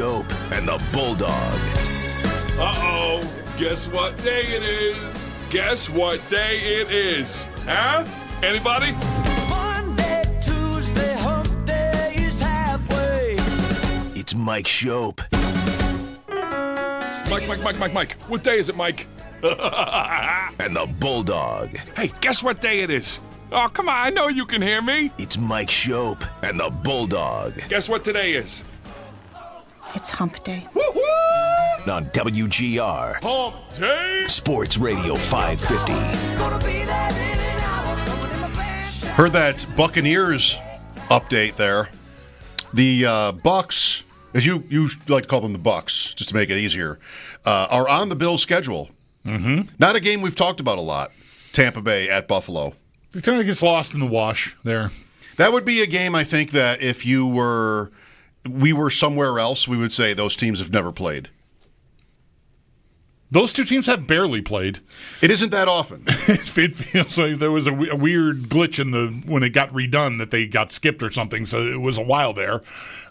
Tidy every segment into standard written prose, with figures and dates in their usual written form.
Schopp and the Bulldog. Uh-oh. Guess what day it is? Guess what day it is? Huh? Anybody? Monday, Tuesday, hump day is halfway. It's Mike Schopp. Mike. What day is it, Mike? And the Bulldog. Hey, guess what day it is? Oh, come on. I know you can hear me. It's Mike Schopp and the Bulldog. Guess what today is? It's hump day. Woo-hoo! On WGR Hump day. Sports Radio 550. Gonna be there in an hour. Coming in my pants. Heard that Buccaneers update there. The Bucks, as you like to call them the Bucks, just to make it easier, are on the Bills' schedule. Mm-hmm. Not a game we've talked about a lot. Tampa Bay at Buffalo. It kind of gets lost in the wash there. That would be a game, I think, that if we were somewhere else, we would say those teams have never played. Those two teams have barely played. It isn't that often. It feels like there was a weird glitch when it got redone that they got skipped or something, so it was a while there.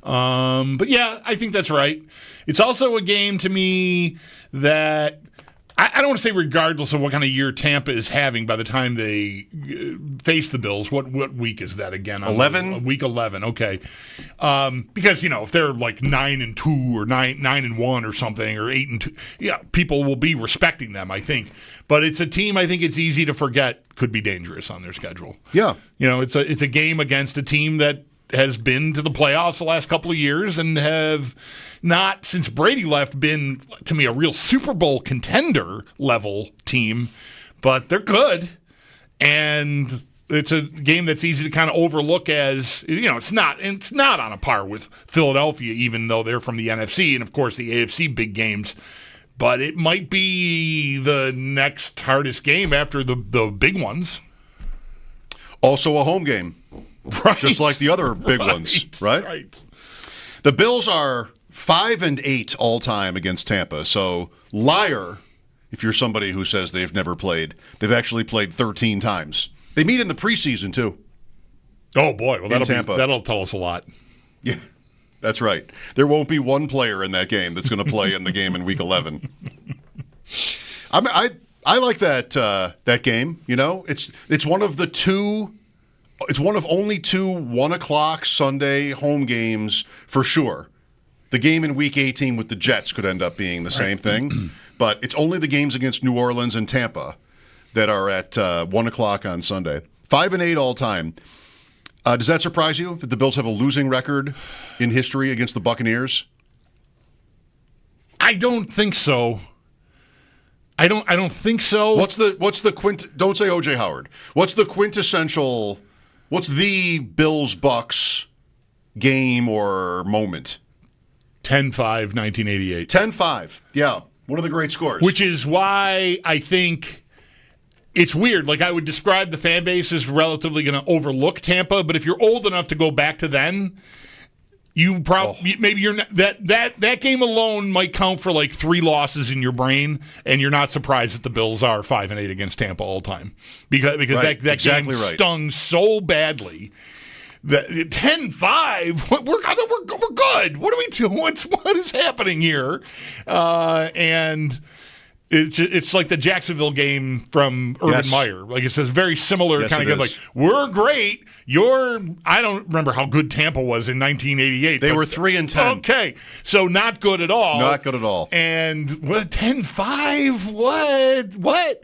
But yeah, I think that's right. It's also a game to me that I don't want to say regardless of what kind of year Tampa is having by the time they face the Bills. What week is that again? 11? Week 11, okay. Because, if they're like 9-2 or 9-1 or something, or 8-2, yeah, people will be respecting them, I think. But it's a team I think it's easy to forget could be dangerous on their schedule. Yeah. It's a game against a team that has been to the playoffs the last couple of years and have not, since Brady left, been, to me, a real Super Bowl contender level team, but they're good. And it's a game that's easy to kind of overlook as, it's not on a par with Philadelphia, even though they're from the NFC and, of course, the AFC big games. But it might be the next hardest game after the big ones. Also a home game. Right. Just like the other big ones, right? Right. The Bills are 5-8 all time against Tampa. So, liar, if you're somebody who says they've never played. They've actually played 13 times. They meet in the preseason, too. Oh, boy. Well, Tampa. That'll tell us a lot. Yeah, that's right. There won't be one player in that game that's going to play in the game in Week 11. I like that game. It's one of the two. It's one of only two 1:00 Sunday home games for sure. The game in Week 18 with the Jets could end up being the same thing, but it's only the games against New Orleans and Tampa that are at 1:00 on Sunday. 5-8 all time. Does that surprise you that the Bills have a losing record in history against the Buccaneers? I don't think so. I don't think so. What's the don't say O.J. Howard. What's the quintessential? What's the Bills-Bucks game or moment? 10-5, 1988. 10-5. Yeah. One of the great scores. Which is why I think it's weird. Like, I would describe the fan base as relatively going to overlook Tampa, but if you're old enough to go back to then, you probably maybe you're not, that game alone might count for like 3 losses in your brain, and you're not surprised that the Bills are 5-8 against Tampa all time because right. that exactly game right. stung so badly. That 10-5, we're good. What are we doing? What is happening here? And it's like the Jacksonville game from Urban Meyer. Like, it's this very similar kind of game. Like, we're great. I don't remember how good Tampa was in 1988. They were 3-10. Okay, so not good at all. Not good at all. And 10-5? What?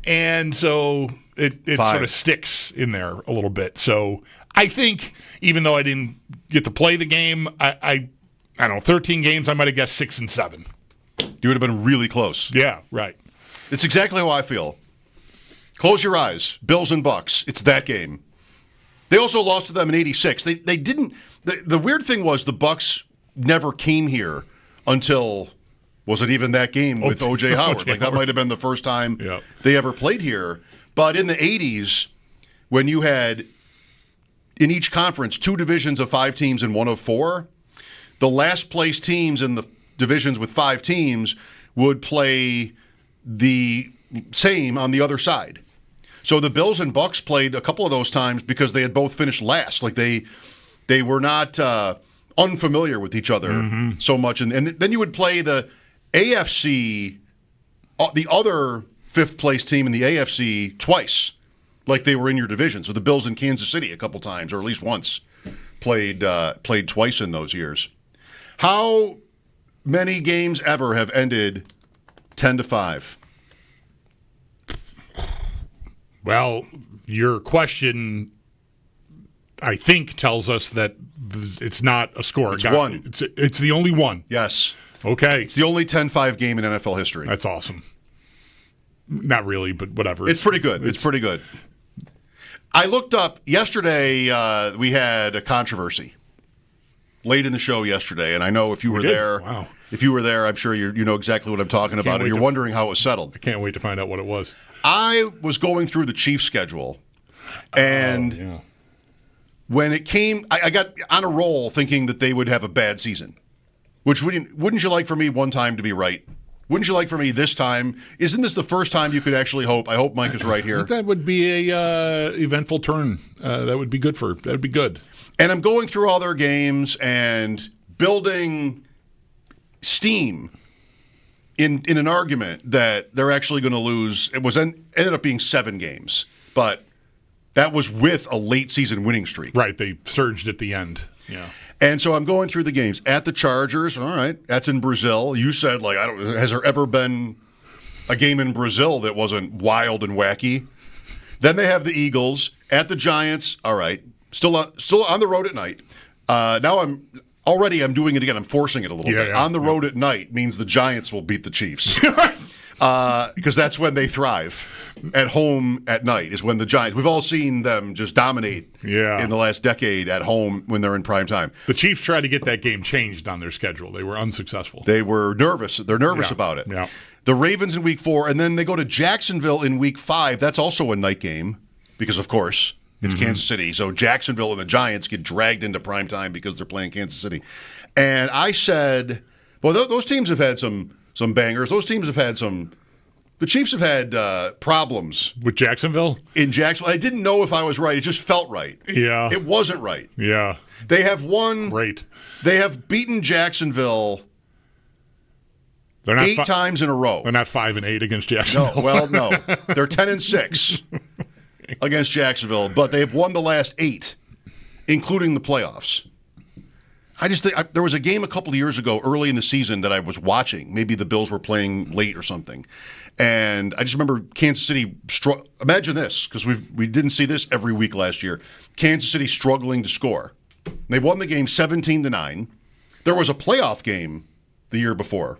And so it sort of sticks in there a little bit. So I think, even though I didn't get to play the game, I don't know, 13 games, I might have guessed 6 and 7. You would have been really close. Yeah, right. It's exactly how I feel. Close your eyes. Bills and Bucks. It's that game. They also lost to them in 86. They didn't. The weird thing was the Bucks never came here until, was it even that game with O.J. Howard? Like, that might have been the first time they ever played here. But in the 80s, when you had, in each conference, 2 divisions of 5 teams and 1 of 4, the last place teams in the divisions with 5 teams would play the same on the other side. So the Bills and Bucks played a couple of those times because they had both finished last. Like, they were not unfamiliar with each other so much. And then you would play the AFC, the other fifth-place team in the AFC twice, like they were in your division. So the Bills in Kansas City a couple times, or at least once, played twice in those years. How many games ever have ended 10-5? Well, your question, I think, tells us that it's not a score. It's one. It's the only one. Yes. Okay. It's the only 10-5 game in NFL history. That's awesome. Not really, but whatever. It's pretty good. It's pretty good. I looked up yesterday. We had a controversy late in the show yesterday, and I know if you were there, wow. If you were there, I'm sure you know exactly what I'm talking about, and you're wondering how it was settled. I can't wait to find out what it was. I was going through the Chiefs schedule, and when it came, I got on a roll thinking that they would have a bad season. Which wouldn't you like for me one time to be right? Wouldn't you like for me this time? Isn't this the first time you could actually hope? I hope Mike is right here. I think that would be a eventful turn. That would be good That would be good. And I'm going through all their games and building steam in an argument that they're actually going to lose. It ended up being 7 games, but that was with a late season winning streak. Right, they surged at the end. Yeah. And so I'm going through the games at the Chargers. All right, that's in Brazil. You said has there ever been a game in Brazil that wasn't wild and wacky? Then they have the Eagles at the Giants. All right, still on the road at night. Now I'm doing it again. I'm forcing it a little bit. Yeah. On the road at night means the Giants will beat the Chiefs because that's when they thrive. At home at night is when the Giants. We've all seen them just dominate in the last decade at home when they're in prime time. The Chiefs tried to get that game changed on their schedule. They were unsuccessful. They were nervous. They're nervous about it. Yeah. The Ravens in week 4, and then they go to Jacksonville in week 5. That's also a night game because, of course, it's Kansas City. So Jacksonville and the Giants get dragged into prime time because they're playing Kansas City. And I said, well, those teams have had some bangers. Those teams have had some. The Chiefs have had problems. With Jacksonville? In Jacksonville. I didn't know if I was right. It just felt right. Yeah. It wasn't right. Yeah. They have won. Great. They have beaten Jacksonville They're not 8 times in a row. They're not 5-8 against Jacksonville. No. They're 10-6 against Jacksonville, but they've won the last 8, including the playoffs. I just think there was a game a couple of years ago early in the season that I was watching. Maybe the Bills were playing late or something. And I just remember Kansas City. Imagine this, because we didn't see this every week last year. Kansas City struggling to score. They won the game 17-9. There was a playoff game the year before.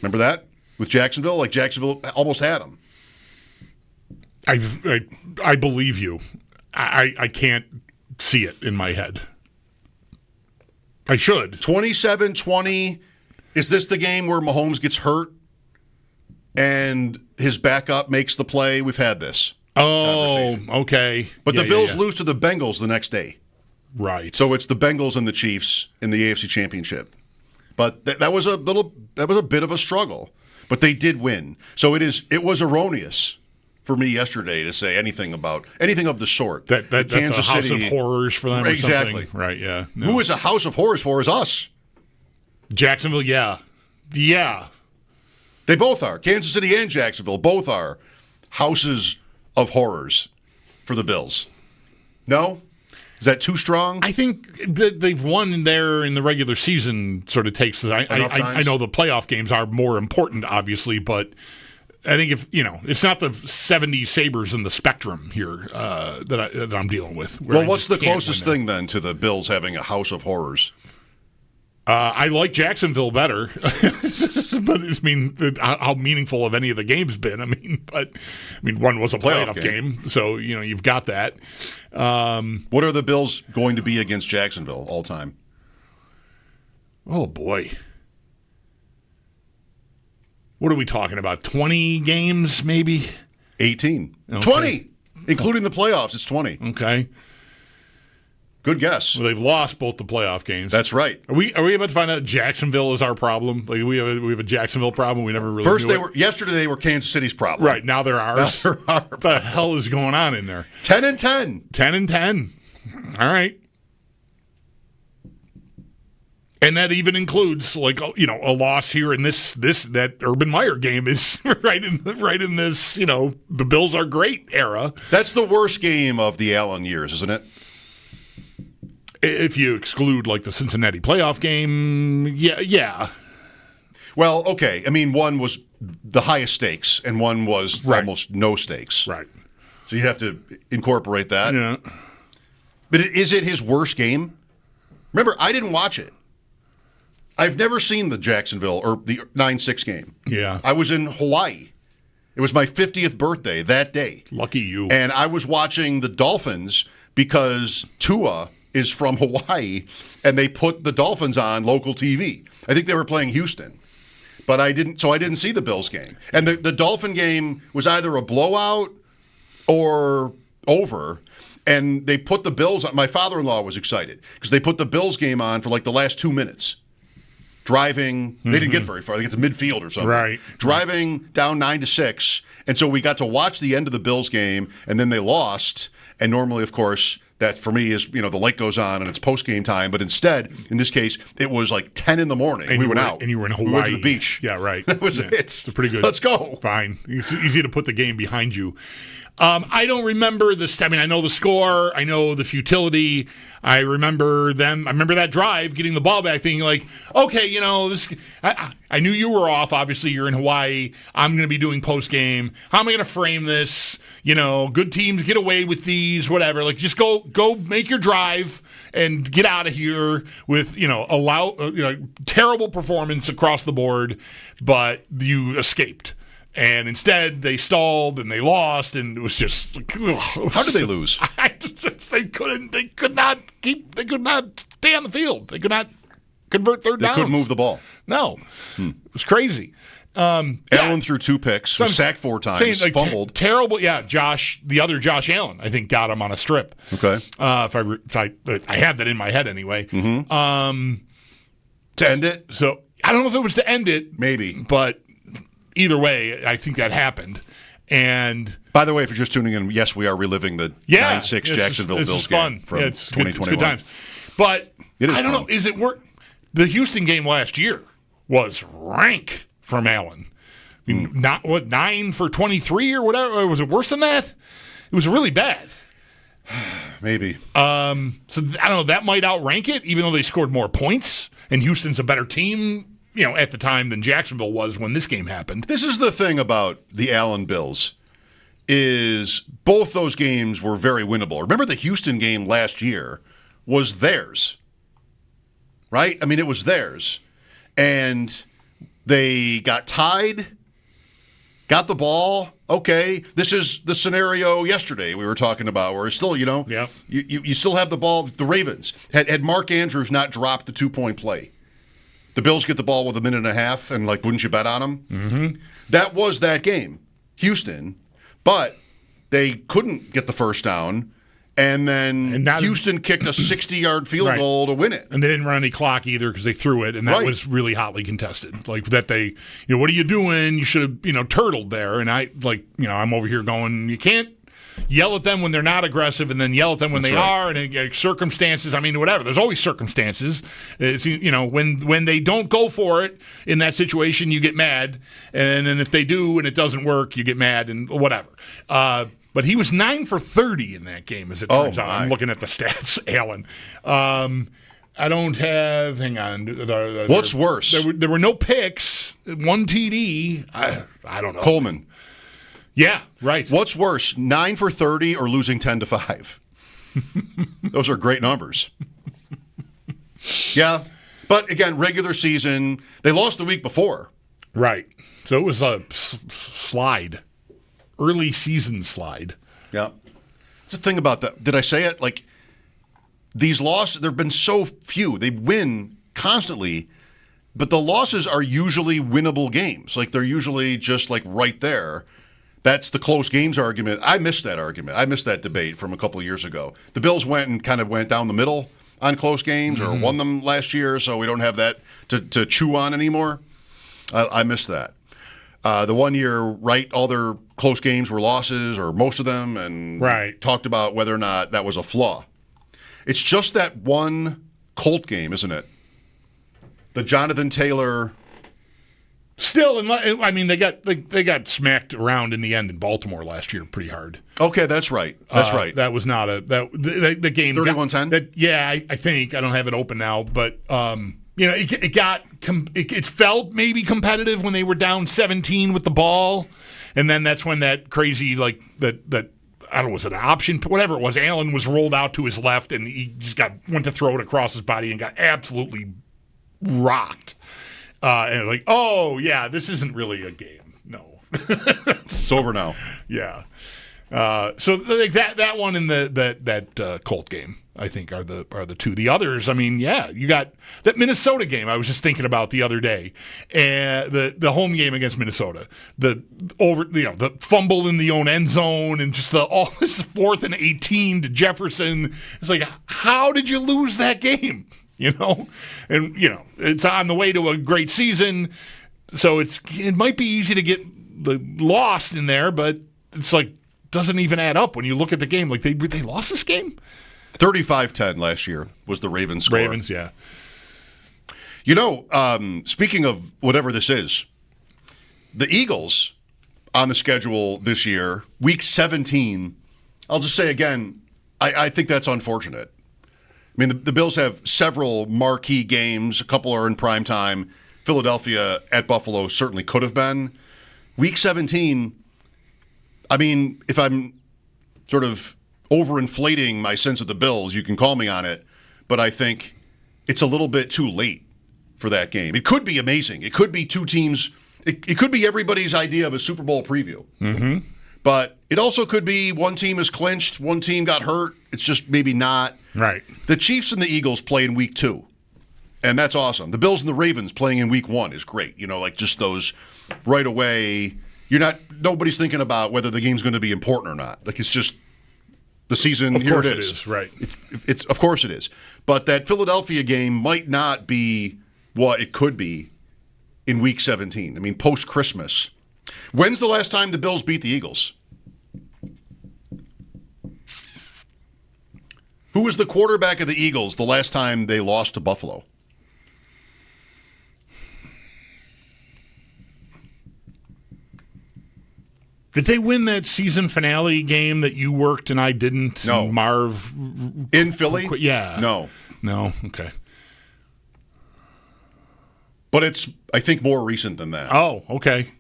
Remember that with Jacksonville? Like Jacksonville almost had them. I believe you. I can't see it in my head. I should. 27-20. Is this the game where Mahomes gets hurt and his backup makes the play? We've had this. Oh, okay. But the Bills lose to the Bengals the next day. Right. So it's the Bengals and the Chiefs in the AFC Championship. But that was a bit of a struggle. But they did win. So it was erroneous for me yesterday to say anything of the sort. That's a house of horrors for them or exactly. something. Right, yeah. No. Who is a house of horrors for is us. Jacksonville, yeah. Yeah. They both are. Kansas City and Jacksonville both are houses of horrors for the Bills. No? Is that too strong? I think that they've won there in the regular season sort of takes it. I know the playoff games are more important, obviously, but I think it's not the 70 Sabres in the spectrum here that I'm dealing with. Well, what's the closest thing then to the Bills having a house of horrors? I like Jacksonville better, but how meaningful have any of the games been? One was a playoff game, so you've got that. What are the Bills going to be against Jacksonville all time? Oh boy, what are we talking about? 20 games, maybe? 18, okay. 20, including the playoffs. It's 20. Okay. Good guess. Well, they've lost both the playoff games. That's right. Are we about to find out Jacksonville is our problem? Like we have a Jacksonville problem. We never really knew yesterday they were Kansas City's problem. Right, now they're ours. What the hell is going on in there? 10-10. 10-10. All right. And that even includes, like, you know, a loss here in that Urban Meyer game is right in this, you know, the Bills are great era. That's the worst game of the Allen years, isn't it? If you exclude, like, the Cincinnati playoff game, yeah. Well, okay. I mean, one was the highest stakes, and one was almost no stakes. Right. So you have to incorporate that. Yeah. But is it his worst game? Remember, I didn't watch it. I've never seen the Jacksonville or the 9-6 game. Yeah. I was in Hawaii. It was my 50th birthday that day. Lucky you. And I was watching the Dolphins because Tua is from Hawaii, and they put the Dolphins on local TV. I think they were playing Houston. But I didn't see the Bills game. And the Dolphin game was either a blowout or over. And they put the Bills on. My father-in-law was excited because they put the Bills game on for like the last 2 minutes. Driving, they didn't get very far. They get to midfield or something. Right. Driving down 9-6, and so we got to watch the end of the Bills game, and then they lost. And normally, of course, that for me is, you know, the light goes on and it's post-game time. But instead, in this case, it was like 10 in the morning. And we went out. And you were in Hawaii. We went to the beach. Yeah, right. That was it. It's pretty good. Let's go. Fine. It's easy to put the game behind you. I don't remember this. I mean, I know the score. I know the futility. I remember them. I remember that drive, getting the ball back, thinking like, okay, you know, this. I knew you were off. Obviously, you're in Hawaii. I'm going to be doing post game. How am I going to frame this? You know, good teams get away with these, whatever. Like, just go make your drive and get out of here with, you know, terrible performance across the board, but you escaped. And instead, they stalled and they lost, and it was just. How did they lose? They could not stay on the field. They could not convert third downs. They couldn't move the ball. No, it was crazy. Allen threw 2 picks, was sacked 4 times, like, fumbled. Terrible. Yeah, the other Josh Allen, I think, got him on a strip. Okay. If I had that in my head anyway. Mm-hmm. To end it? So I don't know if it was to end it. Maybe. But either way, I think that happened. And by the way, if you're just tuning in, yes, we are reliving the 9-6 Jacksonville Bills game from 2021. It's good times. But I don't know. Is it work? The Houston game last year was rank from Allen. I mean, 9 for 23 or whatever. Or was it worse than that? It was really bad. Maybe. So I don't know. That might outrank it, even though they scored more points. And Houston's a better team, you know, at the time than Jacksonville was when this game happened. This is the thing about the Allen Bills, is both those games were very winnable. Remember the Houston game last year was theirs, right? I mean, it was theirs. And they got tied, got the ball. Okay, this is the scenario yesterday we were talking about where it's still, you know, you still have the ball. The Ravens, had Mark Andrews not dropped the 2-point play, the Bills get the ball with a minute and a half, and, like, wouldn't you bet on them? Mm-hmm. That was that game, Houston, but they couldn't get the first down, and then Houston kicked a 60-yard field goal to win it. And they didn't run any clock either because they threw it, and that was really hotly contested. Like, that they, you know, what are you doing? You should have, you know, turtled there. And I'm over here going, you can't yell at them when they're not aggressive and then yell at them when they are, and circumstances. I mean, whatever. There's always circumstances. It's, you know, when they don't go for it in that situation, you get mad, and then if they do and it doesn't work, you get mad and whatever. But he was 9 for 30 in that game, as it turns out. I'm looking at the stats, Allen. I don't have. Hang on. What's worse? There were no picks. 1 TD. I don't know. Coleman. Yeah, right. What's worse, 9 for 30 or losing 10-5? Those are great numbers. Yeah, but again, regular season, they lost the week before. Right. So it was a slide, early season slide. Yeah. It's the thing about that. Did I say it? Like, these losses, there have been so few. They win constantly, but the losses are usually winnable games. Like, they're usually just, like, right there. That's the close games argument. I missed that argument. I missed that debate from a couple of years ago. The Bills went down the middle on close games or won them last year, so we don't have that to chew on anymore. I missed that. The 1 year, all their close games were losses, or most of them, and talked about whether or not that was a flaw. It's just that one Colt game, isn't it? the Jonathan Taylor. Still, I mean, they got smacked around in the end in Baltimore last year pretty hard. Okay, that's right. That's right. That was not the game. 31-10? Yeah, I think. I don't have it open now, but it felt maybe competitive when they were down 17 with the ball, and then that's when that crazy that I don't know, was it an option, whatever it was. Allen was rolled out to his left, and he just went to throw it across his body and got absolutely rocked. And like, oh yeah, this isn't really a game. No, it's over now. Yeah. So like that one and that Colt game, I think are the two. The others, I mean, yeah, you got that Minnesota game. I was just thinking about the other day, and the home game against Minnesota, the fumble in the own end zone, and just this 4th and 18 to Jefferson. It's like, how did you lose that game? And it's on the way to a great season, so it might be easy to get lost in there, but it's like doesn't even add up when you look at the game. Like they lost this game. 35-10 last year was the Ravens score. Ravens, yeah. Speaking of whatever this is, the Eagles on the schedule this year, Week 17. I'll just say again, I think that's unfortunate. I mean, the Bills have several marquee games. A couple are in prime time. Philadelphia at Buffalo certainly could have been. Week 17, I mean, if I'm sort of overinflating my sense of the Bills, you can call me on it, but I think it's a little bit too late for that game. It could be amazing. It could be two teams. It could be everybody's idea of a Super Bowl preview. Mm-hmm. But it also could be one team is clinched, one team got hurt. It's just maybe not. Right. The Chiefs and the Eagles play in Week 2, and that's awesome. The Bills and the Ravens playing in Week 1 is great. Like just those right away. Nobody's thinking about whether the game's going to be important or not. Like it's just the season. Of here course it is. Right. It's of course it is. But that Philadelphia game might not be what it could be in Week 17. I mean, post-Christmas. When's the last time the Bills beat the Eagles? Who was the quarterback of the Eagles the last time they lost to Buffalo? Did they win that season finale game that you worked and I didn't? No. Marv? In Philly? Yeah. No. Okay. But it's, I think, more recent than that. Oh, okay.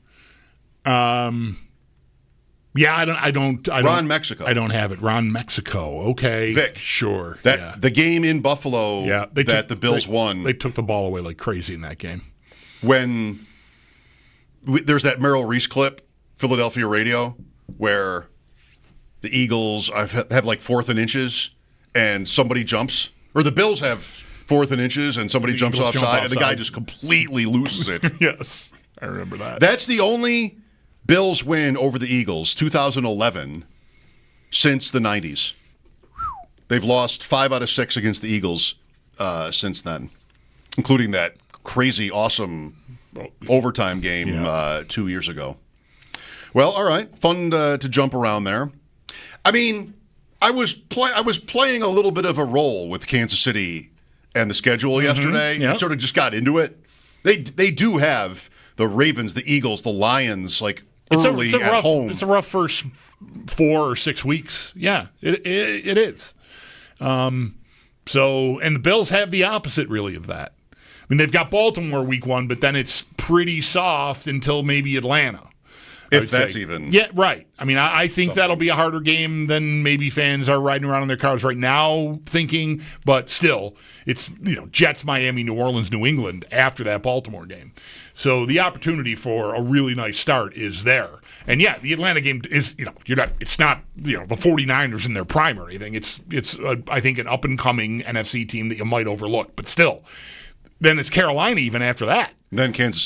Yeah, I don't. Ron Mexico. I don't have it. Ron Mexico. Okay. Vic. Sure. The game in Buffalo the Bills won. They took the ball away like crazy in that game. When there's that Merrill Reese clip, Philadelphia radio, where the Eagles have like 4th and inches and somebody jumps, or the Bills have 4th and inches and somebody jumps offside, and the guy just completely loses it. Yes, I remember that. That's the only Bills win over the Eagles, 2011, since the 90s. They've lost 5 out of 6 against the Eagles since then, including that crazy, awesome overtime game 2 years ago. Well, all right, fun to jump around there. I mean, I was playing a little bit of a role with Kansas City and the schedule yesterday. Yeah. I sort of just got into it. They do have the Ravens, the Eagles, the Lions, like early at home. It's a rough first 4 or 6 weeks. Yeah, it is. So, and the Bills have the opposite, really, of that. I mean, they've got Baltimore week 1, but then it's pretty soft until maybe Atlanta. If that's even. Yeah, right. I mean, I think that'll be a harder game than maybe fans are riding around in their cars right now thinking, but still, it's, Jets, Miami, New Orleans, New England after that Baltimore game. So the opportunity for a really nice start is there. And yeah, the Atlanta game is, it's not, the 49ers in their prime or anything. It's I think, an up and coming NFC team that you might overlook, but still. Then it's Carolina even after that. Then Kansas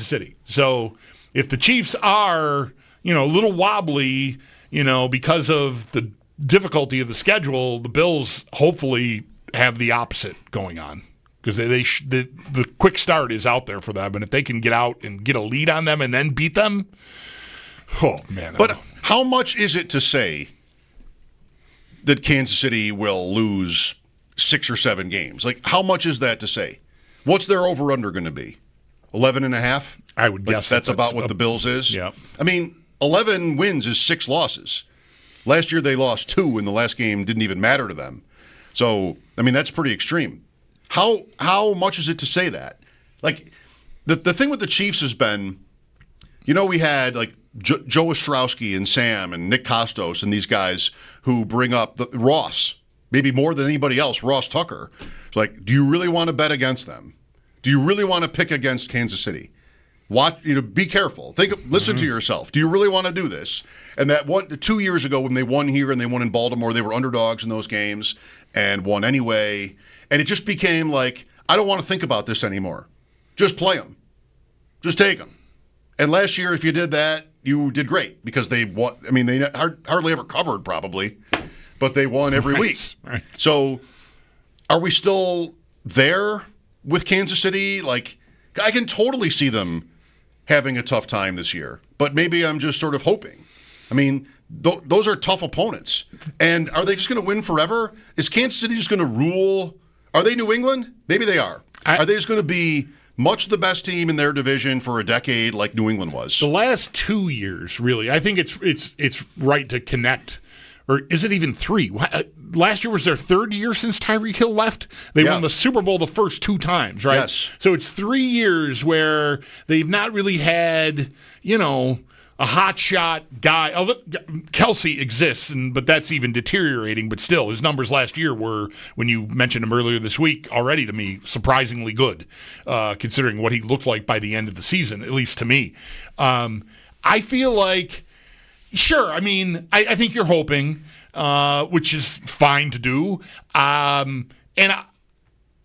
City. So if the Chiefs are, a little wobbly, because of the difficulty of the schedule, the Bills hopefully have the opposite going on. Because the quick start is out there for them, and if they can get out and get a lead on them and then beat them, oh man! But how much is it to say that Kansas City will lose 6 or 7 games? Like, how much is that to say? What's their over-under going to be? 11.5? I would guess that's about what the Bills is? Yeah. I mean, 11 wins is 6 losses. Last year they lost 2, and the last game didn't even matter to them. So, I mean, that's pretty extreme. How much is it to say that? Like, the thing with the Chiefs has been, we had, like, Joe Ostrowski and Sam and Nick Kostos and these guys who bring up Ross, maybe more than anybody else, Ross Tucker. It's like, do you really want to bet against them? Do you really want to pick against Kansas City? Be careful. Listen to yourself. Do you really want to do this? And that 2 years ago when they won here and they won in Baltimore, they were underdogs in those games and won anyway. And it just became like, I don't want to think about this anymore. Just play them. Just take them. And last year, if you did that, you did great because they won. I mean, they hardly ever covered probably, but they won every week. Right. So are we still there with Kansas City? Like, I can totally see them having a tough time this year, but maybe I'm just sort of hoping. I mean, those are tough opponents. And are they just going to win forever? Is Kansas City just going to rule? Are they New England? Maybe they are. Are they just going to be much the best team in their division for a decade like New England was? The last 2 years, really. I think it's right to connect. Or is it even 3? Last year was their 3rd year since Tyreek Hill left. They won the Super Bowl the first 2 times, right? Yes. So it's 3 years where they've not really had, a hotshot guy. Kelsey exists, but that's even deteriorating. But still, his numbers last year were, when you mentioned him earlier this week, already to me, surprisingly good, considering what he looked like by the end of the season, at least to me. I feel like, sure, I mean, I think you're hoping, which is fine to do. And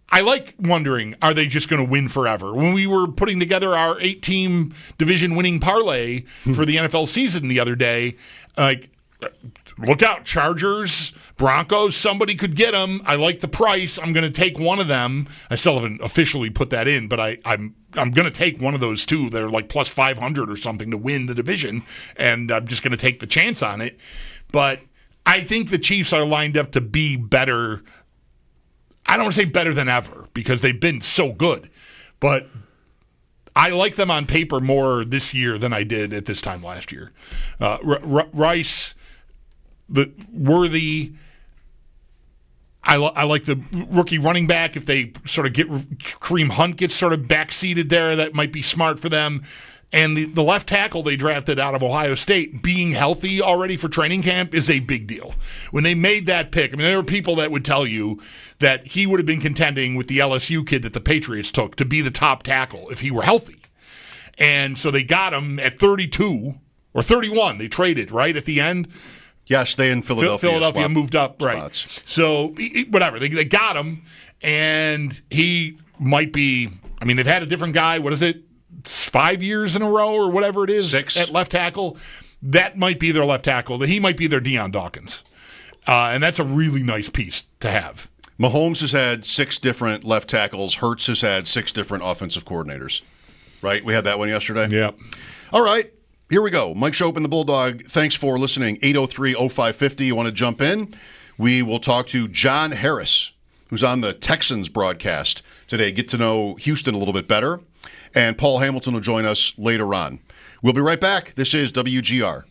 I like wondering, are they just going to win forever? When we were putting together our 8-team division-winning parlay for the NFL season the other day, like, look out, Chargers, Broncos, somebody could get them. I like the price. I'm going to take one of them. I still haven't officially put that in, but I'm going to take one of those two. They're like plus 500 or something to win the division, and I'm just going to take the chance on it. But I think the Chiefs are lined up to be better. I don't want to say better than ever because they've been so good, but I like them on paper more this year than I did at this time last year. Rice, the Worthy, I like the rookie running back. If they sort of get Kareem Hunt gets sort of backseated there, that might be smart for them. And the left tackle they drafted out of Ohio State being healthy already for training camp is a big deal. When they made that pick, I mean, there were people that would tell you that he would have been contending with the LSU kid that the Patriots took to be the top tackle if he were healthy. And so they got him at 32 or 31. They traded, right, at the end. Yes, they in Philadelphia. Philadelphia moved up, spots. Right. So, whatever. They got him, and he might be, I mean, they've had a different guy. What is it? 5 years in a row or whatever it is 6 at left tackle. That might be their left tackle. He might be their Deion Dawkins. And that's a really nice piece to have. Mahomes has had 6 different left tackles. Hurts has had 6 different offensive coordinators. Right? We had that one yesterday? Yeah. All right. Here we go. Mike Schopp and the Bulldog. Thanks for listening. 803-0550. You want to jump in? We will talk to John Harris, who's on the Texans broadcast today. Get to know Houston a little bit better. And Paul Hamilton will join us later on. We'll be right back. This is WGR.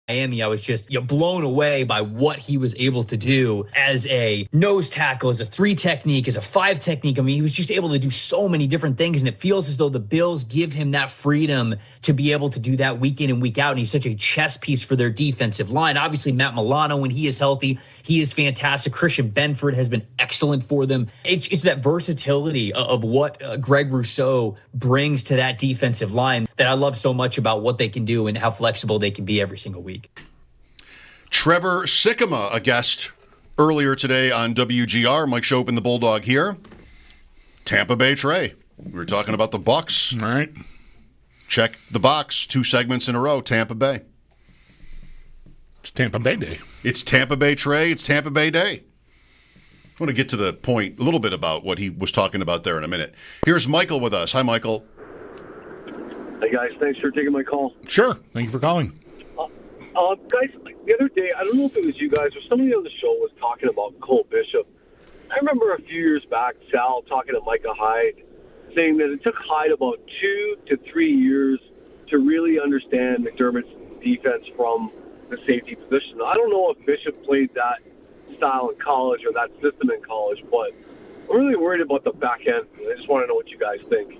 Miami, I was just blown away by what he was able to do as a nose tackle, as a 3 technique, as a 5 technique. I mean, he was just able to do so many different things, and it feels as though the Bills give him that freedom to be able to do that week in and week out, and he's such a chess piece for their defensive line. Obviously, Matt Milano, when he is healthy, he is fantastic. Christian Benford has been excellent for them. It's that versatility of what Greg Rousseau brings to that defensive line that I love so much about what they can do and how flexible they can be every single week. Trevor Sikkema, a guest earlier today on WGR. Mike Schopp and the Bulldog here. Tampa Bay Trey. We were talking about the Bucks. All right. Check the box. 2 segments in a row. Tampa Bay. It's Tampa Bay Day. It's Tampa Bay Trey. It's Tampa Bay Day. I want to get to the point a little bit about what he was talking about there in a minute. Here's Michael with us. Hi, Michael. Hey, guys. Thanks for taking my call. Sure. Thank you for calling. Guys, the other day, I don't know if it was you guys or somebody on the show was talking about Cole Bishop. I remember a few years back, Sal talking to Micah Hyde, saying that it took Hyde about 2 to 3 years to really understand McDermott's defense from the safety position. I don't know if Bishop played that style in college or that system in college, but I'm really worried about the back end. I just want to know what you guys think.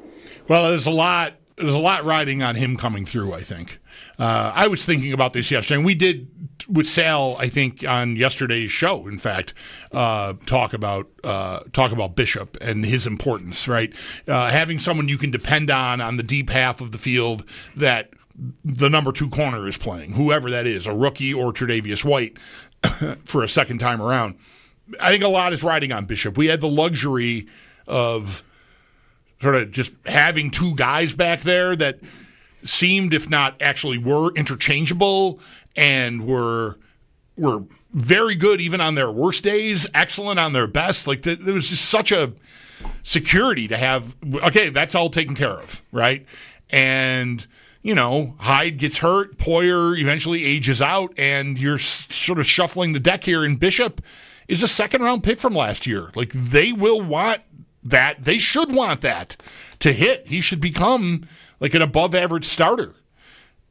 Well, there's a lot riding on him coming through, I think. I was thinking about this yesterday, and we did with Sal, I think, on yesterday's show, in fact, talk about Bishop and his importance, right? Having someone you can depend on the deep half of the field that the number 2 corner is playing, whoever that is, a rookie or Tre'Davious White for a second time around. I think a lot is riding on Bishop. We had the luxury of sort of just having 2 guys back there that seemed, if not actually were, interchangeable and were very good even on their worst days, excellent on their best. Like, there was just such a security to have, okay, that's all taken care of, right? And, Hyde gets hurt, Poyer eventually ages out, and you're sort of shuffling the deck here, and Bishop is a second-round pick from last year. Like, they will want that. They should want that to hit. He should become like an above-average starter.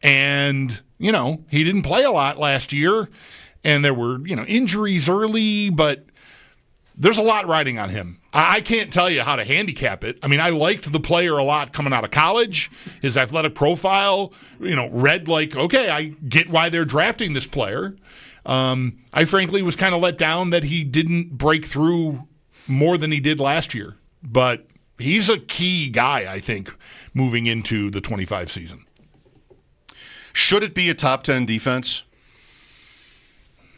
And, he didn't play a lot last year, and there were, injuries early, but there's a lot riding on him. I can't tell you how to handicap it. I mean, I liked the player a lot coming out of college. His athletic profile, read like, okay, I get why they're drafting this player. I frankly was kind of let down that he didn't break through more than he did last year. But he's a key guy, I think, moving into the 25 season. Should it be a top 10 defense?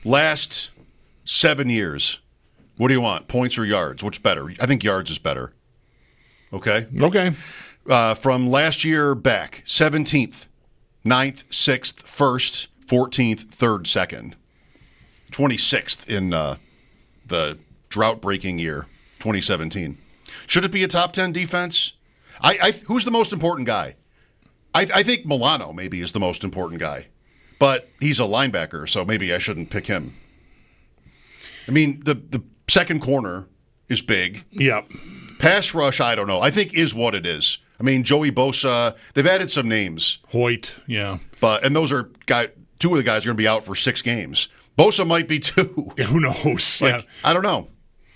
Last 7 years, what do you want, points or yards? Which better? I think yards is better. Okay? Okay. From last year back, 17th, 9th, 6th, 1st, 14th, 3rd, 2nd. 26th in the drought-breaking year, 2017. Should it be a top 10 defense? Who's the most important guy? I think Milano maybe is the most important guy, but he's a linebacker, so maybe I shouldn't pick him. I mean, the second corner is big. Yep. Pass rush, I don't know. I think is what it is. I mean, Joey Bosa, they've added some names. Hoyt, yeah. And those are 2 of the guys are going to be out for 6 games. Bosa might be 2. Yeah, who knows? Yeah. I don't know.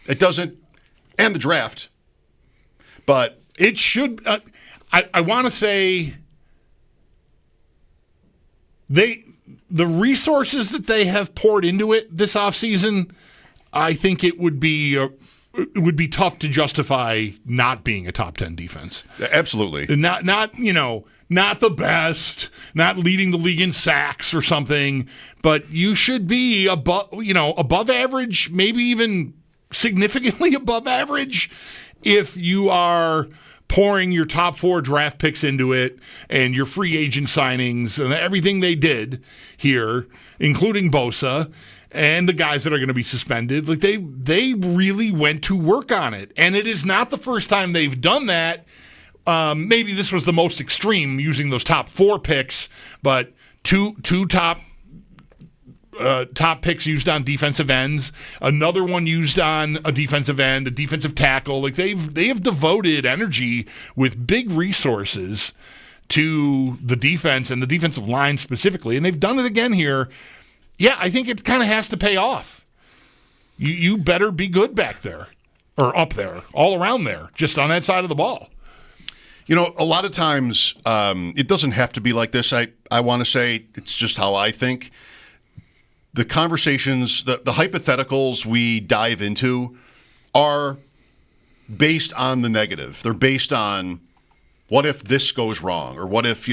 It doesn't, and the draft. But it should, I want to say, the resources that they have poured into it this offseason, I think it would be tough to justify not being a top 10 defense. Absolutely. Not the best, not leading the league in sacks or something, but you should be above average, maybe even significantly above average if you are pouring your top 4 draft picks into it and your free agent signings and everything they did here, including Bosa and the guys that are going to be suspended. Like they really went to work on it. And it is not the first time they've done that. Maybe this was the most extreme using those top 4 picks, but two top picks used on defensive ends, another one used on a defensive end, a defensive tackle. Like they have devoted energy with big resources to the defense and the defensive line specifically, and they've done it again here. Yeah, I think it kind of has to pay off. You better be good back there, or up there, all around there, just on that side of the ball. You know, a lot of times it doesn't have to be like this. I want to say it's just how I think. The conversations, the hypotheticals we dive into are based on the negative. They're based on what if this goes wrong, or what if,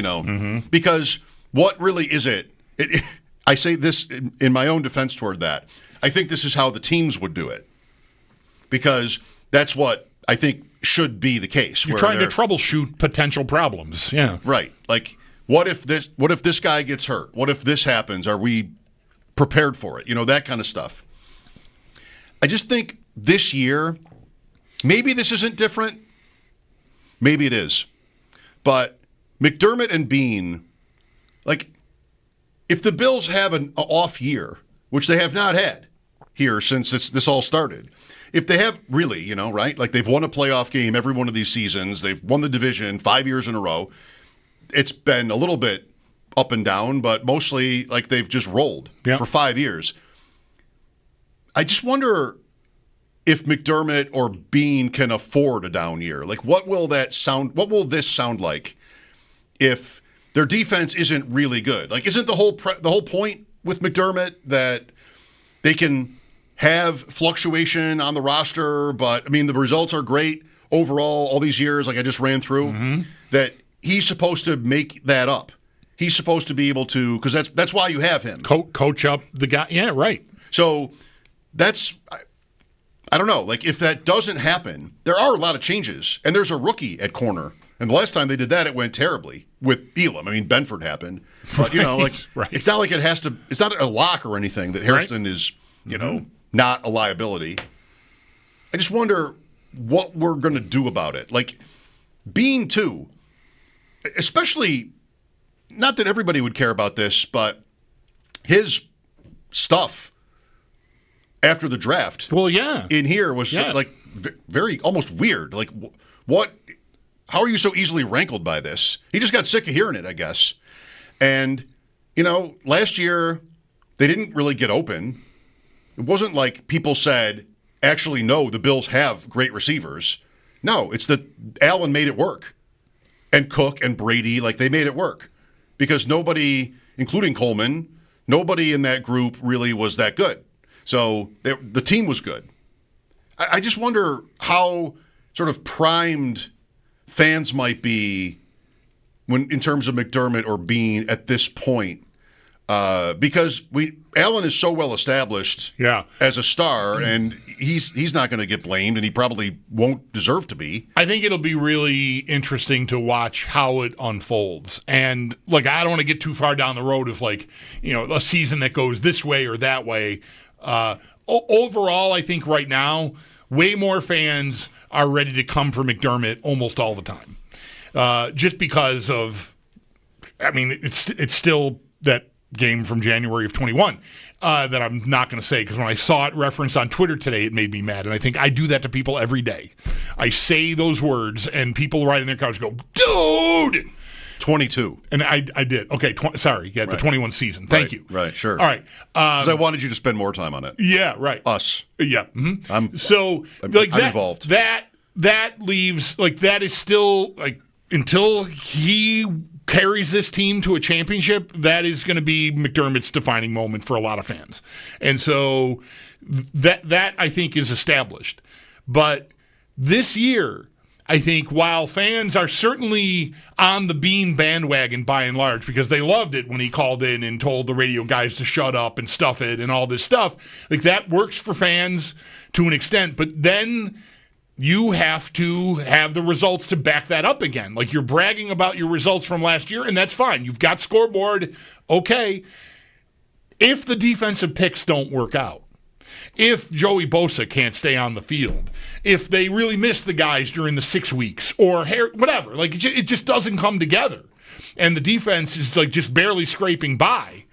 because what really is it? I say this in my own defense toward that. I think this is how the teams would do it, because that's what I think should be the case. You're trying to troubleshoot potential problems. Yeah. Right. Like, what if this guy gets hurt? What if this happens? Are we prepared for it? That kind of stuff. I just think this year, maybe this isn't different. Maybe it is. But McDermott and Bean, like, if the Bills have an off year, which they have not had here since this all started, if they have really, right? Like, they've won a playoff game every one of these seasons. They've won the division 5 years in a row. It's been a little bit up and down, but mostly like they've just rolled for 5 years. I just wonder if McDermott or Bean can afford a down year. Like, what will this sound like if their defense isn't really good? Like, isn't the whole point with McDermott that they can have fluctuation on the roster, but I mean the results are great overall all these years, like I just ran through, that he's supposed to make that up. He's supposed to be able to, because that's why you have him. Coach up the guy. Yeah, right. So that's, I don't know, like if that doesn't happen, there are a lot of changes, and there's a rookie at corner. And the last time they did that, it went terribly with Elam. I mean, Benford happened. But, right. It's not like it has to, it's not a lock or anything that Hairston is, not a liability. I just wonder what we're going to do about it. Like, Bean, too, especially, not that everybody would care about this, but his stuff after the draft in here was like very almost weird. Like, what? How are you so easily rankled by this? He just got sick of hearing it, I guess. And, last year they didn't really get open. It wasn't like people said, actually, no, the Bills have great receivers. No, it's that Allen made it work. And Cook and Brady, like, they made it work. Because nobody, including Coleman, nobody in that group really was that good. So the team was good. I just wonder how sort of primed fans might be in terms of McDermott or Bean at this point. Because Allen is so well established as a star, and he's not going to get blamed, and he probably won't deserve to be. I think it'll be really interesting to watch how it unfolds. And like, I don't want to get too far down the road of like, a season that goes this way or that way. Overall, I think right now, way more fans are ready to come for McDermott almost all the time. Just because of, I mean, it's still that game from January of 21 that I'm not going to say, because when I saw it referenced on Twitter today, it made me mad. And I think I do that to people every day. I say those words, and people right in their couch go, dude! 22. And I did. Okay, sorry. Yeah, the 21 season. Thank you. Right, sure. All right. Because I wanted you to spend more time on it. Yeah, right. Us. Yeah. Mm-hmm. I'm involved. That leaves, like, that is still, like, until he carries this team to a championship, that is going to be McDermott's defining moment for a lot of fans. And so that I think is established. But this year, I think while fans are certainly on the Bean bandwagon by and large, because they loved it when he called in and told the radio guys to shut up and stuff it and all this stuff, like, that works for fans to an extent. But then you have to have the results to back that up again. Like, you're bragging about your results from last year, and that's fine. You've got scoreboard. Okay. If the defensive picks don't work out, if Joey Bosa can't stay on the field, if they really miss the guys during the 6 weeks or whatever, like, it just doesn't come together, and the defense is like just barely scraping by,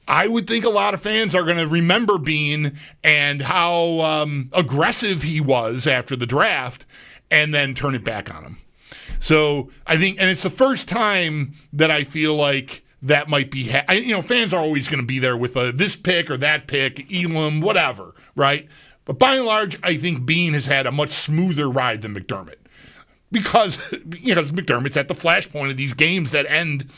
I would think a lot of fans are going to remember Bean and how aggressive he was after the draft, and then turn it back on him. So I think, and it's the first time that I feel like that might be, fans are always going to be there with this pick or that pick, Elam, whatever, right? But by and large, I think Bean has had a much smoother ride than McDermott because McDermott's at the flashpoint of these games that end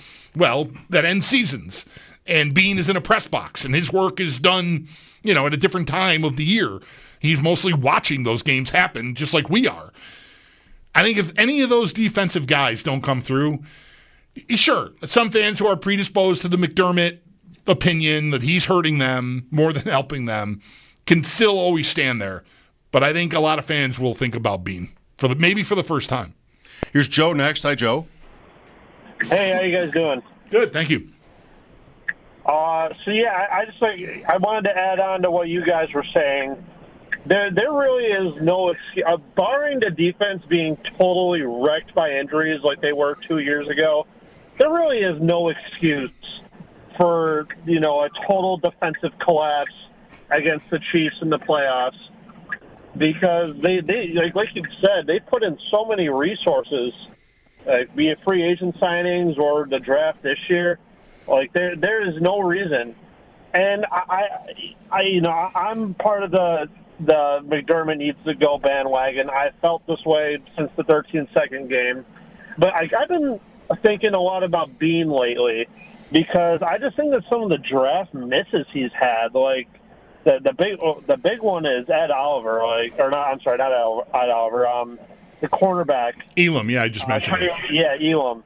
seasons. And Bean is in a press box, and his work is done, at a different time of the year. He's mostly watching those games happen just like we are. I think if any of those defensive guys don't come through, sure, some fans who are predisposed to the McDermott opinion that he's hurting them more than helping them can still always stand there. But I think a lot of fans will think about Bean maybe for the first time. Here's Joe next. Hi, Joe. Hey, how you guys doing? Good, thank you. I wanted to add on to what you guys were saying. There really is no excuse, barring the defense being totally wrecked by injuries like they were 2 years ago. There really is no excuse for a total defensive collapse against the Chiefs in the playoffs, because they like you said, they put in so many resources, be it free agent signings or the draft this year. Like there is no reason, and I'm part of the McDermott needs to go bandwagon. I felt this way since the 13-second game, but I've been thinking a lot about Bean lately, because I just think that some of the draft misses he's had, like the big one is Ed Oliver, the cornerback. Elam, yeah, I just mentioned it. Yeah, Elam.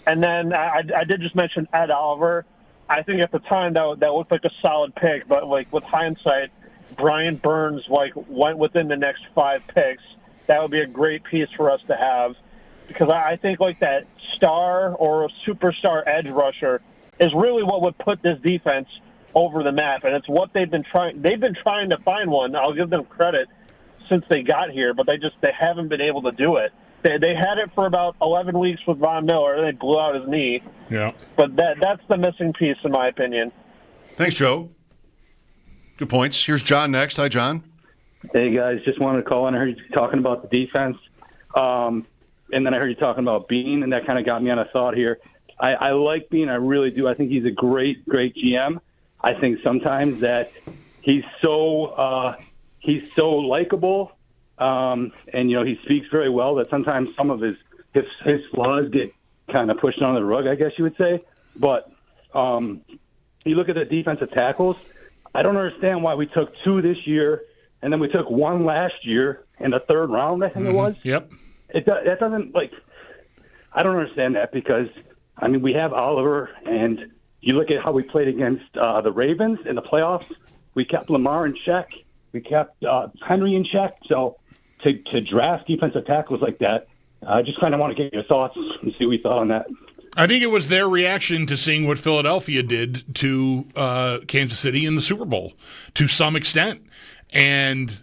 And then I did just mention Ed Oliver. I think at the time that looked like a solid pick, but with hindsight, Brian Burns went within the next 5 picks. That would be a great piece for us to have, because I think that star or superstar edge rusher is really what would put this defense over the map, and it's what they've been trying. They've been trying to find one. I'll give them credit since they got here, but they haven't been able to do it. They had it for about 11 weeks with Von Miller. They blew out his knee. Yeah, but that's the missing piece, in my opinion. Thanks, Joe. Good points. Here's John next. Hi, John. Hey, guys. Just wanted to call in. I heard you talking about the defense, and then I heard you talking about Bean, and that kind of got me on a thought here. I like Bean. I really do. I think he's a great, great GM. I think sometimes that he's so likable, and he speaks very well, that sometimes some of his flaws get kind of pushed under the rug, I guess you would say. But you look at the defensive tackles, I don't understand why we took 2 this year, and then we took 1 last year in the 3rd round, I think it was. Yep. That doesn't, I don't understand that, because, we have Oliver, and you look at how we played against the Ravens in the playoffs. We kept Lamar in check. We kept Henry in check. So to draft defensive tackles like that, I just kind of want to get your thoughts and see what you thought on that. I think it was their reaction to seeing what Philadelphia did to Kansas City in the Super Bowl to some extent. And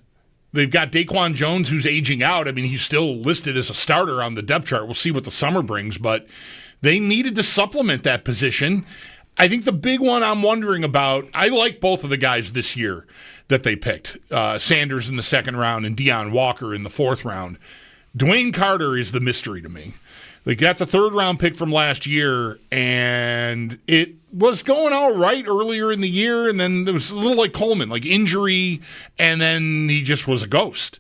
they've got Daquan Jones, who's aging out. He's still listed as a starter on the depth chart. We'll see what the summer brings, but they needed to supplement that position. I think the big one I'm wondering about, I like both of the guys this year that they picked. Sanders in the 2nd round and Deion Walker in the 4th round. Dwayne Carter is the mystery to me. That's a 3rd-round pick from last year, and it was going all right earlier in the year, and then it was a little like Coleman, injury, and then he just was a ghost.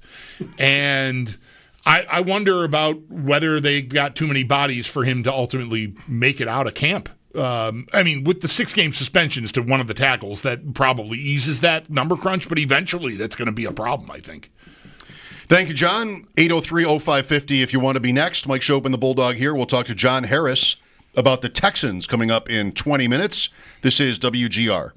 And I wonder about whether they got too many bodies for him to ultimately make it out of camp. With the 6-game suspensions to one of the tackles, that probably eases that number crunch, but eventually that's going to be a problem, I think. Thank you, John. 803-0550 if you want to be next. Mike Schopp and the Bulldog here. We'll talk to John Harris about the Texans coming up in 20 minutes. This is WGR.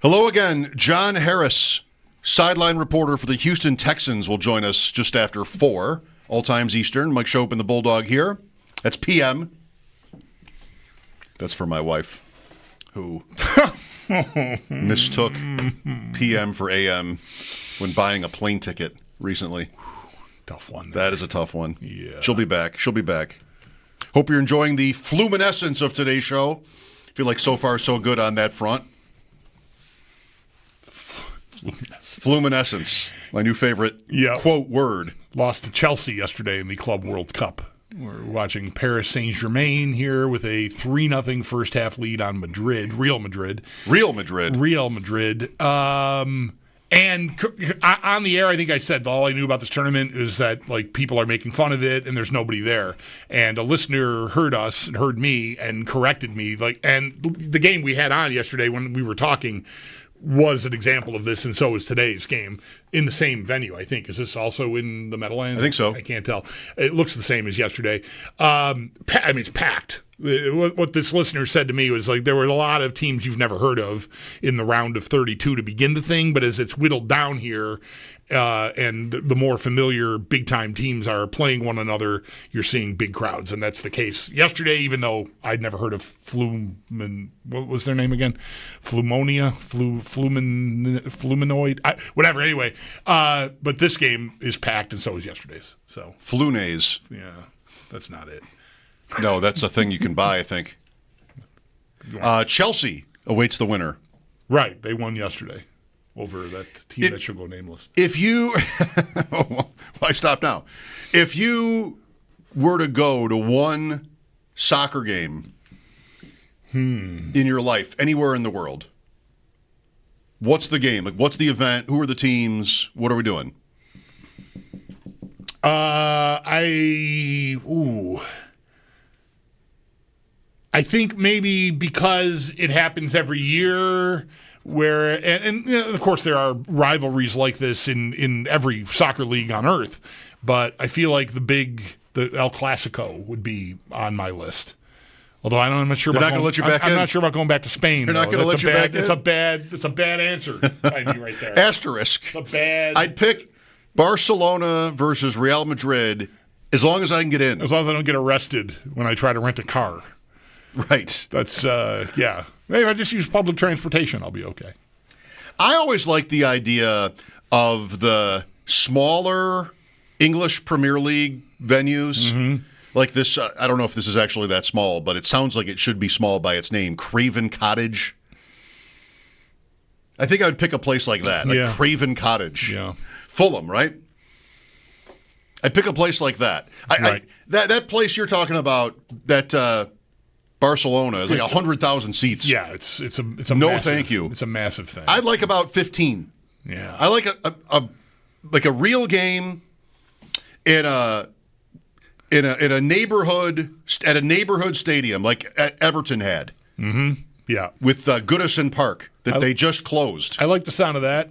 Hello again. John Harris, sideline reporter for the Houston Texans, will join us just after 4, all times Eastern. Mike Schopp and the Bulldog here. That's PM. That's for my wife, who mistook PM for AM when buying a plane ticket recently. Tough one. That is a tough one. Yeah. She'll be back. Hope you're enjoying the fluminescence of today's show. Feel like so far so good on that front. Fluminescence. My new favorite quote word. Lost to Chelsea yesterday in the Club World Cup. We're watching Paris Saint-Germain here with a 3-0 first half lead on Real Madrid. And on the air, I think I said all I knew about this tournament is that like people are making fun of it and there's nobody there. And a listener heard me and corrected me. And the game we had on yesterday when we were talking was an example of this, and so is today's game in the same venue, I think. Is this also in the Meadowlands? I think so. I can't tell. It looks the same as yesterday. It's packed. What this listener said to me was like there were a lot of teams you've never heard of in the round of 32 to begin the thing, but as it's whittled down here and the more familiar big-time teams are playing one another, you're seeing big crowds, and that's the case yesterday, even though I'd never heard of what was their name again? Fluminoid? Whatever, anyway. But this game is packed, and so is yesterday's. So Flunays. Yeah, that's not it. No, that's a thing you can buy, I think. Chelsea awaits the winner. Right, they won yesterday over that team that should go nameless. If you, why stop now? If you were to go to one soccer game in your life, anywhere in the world, what's the game? Like, what's the event? Who are the teams? What are we doing? I think maybe because it happens every year where, and of course there are rivalries like this in every soccer league on earth, but I feel like the El Clasico would be on my list. Although I'm not sure. I'm not sure about going back to Spain. They're not going to let you back in? It's a bad answer by me right there. Asterisk. It's a bad. I'd pick Barcelona versus Real Madrid as long as I can get in. As long as I don't get arrested when I try to rent a car. Right. That's, yeah. Maybe if I just use public transportation, I'll be okay. I always like the idea of the smaller English Premier League venues. Mm-hmm. Like this, I don't know if this is actually that small, but it sounds like it should be small by its name, Craven Cottage. I think I would pick a place like that, like Craven Cottage. Yeah. Fulham, right? I'd pick a place like that. Right. That place you're talking about, that Barcelona is like 100,000 seats. Yeah, it's a no massive, thank you. It's a massive thing. I'd like about 15. Yeah. I like a real game in a neighborhood at a neighborhood stadium like Everton had. Mm-hmm. Yeah. With Goodison Park that they just closed. I like the sound of that.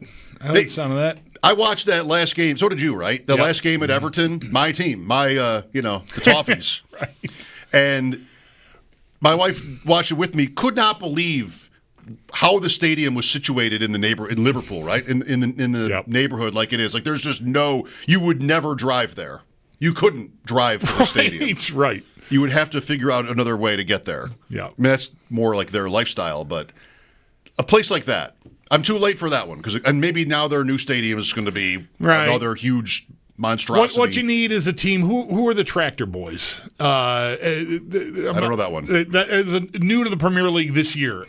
I watched that last game. So did you, right? The last game at Everton, my team, the Toffees. Right. And my wife watched it with me. Could not believe how the stadium was situated in Liverpool, right? In the neighborhood like it is. Like there's just you would never drive there. You couldn't drive to the stadium. Right. You would have to figure out another way to get there. Yeah. I mean, that's more like their lifestyle, but a place like that. I'm too late for that one and maybe now their new stadium is going to be another huge monstrosity. What you need is a team. Who are the Tractor Boys? I don't know that one. That is new to the Premier League this year.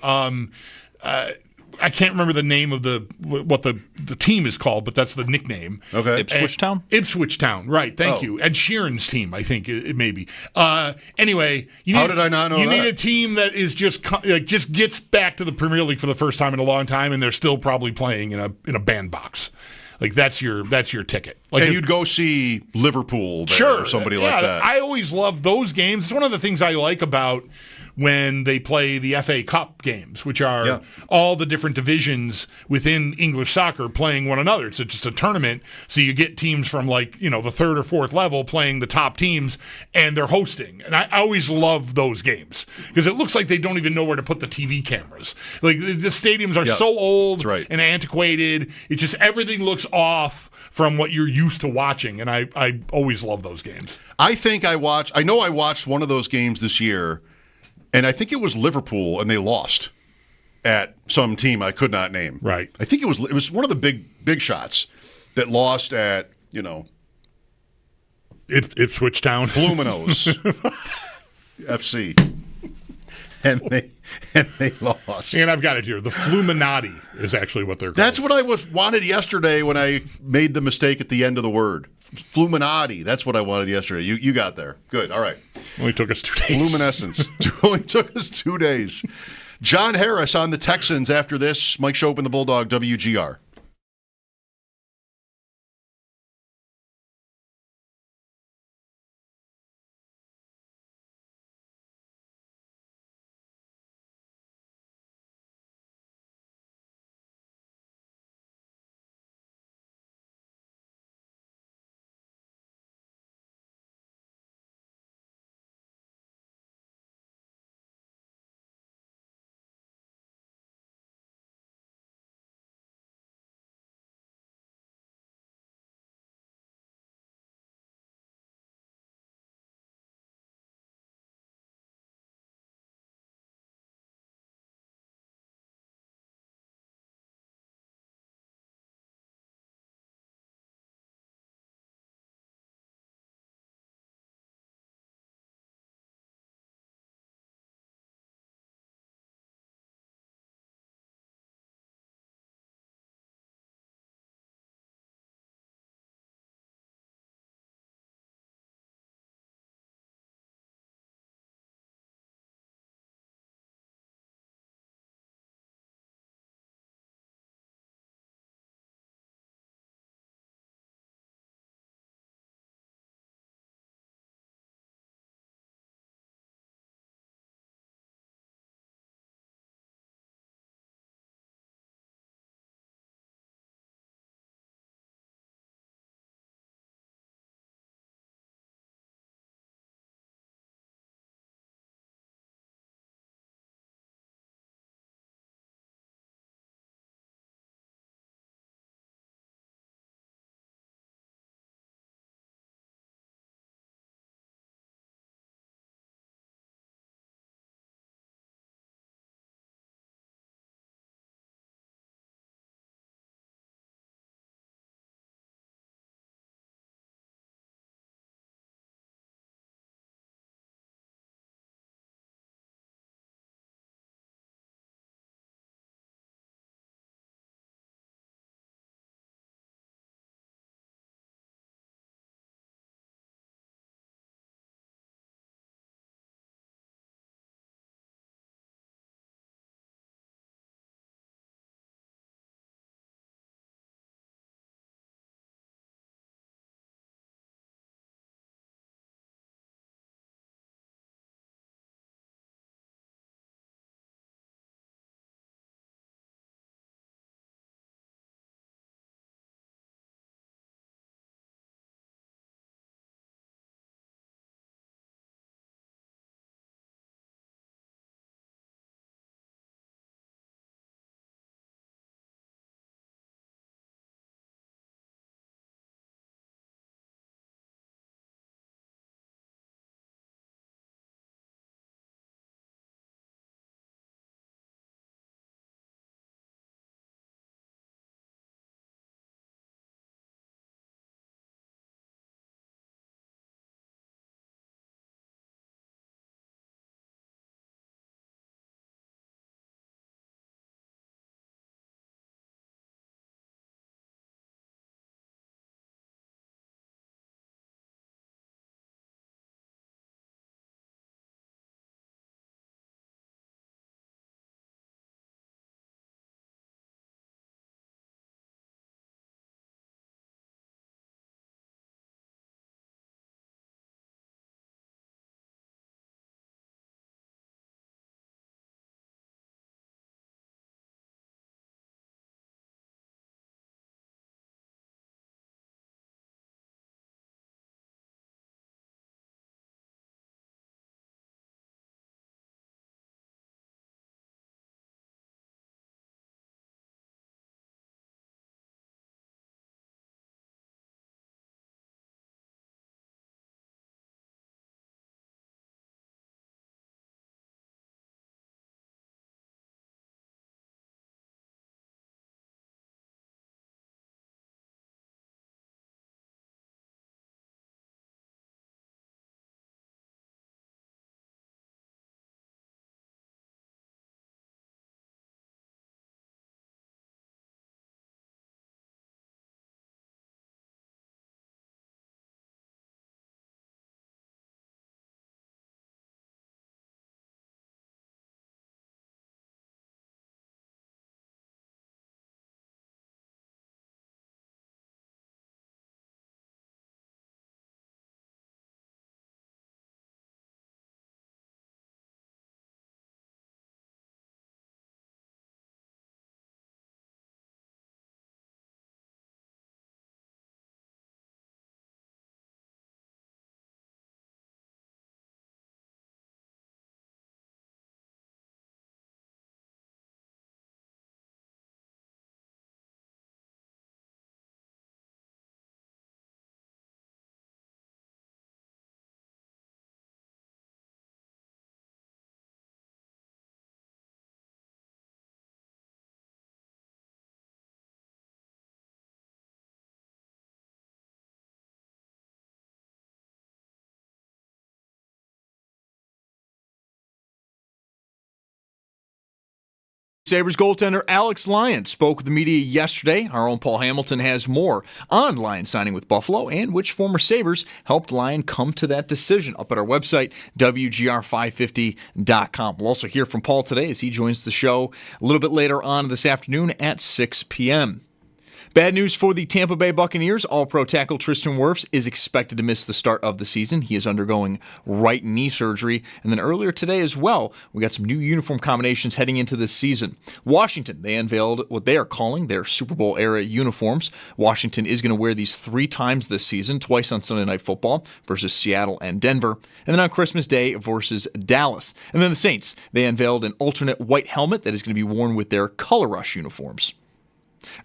I can't remember the name of what the team is called, but that's the nickname. Okay. Ipswich Town? Ipswich Town, right. Thank you. Ed Sheeran's team, I think, it may be. Anyway. How did I not know that? You need a team that is just gets back to the Premier League for the first time in a long time, and they're still probably playing in a bandbox. Like that's your ticket. Like and you'd go see Liverpool there or somebody like that. I always love those games. It's one of the things I like about when they play the FA Cup games, which are all the different divisions within English soccer playing one another. It's just a tournament, so you get teams from the third or fourth level playing the top teams, and they're hosting. And I always love those games because it looks like they don't even know where to put the TV cameras. Like the stadiums are so old and antiquated. It just everything looks off from what you're used to watching, and I always love those games. I know I watched one of those games this year, and I think it was Liverpool, and they lost at some team I could not name. Right. I think it was one of the big shots that lost at, Ipswich Town. Fluminos FC. And they lost. And I've got it here. The Fluminati is actually what they're called. That's what I wanted yesterday when I made the mistake at the end of the word. Fluminati. That's what I wanted yesterday. You got there. Good. All right. Only took us 2 days. Luminescence. Only took us 2 days. John Harris on the Texans after this. Mike Schopp and the Bulldog, WGR. Sabres goaltender Alex Lyon spoke with the media yesterday. Our own Paul Hamilton has more on Lyon signing with Buffalo and which former Sabres helped Lyon come to that decision up at our website, WGR550.com. We'll also hear from Paul today as he joins the show a little bit later on this afternoon at 6 p.m. Bad news for the Tampa Bay Buccaneers. All-pro tackle Tristan Wirfs is expected to miss the start of the season. He is undergoing right knee surgery. And then earlier today as well, we got some new uniform combinations heading into this season. Washington, they unveiled what they are calling their Super Bowl-era uniforms. Washington is going to wear these 3 times this season, twice on Sunday Night Football versus Seattle and Denver, and then on Christmas Day versus Dallas. And then the Saints, they unveiled an alternate white helmet that is going to be worn with their Color Rush uniforms.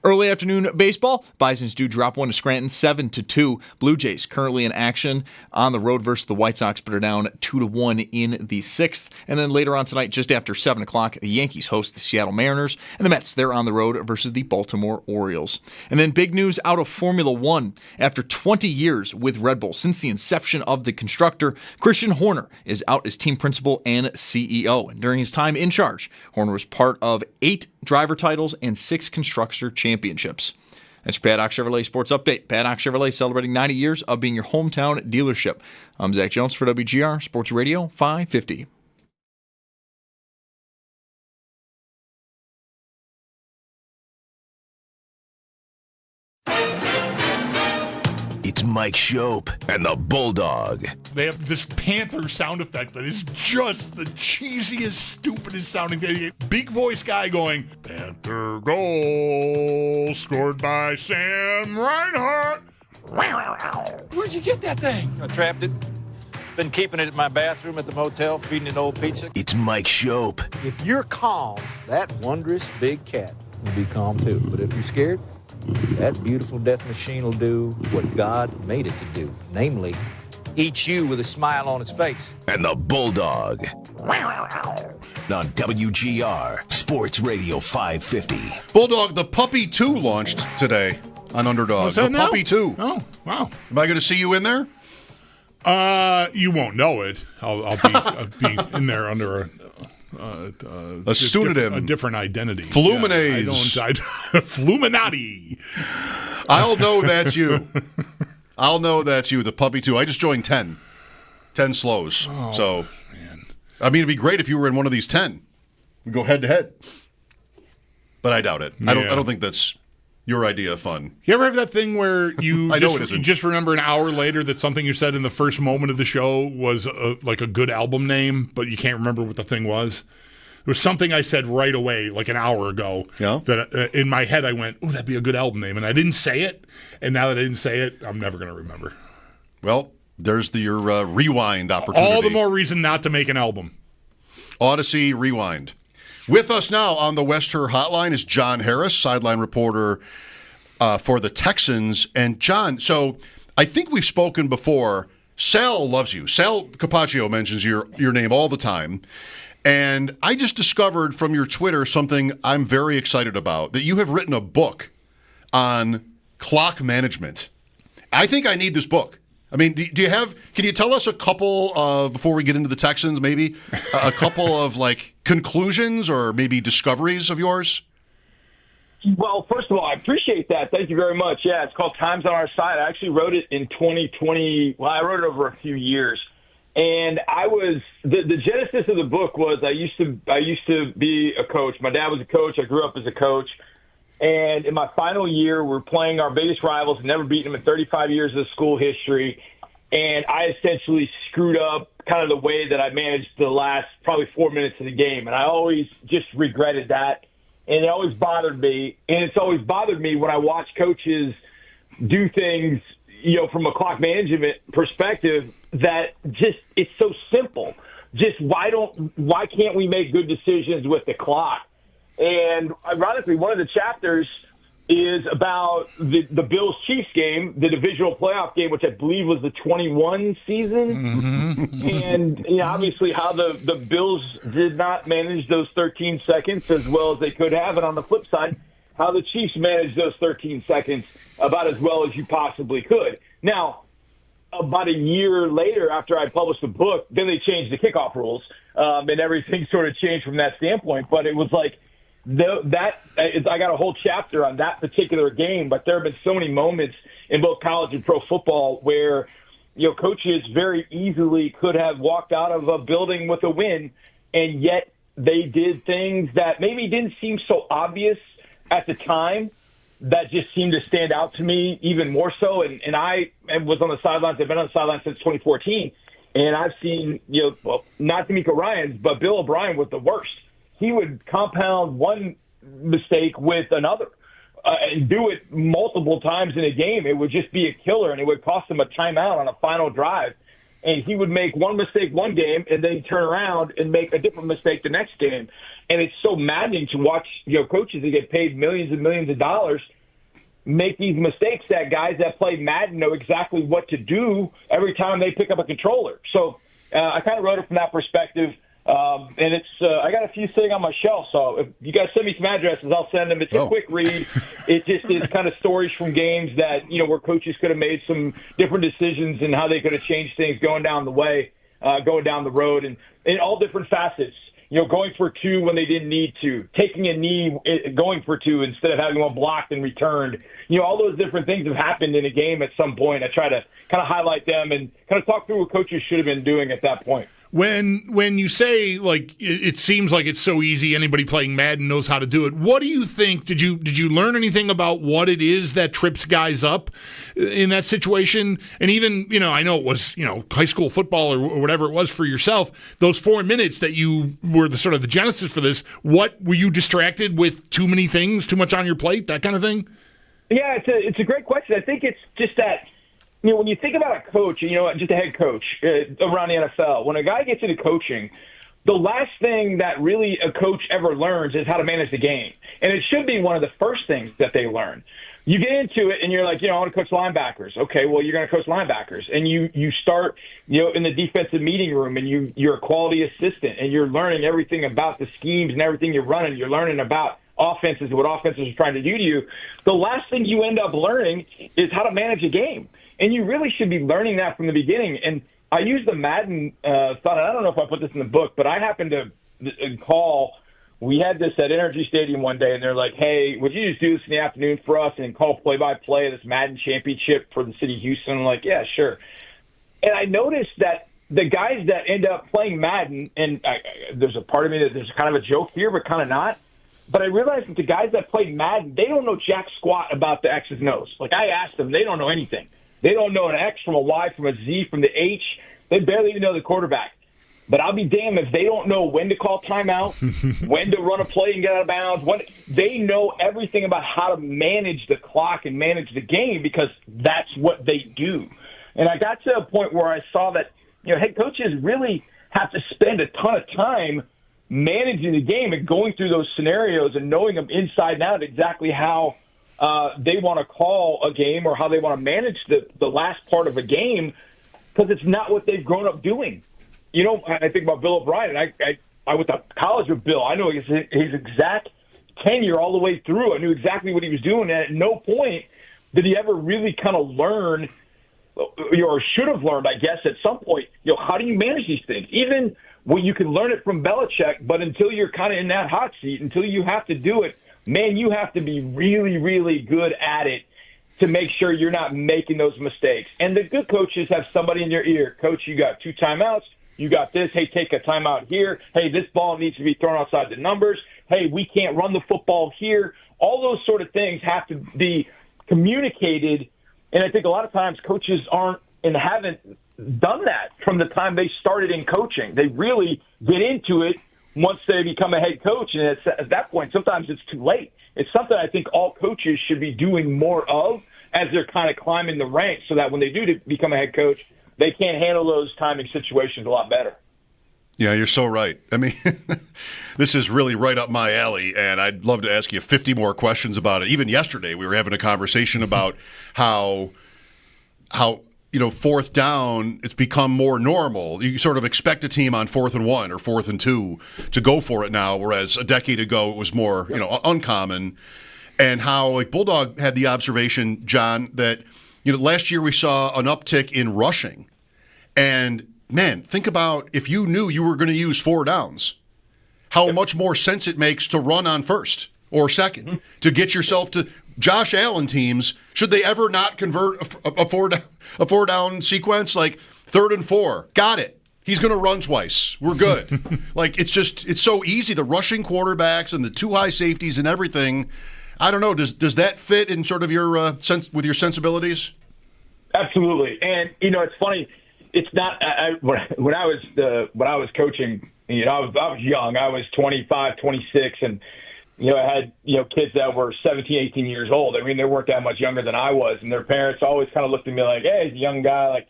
Early afternoon baseball, Bisons do drop one to Scranton 7-2. Blue Jays currently in action on the road versus the White Sox, but are down 2-1 in the 6th. And then later on tonight, just after 7 o'clock, the Yankees host the Seattle Mariners, and the Mets, they're on the road versus the Baltimore Orioles. And then big news out of Formula One. After 20 years with Red Bull, since the inception of the constructor, Christian Horner is out as team principal and CEO. And during his time in charge, Horner was part of 8 driver titles and 6 constructor championships. That's your Paddock Chevrolet Sports Update. Paddock Chevrolet celebrating 90 years of being your hometown dealership. I'm Zach Jones for WGR Sports Radio 550. It's Mike Schopp and the Bulldog. They have this Panther sound effect that is just the cheesiest, stupidest sounding thing. Big voice guy going, Panther goal scored by Sam Reinhart. Where'd you get that thing? I trapped it. Been keeping it in my bathroom at the motel, feeding it old pizza. It's Mike Schopp. If you're calm, that wondrous big cat will be calm too. But if you're scared, that beautiful death machine will do what God made it to do, namely, eat you with a smile on its face. And the Bulldog. On WGR Sports Radio 550. Bulldog, the Puppy 2 launched today on Underdog. What's that the now? Puppy 2. Oh, wow. Am I going to see you in there? You won't know it. I'll be in there under a pseudonym, a different identity. Fluminase. Yeah, Fluminati. I'll know that's you. I'll know that's you. The Puppy 2. I just joined 10 slows. Oh, so, man. I mean, it'd be great if you were in one of these 10. We go head to head. But I doubt it. Yeah. I don't think that's your idea of fun. You ever have that thing where you I just, know it isn't. You just remember an hour later that something you said in the first moment of the show was like a good album name, but you can't remember what the thing was? There was something I said right away, like an hour ago, that in my head I went, oh, that'd be a good album name. And I didn't say it, and now that I didn't say it, I'm never going to remember. Well, there's your rewind opportunity. All the more reason not to make an album. Odyssey Rewind. With us now on the Wester Hotline is John Harris, sideline reporter for the Texans. And John, so I think we've spoken before. Sal loves you. Sal Capaccio mentions your name all the time. And I just discovered from your Twitter something I'm very excited about, that you have written a book on clock management. I think I need this book. I mean, do you have, can you tell us a couple of, before we get into the Texans, maybe a couple of like conclusions or maybe discoveries of yours? Well, first of all, I appreciate that. Thank you very much. Yeah, it's called Times on Our Side. I actually wrote it in 2020. Well, I wrote it over a few years. And I was the genesis of the book was I used to be a coach. My dad was a coach. I grew up as a coach. And in my final year, we're playing our biggest rivals, never beaten them in 35 years of school history. And I essentially screwed up kind of the way that I managed the last probably 4 minutes of the game. And I always just regretted that. And it always bothered me. And it's always bothered me when I watch coaches do things, from a clock management perspective, that just it's so simple. Just why can't we make good decisions with the clock? And ironically, one of the chapters is about the Bills-Chiefs game, the divisional playoff game, which I believe was the 21 season. Mm-hmm. And obviously how the Bills did not manage those 13 seconds as well as they could have. And on the flip side, how the Chiefs managed those 13 seconds about as well as you possibly could. Now, about a year later, after I published the book, then they changed the kickoff rules, and everything sort of changed from that standpoint. But it was like I got a whole chapter on that particular game, but there have been so many moments in both college and pro football where, coaches very easily could have walked out of a building with a win, and yet they did things that maybe didn't seem so obvious at the time that just seemed to stand out to me even more so. And I was on the sidelines. I've been on the sidelines since 2014, and I've seen, not D'Amico Ryans, but Bill O'Brien was the worst. He would compound one mistake with another and do it multiple times in a game. It would just be a killer, and it would cost him a timeout on a final drive. And he would make one mistake one game and then turn around and make a different mistake the next game. And it's so maddening to watch, coaches that get paid millions and millions of dollars make these mistakes that guys that play Madden know exactly what to do every time they pick up a controller. So I kind of wrote it from that perspective. And it's I got a few sitting on my shelf, so if you guys send me some addresses, I'll send them. It's a quick read. It just is kind of stories from games that, where coaches could have made some different decisions and how they could have changed things going down the road, and in all different facets. Going for two when they didn't need to, taking a knee, going for two instead of having one blocked and returned. All those different things have happened in a game at some point. I try to kind of highlight them and kind of talk through what coaches should have been doing at that point. When you say, like, it seems like it's so easy, anybody playing Madden knows how to do it, what do you think? Did you learn anything about what it is that trips guys up in that situation? And even, I know it was, high school football or whatever it was for yourself, those 4 minutes that you were the sort of the genesis for this, what were you distracted with? Too many things, too much on your plate, that kind of thing? Yeah, it's a great question. I think it's just that, when you think about a coach, just a head coach around the NFL, when a guy gets into coaching, the last thing that really a coach ever learns is how to manage the game. And it should be one of the first things that they learn. You get into it and you're like, I want to coach linebackers. Okay, well, you're going to coach linebackers. And you start, in the defensive meeting room, and you're a quality assistant, and you're learning everything about the schemes and everything you're running. You're learning about offenses, what offenses are trying to do to you. The last thing you end up learning is how to manage a game. And you really should be learning that from the beginning. And I use the Madden thought, and I don't know if I put this in the book, but I happened to call. We had this at Energy Stadium one day, and they're like, hey, would you just do this in the afternoon for us and call play-by-play of this Madden championship for the city of Houston? I'm like, yeah, sure. And I noticed that the guys that end up playing Madden, and there's a part of me that there's kind of a joke here, but kind of not. But I realized that the guys that played Madden, they don't know jack squat about the X's and O's. Like, I asked them, they don't know anything. They don't know an X from a Y, from a Z, from the H. They barely even know the quarterback. But I'll be damned if they don't know when to call timeout, when to run a play and get out of bounds. They know everything about how to manage the clock and manage the game because that's what they do. And I got to a point where I saw that head coaches really have to spend a ton of time managing the game and going through those scenarios and knowing them inside and out exactly how they want to call a game or how they want to manage the last part of a game, because it's not what they've grown up doing. I think about Bill O'Brien. I went to college with Bill. I know his exact tenure all the way through. I knew exactly what he was doing. And at no point did he ever really kind of learn, or should have learned, I guess, at some point, how do you manage these things? Even when you can learn it from Belichick, but until you're kind of in that hot seat, until you have to do it, man, you have to be really, really good at it to make sure you're not making those mistakes. And the good coaches have somebody in your ear. Coach, you got 2 timeouts. You got this. Hey, take a timeout here. Hey, this ball needs to be thrown outside the numbers. Hey, we can't run the football here. All those sort of things have to be communicated. And I think a lot of times coaches aren't and haven't done that from the time they started in coaching. They really get into it once they become a head coach, and at that point, sometimes it's too late. It's something I think all coaches should be doing more of as they're kind of climbing the ranks, so that when they do become a head coach, they can handle those timing situations a lot better. Yeah, you're so right. I mean, this is really right up my alley, and I'd love to ask you 50 more questions about it. Even yesterday, we were having a conversation about how fourth down, it's become more normal. You sort of expect a team on 4th and 1 or 4th and 2 to go for it now, whereas a decade ago it was more, uncommon. And how Bulldog had the observation, John, that last year we saw an uptick in rushing. And man, think about if you knew you were going to use 4 downs how much more sense it makes to run on first or second to get yourself to Josh Allen teams. Should they ever not convert a four down sequence, like 3rd and 4? Got it. He's going to run twice. We're good. Like, it's so easy. The rushing quarterbacks and the 2 high safeties and everything. I don't know. Does that fit in sort of your with your sensibilities? Absolutely. And it's funny. It's not. When I was coaching, I was young. I was 25, 26, and I had kids that were 17, 18 years old. I mean, they weren't that much younger than I was, and their parents always kind of looked at me like, "Hey, he's a young guy," like.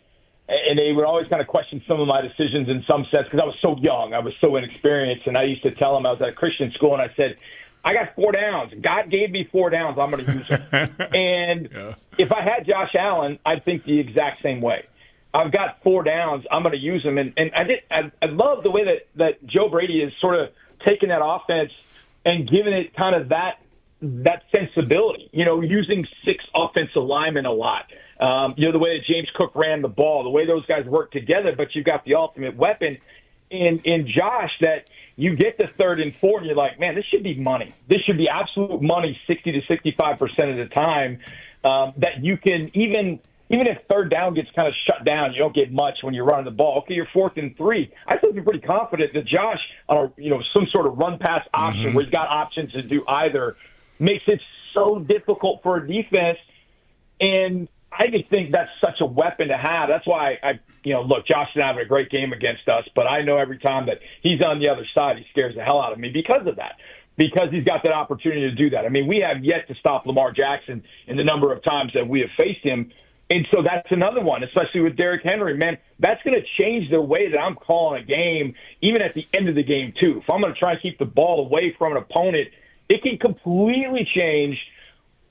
And they would always kind of question some of my decisions in some sense because I was so young. I was so inexperienced. And I used to tell them I was at a Christian school, and I said, I got 4 downs. God gave me 4 downs. I'm going to use them. And if I had Josh Allen, I'd think the exact same way. I've got 4 downs. I'm going to use them. And I love the way that Joe Brady is sort of taking that offense and giving it kind of that sensibility, using 6 offensive linemen a lot. The way that James Cook ran the ball, the way those guys work together, but you've got the ultimate weapon in Josh that you get to 3rd and 4 and you're like, man, this should be money. This should be absolute money 60 to 65% of the time that you can even if 3rd down gets kind of shut down, you don't get much when you're running the ball. Okay, you're 4th and 3. I still feel pretty confident that Josh, on some sort of run pass option where he's got options to do either, makes it so difficult for a defense. And I just think that's such a weapon to have. That's why look, Josh is having a great game against us, but I know every time that he's on the other side, he scares the hell out of me because of that, because he's got that opportunity to do that. I mean, we have yet to stop Lamar Jackson in the number of times that we have faced him. And so that's another one, especially with Derrick Henry. Man, that's going to change the way that I'm calling a game, even at the end of the game, too. If I'm going to try and keep the ball away from an opponent, it can completely change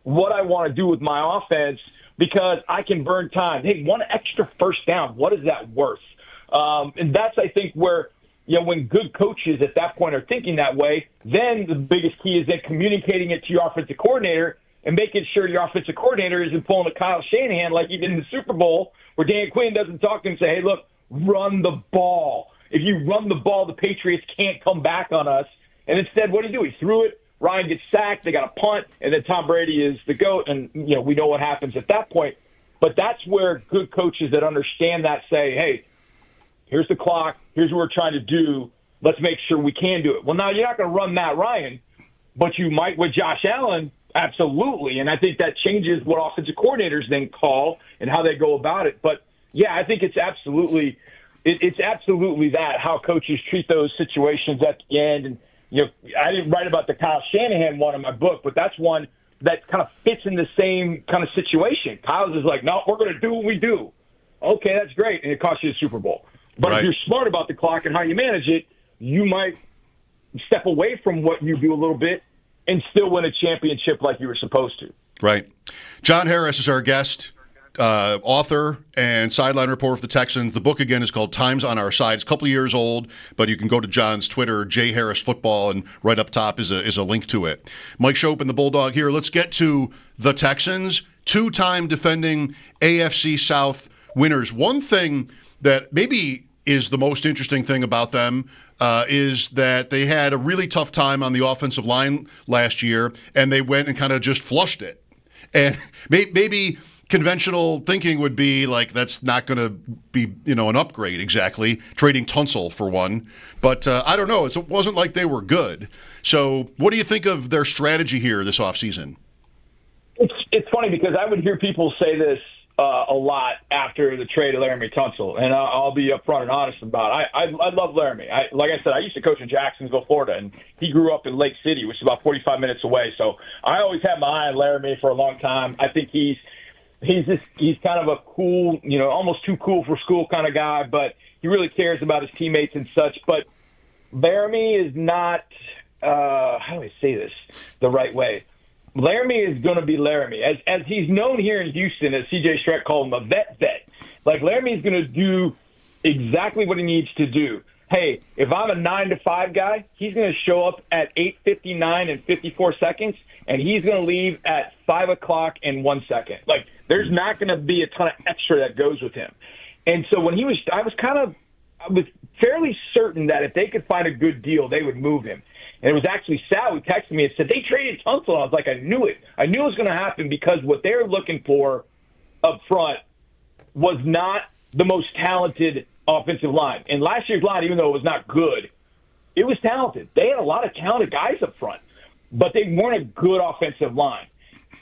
what I want to do with my offense, because I can burn time. Hey, 1 extra first down, what is that worth? And that's, I think, where, when good coaches at that point are thinking that way, then the biggest key is then communicating it to your offensive coordinator and making sure your offensive coordinator isn't pulling a Kyle Shanahan like he did in the Super Bowl, where Dan Quinn doesn't talk to him and say, hey, look, run the ball. If you run the ball, the Patriots can't come back on us. And instead, what do? He threw it. Ryan gets sacked, they got a punt, and then Tom Brady is the GOAT, and we know what happens at that point. But that's where good coaches that understand that say, hey, here's the clock, here's what we're trying to do, let's make sure we can do it. Well, now you're not going to run Matt Ryan, but you might with Josh Allen, absolutely, and I think that changes what offensive coordinators then call and how they go about it. But, yeah, I think it's absolutely that, how coaches treat those situations at the end. And I didn't write about the Kyle Shanahan one in my book, but that's one that kind of fits in the same kind of situation. Kyle's is like, no, we're going to do what we do. Okay, that's great, and it costs you the Super Bowl. But if you're smart about the clock and how you manage it, you might step away from what you do a little bit and still win a championship like you were supposed to. Right. John Harris is our guest. Author and sideline reporter for the Texans. The book, again, is called Times on Our Side. It's a couple of years old, but you can go to John's Twitter, J Harris Football, and right up top is a link to it. Mike Schopp and the Bulldog here. Let's get to the Texans, 2-time defending AFC South winners. One thing that maybe is the most interesting thing about them is that they had a really tough time on the offensive line last year, and they went and kind of just flushed it. And maybe conventional thinking would be like, that's not going to be, an upgrade exactly, trading Tunsil for one. But I don't know. It wasn't like they were good. So what do you think of their strategy here this offseason? It's funny because I would hear people say this a lot after the trade of Laramie Tunsil, and I'll be upfront and honest about it. I love Laramie. Like I said, I used to coach in Jacksonville, Florida, and he grew up in Lake City, which is about 45 minutes away. So I always had my eye on Laramie for a long time. I think he's kind of a cool, almost too cool for school kind of guy, but he really cares about his teammates and such. But Laramie is not, how do I say this the right way? Laramie is going to be Laramie. As he's known here in Houston, as C.J. Shrek called him, a vet. Like, Laramie is going to do exactly what he needs to do. Hey, if I'm a 9-to-5 guy, he's going to show up at 8:59 and 54 seconds, and he's going to leave at 5 o'clock and 1 second. Like, there's not going to be a ton of extra that goes with him. And so when I was kind of I was fairly certain that if they could find a good deal, they would move him. And it was actually Sal who texted me and said, they traded Tunsil. I was like, I knew it. I knew it was going to happen because what they were looking for up front was not the most talented offensive line. And last year's line, even though it was not good, it was talented. They had a lot of talented guys up front, but they weren't a good offensive line.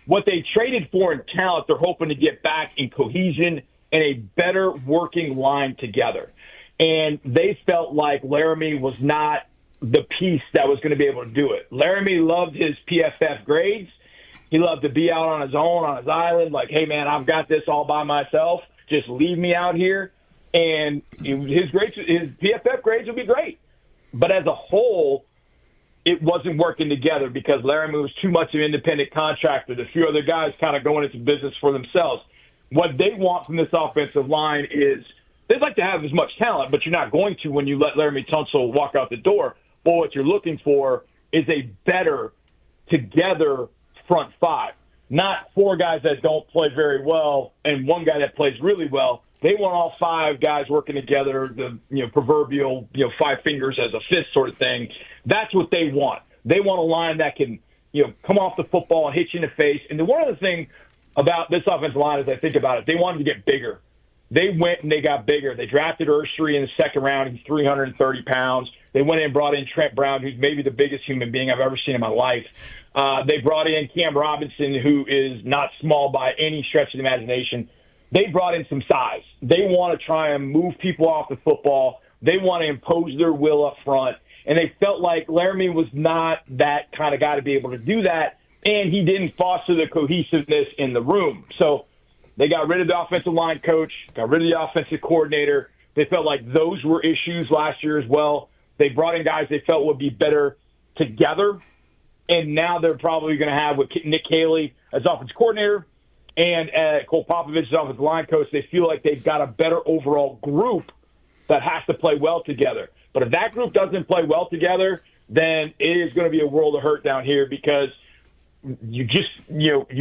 What they traded for in talent, they're hoping to get back in cohesion and a better working line together. And they felt like Laramie was not the piece that was going to be able to do it. Laramie loved his PFF grades. He loved to be out on his own, on his island, like, hey, man, I've got this all by myself. Just leave me out here. And his PFF grades would be great. But as a whole, it wasn't working together because Laramie was too much of an independent contractor. A few other guys kind of going into business for themselves. What they want from this offensive line is they'd like to have as much talent, but you're not going to when you let Laramie Tunsil walk out the door. But what you're looking for is a better together front five, not four guys that don't play very well and one guy that plays really well. They want all five guys working together, the proverbial five fingers as a fist sort of thing. That's what they want. They want a line that can come off the football and hit you in the face. And one other thing about this offensive line, as I think about it, they wanted to get bigger. They went and they got bigger. They drafted Ursery in the second round. He's 330 pounds. They went in and brought in Trent Brown, who's maybe the biggest human being I've ever seen in my life. They brought in Cam Robinson, who is not small by any stretch of the imagination. They brought in some size. They want to try and move people off the football. They want to impose their will up front. And they felt like Laramie was not that kind of guy to be able to do that, and he didn't foster the cohesiveness in the room. So they got rid of the offensive line coach, got rid of the offensive coordinator. They felt like those were issues last year as well. They brought in guys they felt would be better together, and now they're probably going to have with Nick Haley as offensive coordinator and Cole Popovich as offensive line coach. They feel like they've got a better overall group that has to play well together. But if that group doesn't play well together, then it is going to be a world of hurt down here because you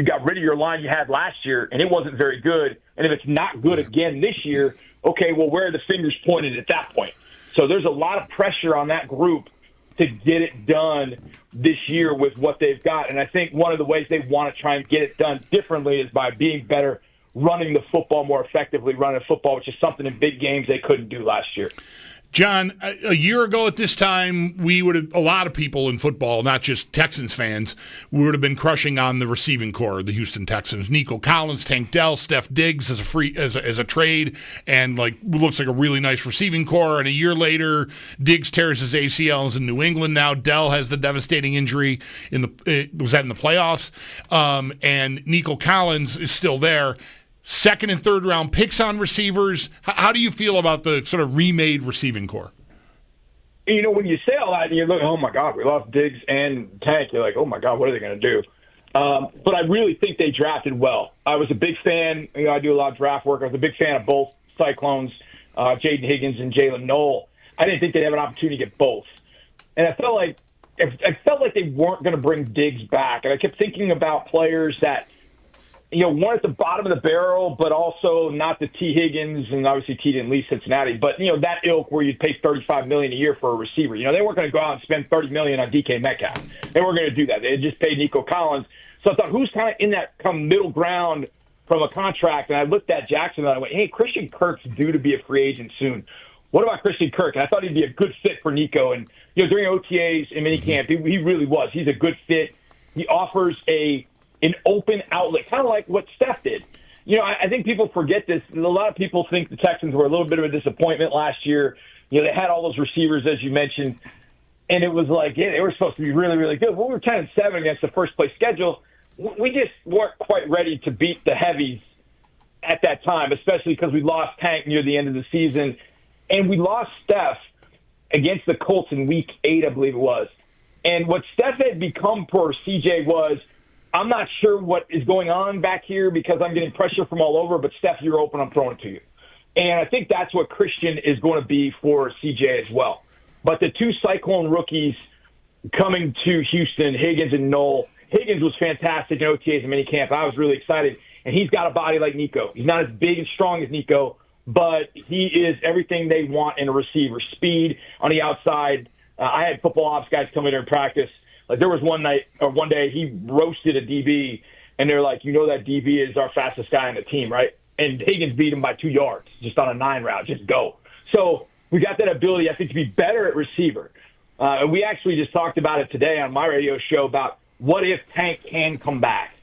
got rid of your line you had last year, and it wasn't very good. And if it's not good again this year, okay, well, where are the fingers pointed at that point? So there's a lot of pressure on that group to get it done this year with what they've got. And I think one of the ways they want to try and get it done differently is by being better, running the football more effectively, running football, which is something in big games they couldn't do last year. John, a year ago at this time, a lot of people in football, not just Texans fans, would have been crushing on the receiving core of the Houston Texans. Nico Collins, Tank Dell, Steph Diggs as a trade, and looks like a really nice receiving core. And a year later, Diggs tears his ACLs in New England. Now Dell has the devastating injury in the playoffs, and Nico Collins is still there. Second and third round picks on receivers. How do you feel about the sort of remade receiving core? When you say all that, and you look, oh my God, we lost Diggs and Tank. You're like, oh my God, what are they going to do? But I really think they drafted well. I was a big fan. I do a lot of draft work. I was a big fan of both Cyclones, Jaden Higgins and Jalen Noel. I didn't think they'd have an opportunity to get both, and I felt like they weren't going to bring Diggs back. And I kept thinking about players that, one at the bottom of the barrel, but also not the T. Higgins, and obviously T didn't leave Cincinnati, but, that ilk where you'd pay $35 million a year for a receiver. They weren't going to go out and spend $30 million on DK Metcalf. They weren't going to do that. They had just paid Nico Collins. So I thought, who's kind of in that middle ground from a contract? And I looked at Jackson and I went, hey, Christian Kirk's due to be a free agent soon. What about Christian Kirk? And I thought he'd be a good fit for Nico. And, during OTAs and minicamp, he really was. He's a good fit. He offers an open outlet, kind of like what Steph did. I think people forget this. A lot of people think the Texans were a little bit of a disappointment last year. They had all those receivers, as you mentioned, and it was like, yeah, they were supposed to be really, really good. Well, we were 10-7 against the first-place schedule. We just weren't quite ready to beat the heavies at that time, especially because we lost Tank near the end of the season, and we lost Steph against the Colts in Week 8, I believe it was. And what Steph had become for CJ was, I'm not sure what is going on back here because I'm getting pressure from all over, but Steph, you're open, I'm throwing it to you. And I think that's what Christian is going to be for CJ as well. But the two Cyclone rookies coming to Houston, Higgins and Noel, Higgins was fantastic in OTAs and minicamp. I was really excited. And he's got a body like Nico. He's not as big and strong as Nico, but he is everything they want in a receiver. Speed on the outside. I had football ops guys come in here and practice. Like there was one day he roasted a DB, and they're like, that DB is our fastest guy on the team, right? And Higgins beat him by 2 yards just on a 9 route. Just go. So we got that ability, I think, to be better at receiver. We actually just talked about it today on my radio show about what if Tank can come back.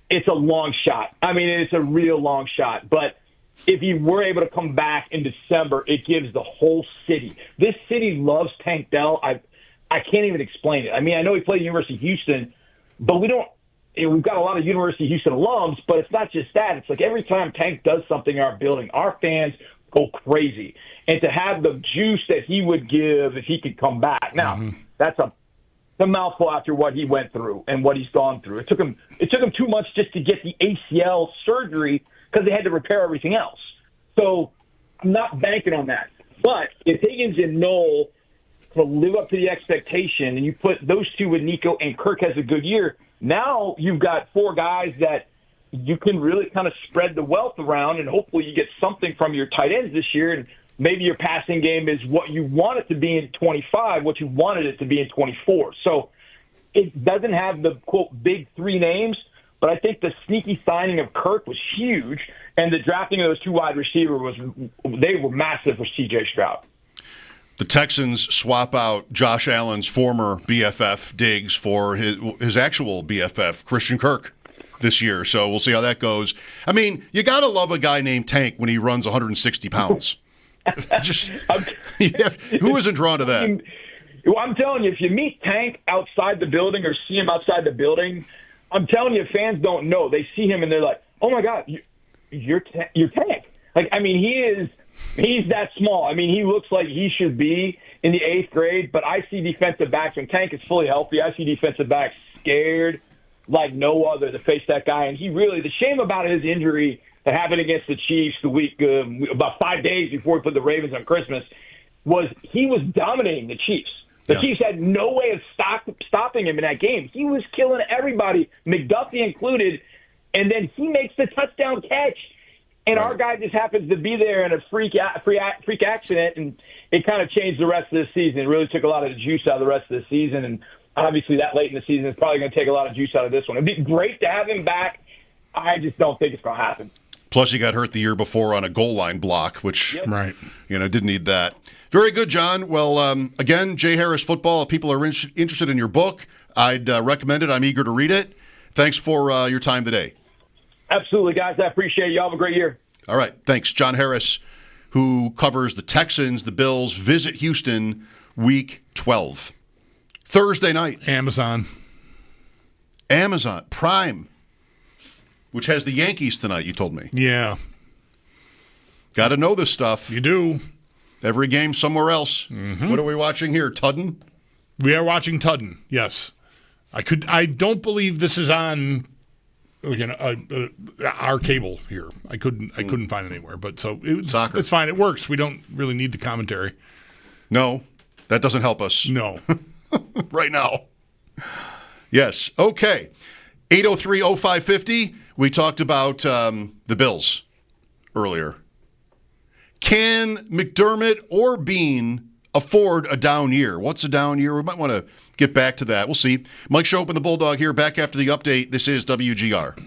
It's a long shot. I mean, it's a real long shot. But if he were able to come back in December, it gives the whole city. This city loves Tank Dell. I can't even explain it. I mean, I know he played at University of Houston, but we've got a lot of University of Houston alums, but it's not just that. It's like every time Tank does something in our building, our fans go crazy. And to have the juice that he would give if he could come back. Now, that's a mouthful after what he went through and what he's gone through. It took him 2 months just to get the ACL surgery because they had to repair everything else. So I'm not banking on that. But if Higgins and Noel can live up to the expectation and you put those two with Nico and Kirk has a good year, now you've got 4 guys that you can really kind of spread the wealth around, and hopefully you get something from your tight ends this year, and maybe your passing game is what you want it to be in 25, what you wanted it to be in 24. So it doesn't have the, quote, big 3 names, but I think the sneaky signing of Kirk was huge, and the drafting of those 2 wide receivers they were massive for C.J. Stroud. The Texans swap out Josh Allen's former BFF Diggs for his actual BFF Christian Kirk this year. So we'll see how that goes. I mean, you got to love a guy named Tank when he runs 160 pounds. Who isn't drawn to that? Well, I'm telling you, if you meet Tank outside the building or see him outside the building, I'm telling you, fans don't know. They see him and they're like, "Oh my God, you're Tank!" Like, I mean, he's that small. I mean, he looks like he should be in the 8th grade. But I see defensive backs when Tank is fully healthy. I see defensive backs scared like no other to face that guy. And the shame about his injury that happened against the Chiefs the week about 5 days before he put the Ravens on Christmas was he was dominating the Chiefs. The Chiefs had no way of stopping him in that game. He was killing everybody, McDuffie included, and then he makes the touchdown catch. And our guy just happens to be there in a freak accident, and it kind of changed the rest of the season. It really took a lot of the juice out of the rest of the season, and obviously that late in the season is probably going to take a lot of juice out of this one. It'd be great to have him back. I just don't think it's going to happen. Plus, he got hurt the year before on a goal line block, which didn't need that. Very good, John. Well, again, Jay Harris Football. If people are interested in your book, I'd recommend it. I'm eager to read it. Thanks for your time today. Absolutely, guys. I appreciate it. Y'all have a great year. All right. Thanks. John Harris, who covers the Texans, the Bills, visit Houston Week 12. Thursday night. Amazon Prime, which has the Yankees tonight, you told me. Yeah. Got to know this stuff. You do. Every game somewhere else. Mm-hmm. What are we watching here? Tudden? We are watching Tudden, yes. I don't believe this is on our cable here. I couldn't find it anywhere, but so it's fine. It works. We don't really need the commentary. No, that doesn't help us. No. Right now. Yes. Okay. 803-0550. We talked about the Bills earlier. Can McDermott or Bean afford a down year? What's a down year? We might want to get back to that. We'll see. Mike Schopp and the Bulldog here, back after the update. This is WGR.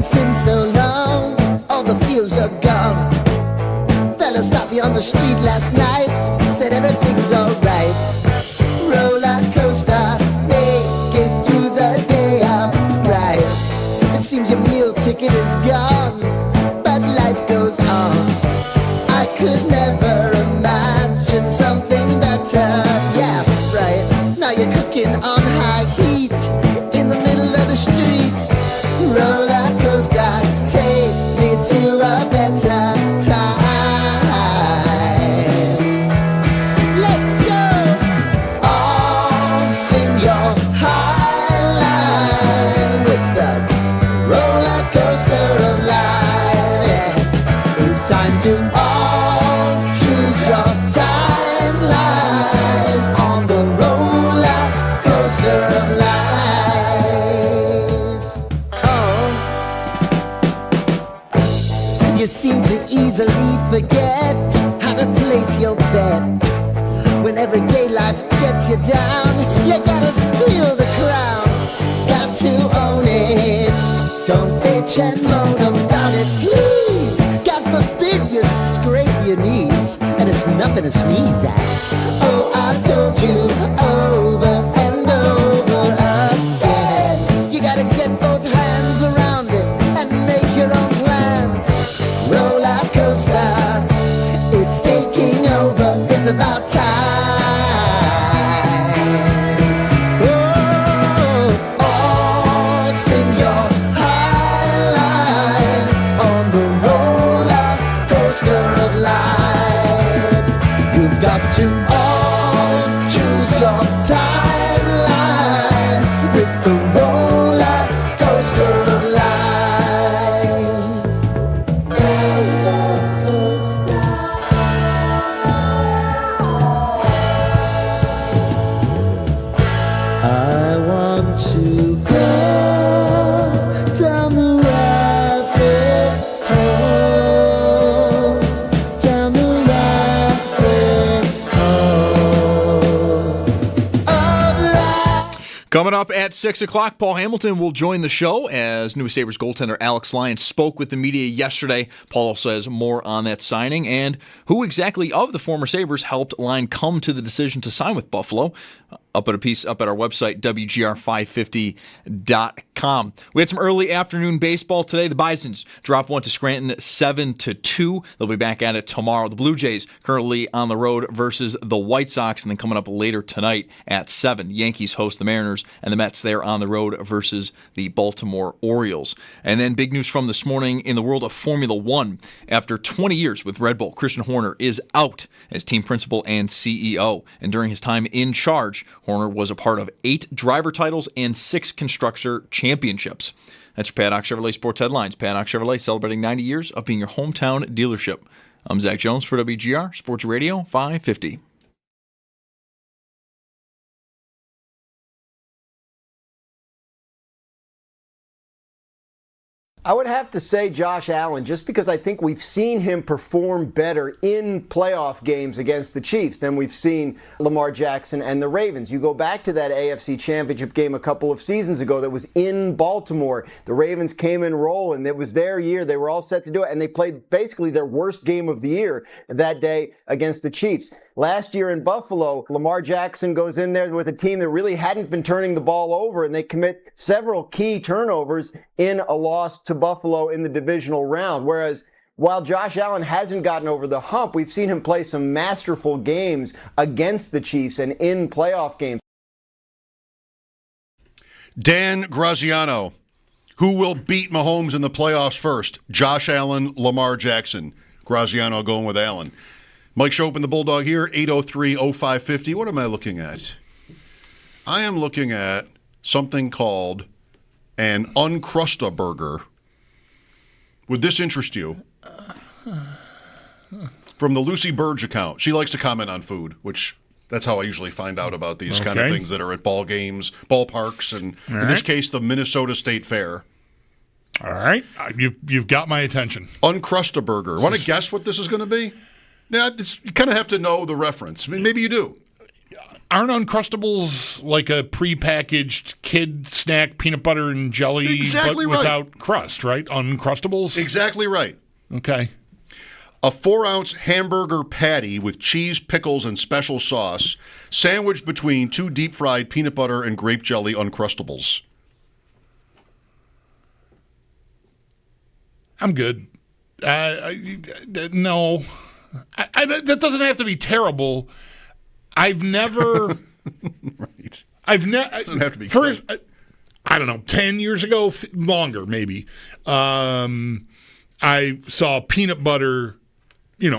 dancing so long, all the feels are gone. Fella stopped me on the street last night, said everything's alright. Roller coaster, make it through the day upright. It seems your meal ticket is gone, but life goes on. I could never imagine something better. Yeah, right. Now you're cooking on high heat in the middle of the street. Roller coaster, take me to a better time. Let's go. All sing your high line with the roller coaster of life. Yeah. It's time to all choose your timeline on the roller coaster of life. Oh, you seem to easily forget how to place your bet. When everyday life gets you down, you gotta steal the crown. Got to own it. Don't bitch and moan about it, please. God forbid you scrape your knees, and it's nothing to sneeze at. Oh, I've told you over and over again. You gotta get both hands around it and make your own plans. Roller coaster, it's taking over. It's about time. Oh, all sing your high line on the roller coaster of life. You've got to all choose your timeline with the roller coaster of life. Roller coaster. I want to go down the rabbit hole, down the rabbit hole of life. Coming up at 6 o'clock, Paul Hamilton will join the show as new Sabres goaltender Alex Lyon spoke with the media yesterday. Paul also has more on that signing and who exactly of the former Sabres helped Lyon come to the decision to sign with Buffalo. Up at a piece up at our website, WGR550.com. We had some early afternoon baseball today. The Bisons drop one to Scranton 7-2. They'll be back at it tomorrow. The Blue Jays currently on the road versus the White Sox, and then coming up later tonight at 7. Yankees host the Mariners, and the Mets there on the road versus the Baltimore Orioles. And then big news from this morning in the world of Formula One. After 20 years with Red Bull, Christian Horner is out as team principal and CEO. And during his time in charge, Horner was a part of 8 driver titles and 6 constructor championships. That's your Paddock Chevrolet Sports Headlines. Paddock Chevrolet celebrating 90 years of being your hometown dealership. I'm Zach Jones for WGR Sports Radio 550. I would have to say Josh Allen, just because I think we've seen him perform better in playoff games against the Chiefs than we've seen Lamar Jackson and the Ravens. You go back to that AFC Championship game a couple of seasons ago that was in Baltimore. The Ravens came in rolling. It was their year. They were all set to do it, and they played basically their worst game of the year that day against the Chiefs. Last year in Buffalo, Lamar Jackson goes in there with a team that really hadn't been turning the ball over, and they commit several key turnovers in a loss to Buffalo in the divisional round. Whereas while Josh Allen hasn't gotten over the hump, we've seen him play some masterful games against the Chiefs and in playoff games. Dan Graziano, who will beat Mahomes in the playoffs first? Josh Allen, Lamar Jackson. Graziano going with Allen. Mike Schopp and the Bulldog here, 803-0550. What am I looking at? I am looking at something called an Uncrustaburger. Would this interest you? From the Lucy Burge account. She likes to comment on food, which that's how I usually find out about these kind of things that are at ball games, ballparks, and in this case, the Minnesota State Fair. All right. You've got my attention. Uncrustaburger. Want to guess what this is going to be? Yeah, you kind of have to know the reference. I mean, maybe you do. Aren't Uncrustables like a prepackaged kid snack, peanut butter and jelly, Exactly but right. without crust, right? Uncrustables? Exactly right. Okay. A 4-ounce hamburger patty with cheese, pickles, and special sauce, sandwiched between 2 deep-fried peanut butter and grape jelly Uncrustables. I'm good. No. That doesn't have to be terrible. I've never... Right. Doesn't have to be first. I don't know, 10 years ago, longer maybe. I saw peanut butter,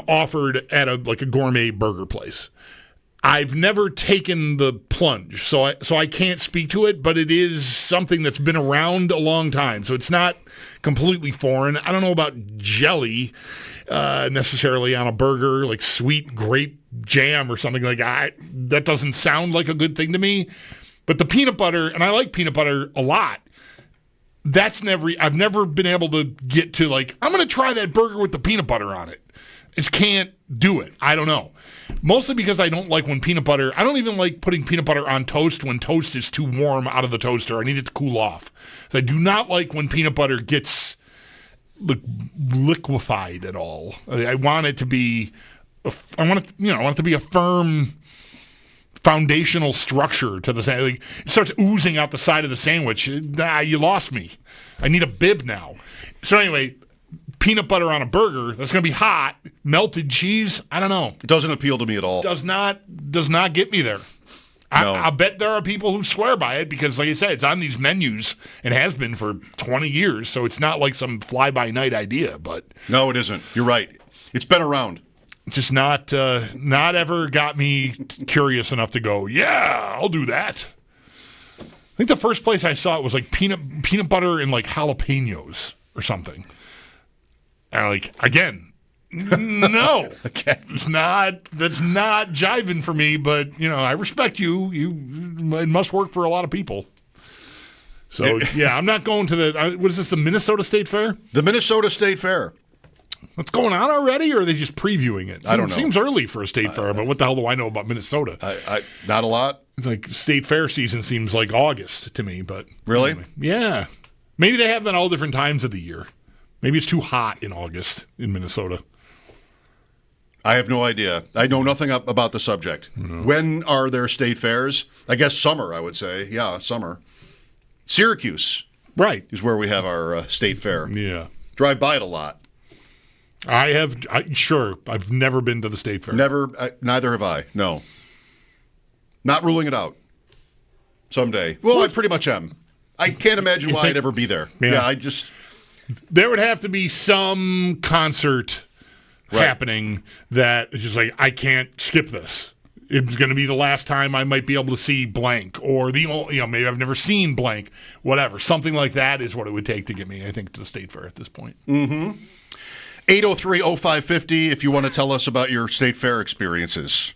offered at a gourmet burger place. I've never taken the plunge, so I can't speak to it, but it is something that's been around a long time, so it's not completely foreign. I don't know about jelly necessarily on a burger, like sweet grape jam or something like that. That doesn't sound like a good thing to me. But the peanut butter, and I like peanut butter a lot, I've never been able to get to I'm going to try that burger with the peanut butter on it. I just can't do it. I don't know. Mostly because I don't like when peanut butter, I don't even like putting peanut butter on toast when toast is too warm out of the toaster. I need it to cool off. So I do not like when peanut butter gets liquefied at all. I want it to be, I want it to be a firm foundational structure to the sandwich. It starts oozing out the side of the sandwich. You lost me. I need a bib now. So anyway, peanut butter on a burger, that's going to be hot. Melted cheese, I don't know. It doesn't appeal to me at all. Does not get me there. No. I bet there are people who swear by it because, like I said, it's on these menus and has been for 20 years, so it's not like some fly-by-night idea. But no, it isn't. You're right. It's been around. Just not ever got me curious enough to go, yeah, I'll do that. I think the first place I saw it was peanut butter and jalapenos or something. And again, no. Okay. That's not jiving for me, but I respect you. It must work for a lot of people. So yeah, I'm not going to what is this, the Minnesota State Fair? The Minnesota State Fair. What's going on already, or are they just previewing it? I don't know. Seems early for a state fair, but what the hell do I know about Minnesota? Not a lot. State fair season seems like August to me, but really, anyway, yeah. Maybe they have them at all different times of the year. Maybe it's too hot in August in Minnesota. I have no idea. I know nothing about the subject. No. When are there state fairs? I guess summer, I would say. Yeah, summer. Syracuse, right, is where we have our state fair. Yeah. Drive by it a lot. I've never been to the state fair. Never, neither have I. No. Not ruling it out. Someday. Well, I pretty much am. I can't imagine why I'd ever be there. Yeah, there would have to be some concert happening that is just I can't skip this. It's going to be the last time I might be able to see blank, or maybe I've never seen blank, whatever. Something like that is what it would take to get me, I think, to the state fair at this point. Mm-hmm. 803-0550 if you want to tell us about your state fair experiences.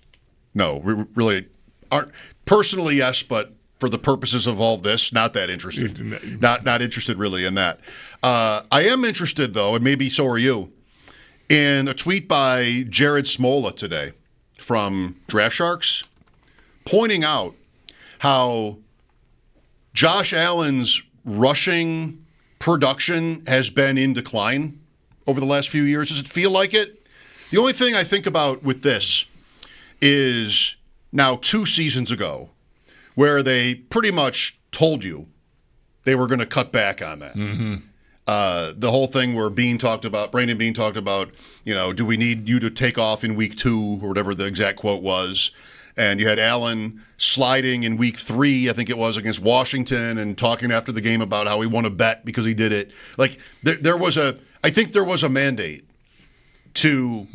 No, we really aren't. Personally, yes, but for the purposes of all this, not that interested. Not interested really in that. I am interested, though, and maybe so are you, in a tweet by Jared Smola today from Draft Sharks, pointing out how Josh Allen's rushing production has been in decline over the last few years. Does it feel like it? The only thing I think about with this is now 2 seasons ago, where they pretty much told you they were going to cut back on that. Mm-hmm. The whole thing where Brandon Beane talked about, do we need you to take off in week 2 or whatever the exact quote was. And you had Allen sliding in week 3, I think it was, against Washington, and talking after the game about how he won a bet because he did it. I think there was a mandate to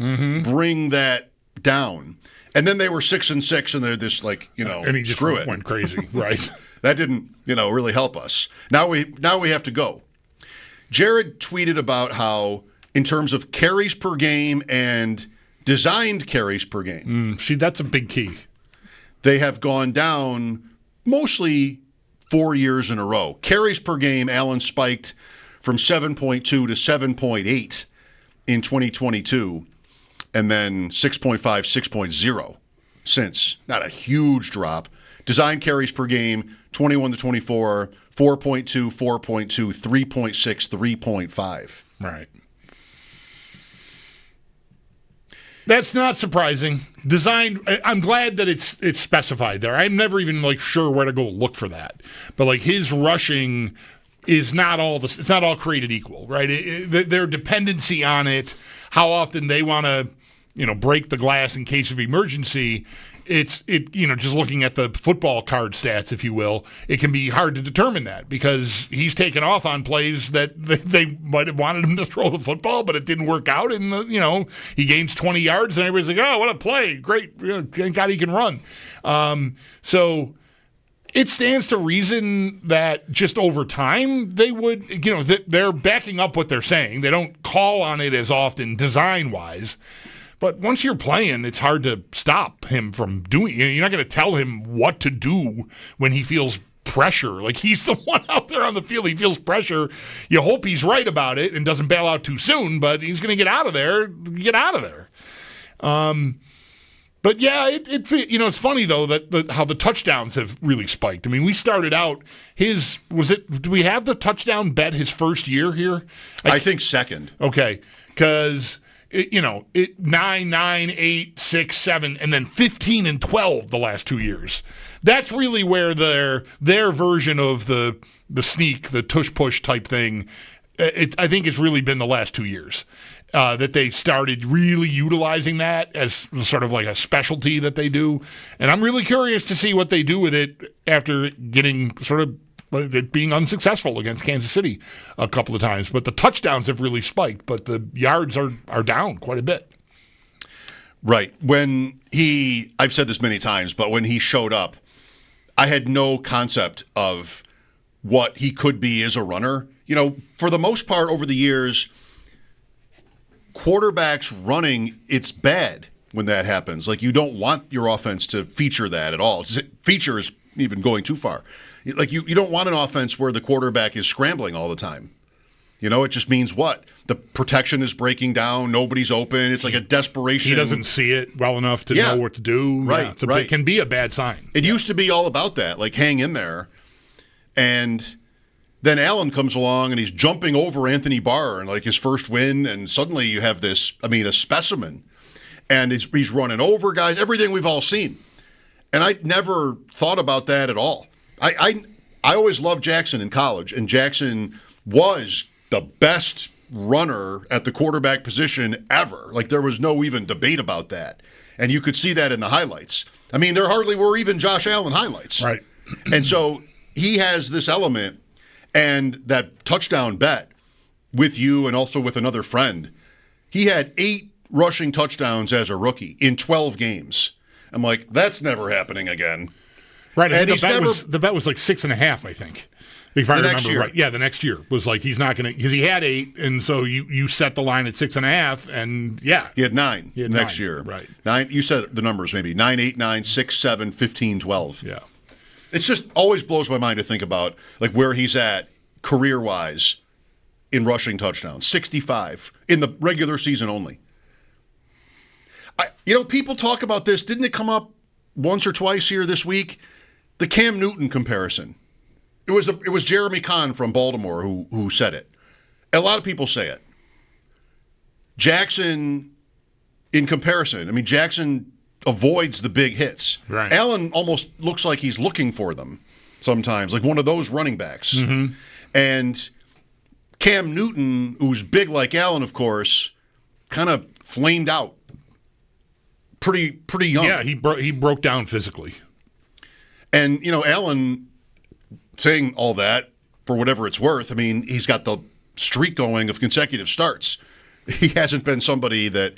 bring that down. And then they were 6-6, and they're just and he just screw it. Went crazy, right? That didn't, really help us. Now we have to go. Jared tweeted about how, in terms of carries per game and designed carries per game, that's a big key. They have gone down mostly 4 years in a row. Carries per game, Allen spiked from 7.2 to 7.8 in 2022, and then 6.5, 6.0. since. Not a huge drop. Design carries per game, 21 to 24, 4.2, 4.2, 3.6, 3.5. Right. That's not surprising. Design. I'm glad that it's specified there. I'm never even sure where to go look for that. But his rushing is not all it's not all created equal, right? Their dependency on it, how often they want to, break the glass in case of emergency. Just looking at the football card stats, if you will, it can be hard to determine that because he's taken off on plays that they might have wanted him to throw the football, but it didn't work out. And, he gains 20 yards and everybody's like, oh, what a play. Great. Thank God he can run. So it stands to reason that just over time they would, they're backing up what they're saying. They don't call on it as often design-wise. But once you're playing, it's hard to stop him from doing it. You're not going to tell him what to do when he feels pressure. He's the one out there on the field. He feels pressure. You hope he's right about it and doesn't bail out too soon, but he's going to get out of there. Get out of there. But yeah, it's funny though that how the touchdowns have really spiked. I mean, we started out do we have the touchdown bet his first year here? I think second. Okay, because. 9, 8, 6, 7, and then 15 and 12 the last 2 years. That's really where their version of the sneak, the tush-push type thing, I think it's really been the last 2 years that they started really utilizing that as sort of like a specialty that they do. And I'm really curious to see what they do with it after getting sort of it being unsuccessful against Kansas City a couple of times. But the touchdowns have really spiked, but the yards are down quite a bit. Right. I've said this many times, but when he showed up, I had no concept of what he could be as a runner. For the most part over the years, quarterbacks running, it's bad when that happens. You don't want your offense to feature that at all. Feature is even going too far. You don't want an offense where the quarterback is scrambling all the time. It just means what? The protection is breaking down. Nobody's open. It's like a desperation. He doesn't see it well enough to know what to do. Right, It can be a bad sign. It used to be all about that, hang in there. And then Allen comes along and he's jumping over Anthony Barr and his first win, and suddenly you have this, a specimen. And he's running over guys, everything we've all seen. And I never thought about that at all. I always loved Jackson in college, and Jackson was the best runner at the quarterback position ever. There was no even debate about that. And you could see that in the highlights. There hardly were even Josh Allen highlights. Right. And so he has this element, and that touchdown bet with you and also with another friend, he had 8 rushing touchdowns as a rookie in 12 games. I'm like, that's never happening again. Right, and the bet was 6.5, I think. If I remember year. Right. Yeah, the next year was he's not going to, because he had 8, and so you set the line at 6.5, and yeah. He had 9 next year. Right. 9, you said the numbers maybe, 9, 8, 9, 6, 7, 15, 12. Yeah. It's just always blows my mind to think about where he's at career-wise in rushing touchdowns. 65 in the regular season only. People talk about this. Didn't it come up once or twice here this week? The Cam Newton comparison. It was Jeremy Kahn from Baltimore who said it. A lot of people say it. Jackson, in comparison, Jackson avoids the big hits. Right. Allen almost looks like he's looking for them sometimes, like one of those running backs. Mm-hmm. And Cam Newton, who's big like Allen, of course, kind of flamed out pretty young. Yeah, he broke down physically. And, Allen, saying all that, for whatever it's worth, he's got the streak going of consecutive starts. He hasn't been somebody that,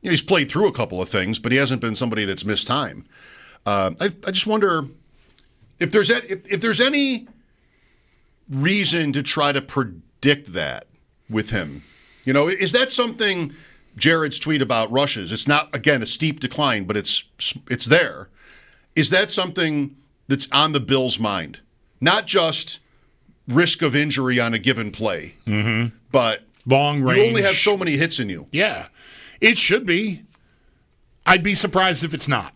he's played through a couple of things, but he hasn't been somebody that's missed time. I just wonder if there's any reason to try to predict that with him. Is that something, Jared's tweet about rushes, it's not, again, a steep decline, but it's there. Is that something that's on the Bills' mind? Not just risk of injury on a given play, but long range. You only have so many hits in you. Yeah, it should be. I'd be surprised if it's not.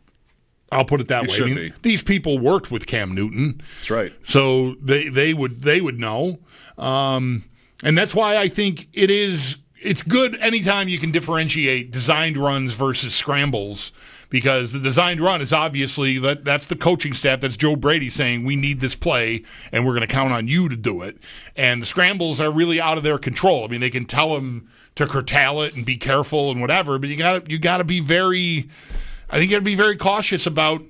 I'll put it that way. Should be. These people worked with Cam Newton. That's right. So they would know. And that's why I think it's good anytime you can differentiate designed runs versus scrambles, because the designed run is obviously that's the coaching staff, that's Joe Brady saying we need this play and we're going to count on you to do it. And the scrambles are really out of their control. I mean, they can tell them to curtail it and be careful and whatever, but you got to be very cautious about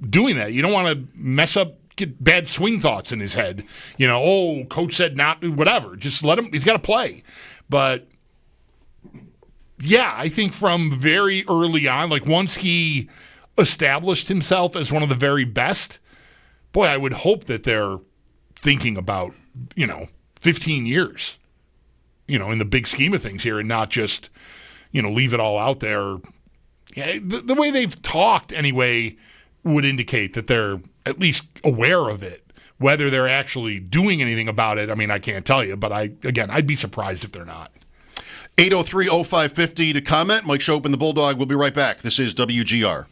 doing that. You don't want to get bad swing thoughts in his head. Coach said not, whatever. Just let him, he's got to play. But yeah, I think from very early on, like once he established himself as one of the very best, boy, I would hope that they're thinking about, 15 years, in the big scheme of things here, and not just, leave it all out there. Yeah, the way they've talked anyway would indicate that they're at least aware of it. Whether they're actually doing anything about it, I mean, I can't tell you, but I'd be surprised if they're not. 803-0550 to comment. Mike Schopp and the Bulldog. We'll be right back. This is WGR.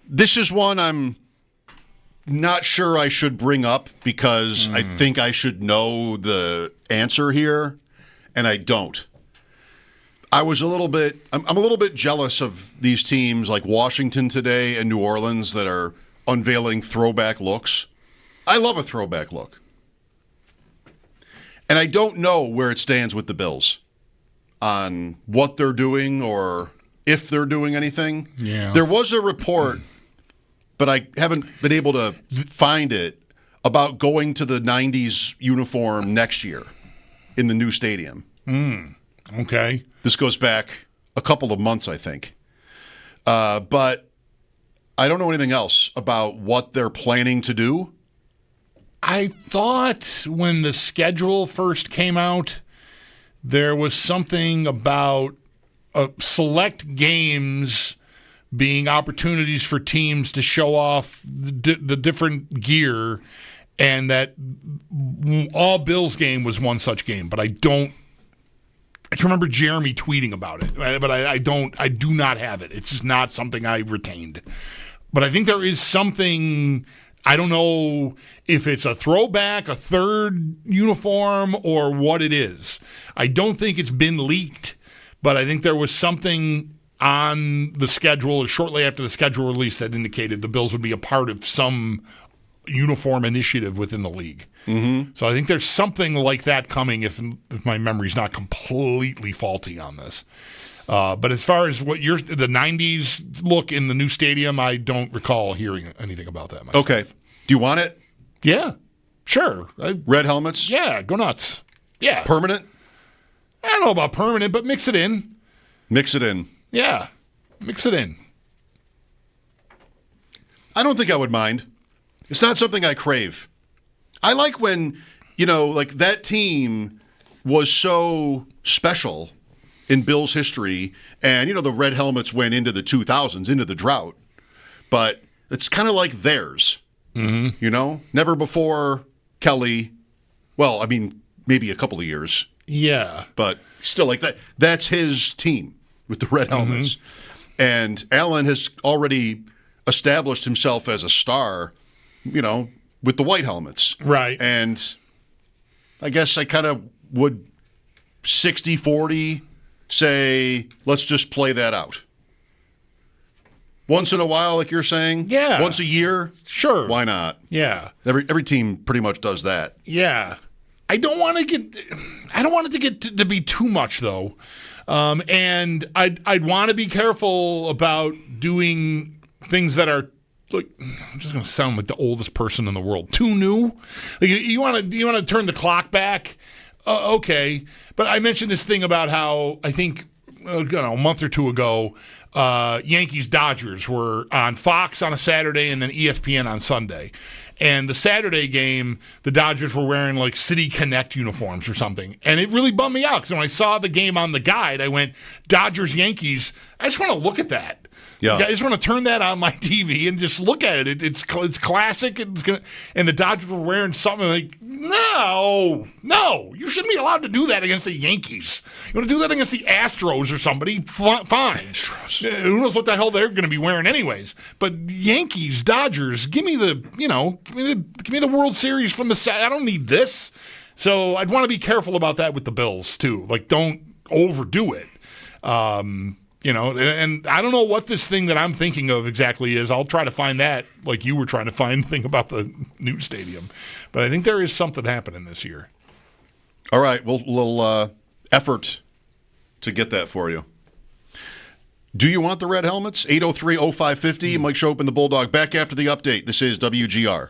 This is one I'm not sure I should bring up because I think I should know the answer here, and I don't. I'm a little bit jealous of these teams like Washington today and New Orleans that are unveiling throwback looks. I love a throwback look. And I don't know where it stands with the Bills on what they're doing or if they're doing anything. Yeah. There was a report, but I haven't been able to find it, about going to the 90s uniform next year in the new stadium. Okay. This goes back a couple of months, I think. But I don't know anything else about what they're planning to do. I thought when the schedule first came out, there was something about select games being opportunities for teams to show off the different gear, and that all Bills game was one such game. But I can remember Jeremy tweeting about it, but I do not have it. It's just not something I retained. But I think there is something. I don't know if it's a throwback, a third uniform, or what it is. I don't think it's been leaked, but I think there was something on the schedule or shortly after the schedule release that indicated the Bills would be a part of some uniform initiative within the league. Mm-hmm. So I think there's something like that coming if my memory's not completely faulty on this. But as far as the 90s look in the new stadium, I don't recall hearing anything about that myself. Okay. Do you want it? Yeah, sure. Red helmets? Yeah, go nuts. Yeah. Permanent? I don't know about permanent, but mix it in. Mix it in. Yeah, mix it in. I don't think I would mind. It's not something I crave. I like when, like that team was so special in Bills history, and, the red helmets went into the 2000s, into the drought, but it's kind of like theirs, Never before Kelly, well, I mean, maybe a couple of years. Yeah. But still, like that. That's his team with the red helmets. And Allen has already established himself as a star, with the white helmets. Right. And I guess I kind of would 60-40 say, let's just play that out. Once in a while, like you're saying? Yeah. Once a year? Sure. Why not? Yeah. Every team pretty much does that. Yeah. I don't want it to get to be too much, though. And I'd want to be careful about doing things that are, like, I'm just going to sound like the oldest person in the world. Too new? Like, you want to turn the clock back? Okay. But I mentioned this thing about how I think a month or two ago, Yankees-Dodgers were on Fox on a Saturday and then ESPN on Sunday. And the Saturday game, the Dodgers were wearing like City Connect uniforms or something. And it really bummed me out because when I saw the game on the guide, I went, Dodgers-Yankees, I just want to look at that. Yeah. I just want to turn that on my TV and just look at it. It's classic. And the Dodgers were wearing something like, no, you shouldn't be allowed to do that against the Yankees. You want to do that against the Astros or somebody? Fine. Astros. Who knows what the hell they're going to be wearing anyways? But Yankees, Dodgers, give me the World Series from the I don't need this. So I'd want to be careful about that with the Bills too. Like, don't overdo it. And I don't know what this thing that I'm thinking of exactly is. I'll try to find that, like you were trying to find the thing about the new stadium. But I think there is something happening this year. All right, we'll effort to get that for you. Do you want the red helmets? 803-0550. Mike Schopp and the Bulldog back after the update. This is WGR.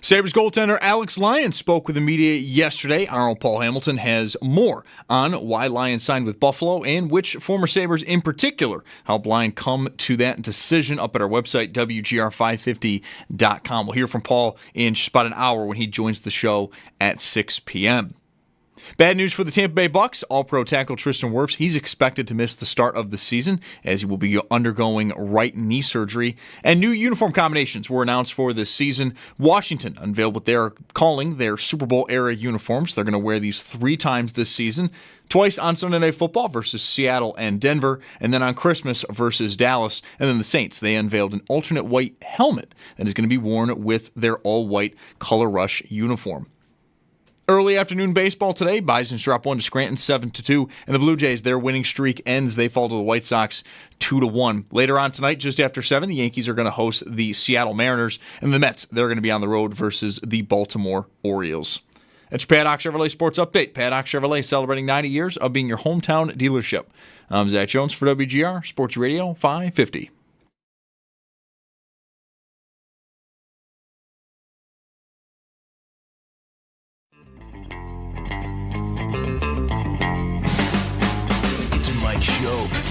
Sabres goaltender Alex Lyon spoke with the media yesterday. Arnold Paul Hamilton has more on why Lyon signed with Buffalo and which former Sabres in particular helped Lyon come to that decision up at our website, WGR550.com. We'll hear from Paul in just about an hour when he joins the show at 6 p.m. Bad news for the Tampa Bay Bucks. All-Pro tackle Tristan Wirfs, he's expected to miss the start of the season as he will be undergoing right knee surgery. And new uniform combinations were announced for this season. Washington unveiled what they're calling their Super Bowl-era uniforms. They're going to wear these 3 times this season. Twice on Sunday Night Football versus Seattle and Denver, and then on Christmas versus Dallas. And then the Saints, they unveiled an alternate white helmet that is going to be worn with their all-white Color Rush uniform. Early afternoon baseball today. Bisons drop 1 to Scranton 7-2, and the Blue Jays, their winning streak ends. They fall to the White Sox 2-1. Later on tonight, just after 7, the Yankees are going to host the Seattle Mariners, and the Mets, they're going to be on the road versus the Baltimore Orioles. That's your Paddock Chevrolet Sports Update. Paddock Chevrolet celebrating 90 years of being your hometown dealership. I'm Zach Jones for WGR Sports Radio 550.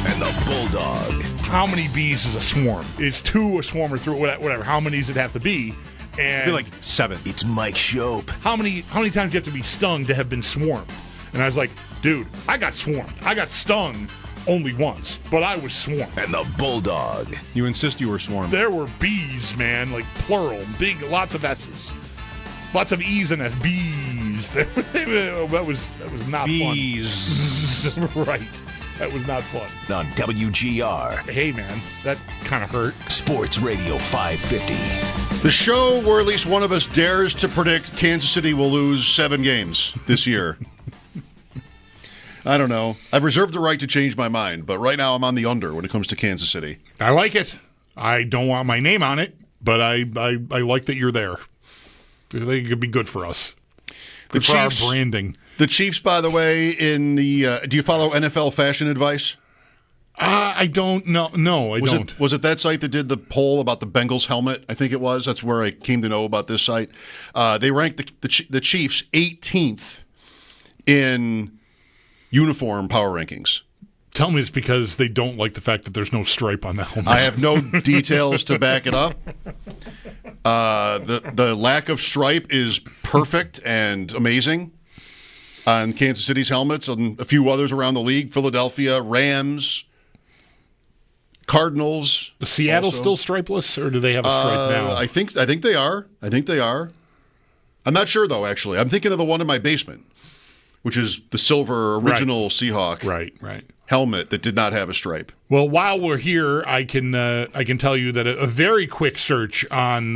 And the Bulldog. How many bees is a swarm? Is 2 a swarm or 3? Whatever. How many does it have to be? And I feel like 7. It's Mike Schopp. How many times do you have to be stung to have been swarmed? And I was like, dude, I got swarmed. I got stung only once, but I was swarmed. And the Bulldog. You insist you were swarmed. There were bees, man, like plural, big, lots of S's. Lots of E's and S's. Bees. That was not bees. Fun. Right. That was not fun. On WGR. Hey, man, that kind of hurt. Sports Radio 550. The show where at least one of us dares to predict Kansas City will lose 7 games this year. I don't know. I've reserved the right to change my mind, but right now I'm on the under when it comes to Kansas City. I like it. I don't want my name on it, but I like that you're there. I think it could be good for us. Good for our branding. The Chiefs, by the way, in the do you follow NFL fashion advice? I don't know. No, I don't. Was it that site that did the poll about the Bengals helmet? I think it was. That's where I came to know about this site. They ranked the Chiefs 18th in uniform power rankings. Tell me it's because they don't like the fact that there's no stripe on the helmet. I have no details to back it up. The lack of stripe is perfect and amazing on Kansas City's helmets and a few others around the league. Philadelphia, Rams, Cardinals. The Seattle still stripeless, or do they have a stripe now? I think they are. I'm not sure though. Actually, I'm thinking of the one in my basement, which is the silver original Seahawk. Right. Helmet that did not have a stripe. Well, while we're here, I can tell you that a very quick search on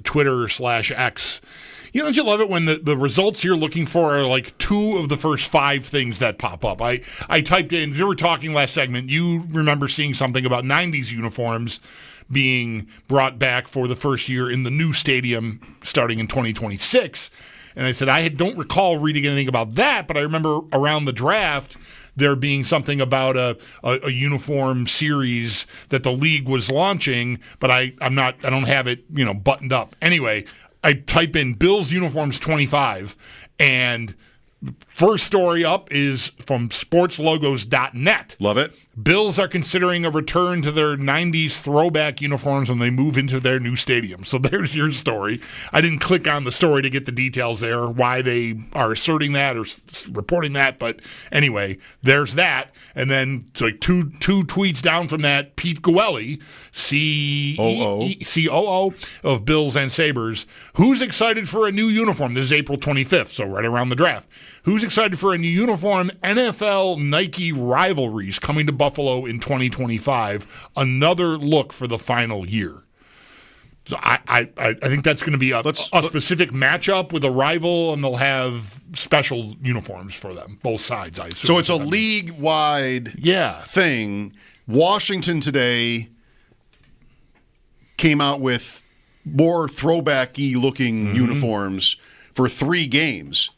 Twitter/X. You know, don't you love it when the results you're looking for are like 2 of the first 5 things that pop up? I typed in, you were talking last segment, you remember seeing something about 90s uniforms being brought back for the first year in the new stadium starting in 2026. And I said, I don't recall reading anything about that, but I remember around the draft there being something about a uniform series that the league was launching, but I don't have it, buttoned up. Anyway, I type in Bills uniforms 25, and first story up is from sportslogos.net. Love it. Bills are considering a return to their 90s throwback uniforms when they move into their new stadium. So there's your story. I didn't click on the story to get the details there, why they are asserting that or reporting that. But anyway, there's that. And then it's like two tweets down from that, Pete Goelli, COO of Bills and Sabres. Who's excited for a new uniform? This is April 25th, so right around the draft. Who's excited for a new uniform? NFL Nike rivalries coming to Buffalo in 2025. Another look for the final year. So I think that's going to be a specific matchup with a rival, and they'll have special uniforms for them, both sides, I assume. So it's a league-wide thing. Washington today came out with more throwback-y looking uniforms for 3 games.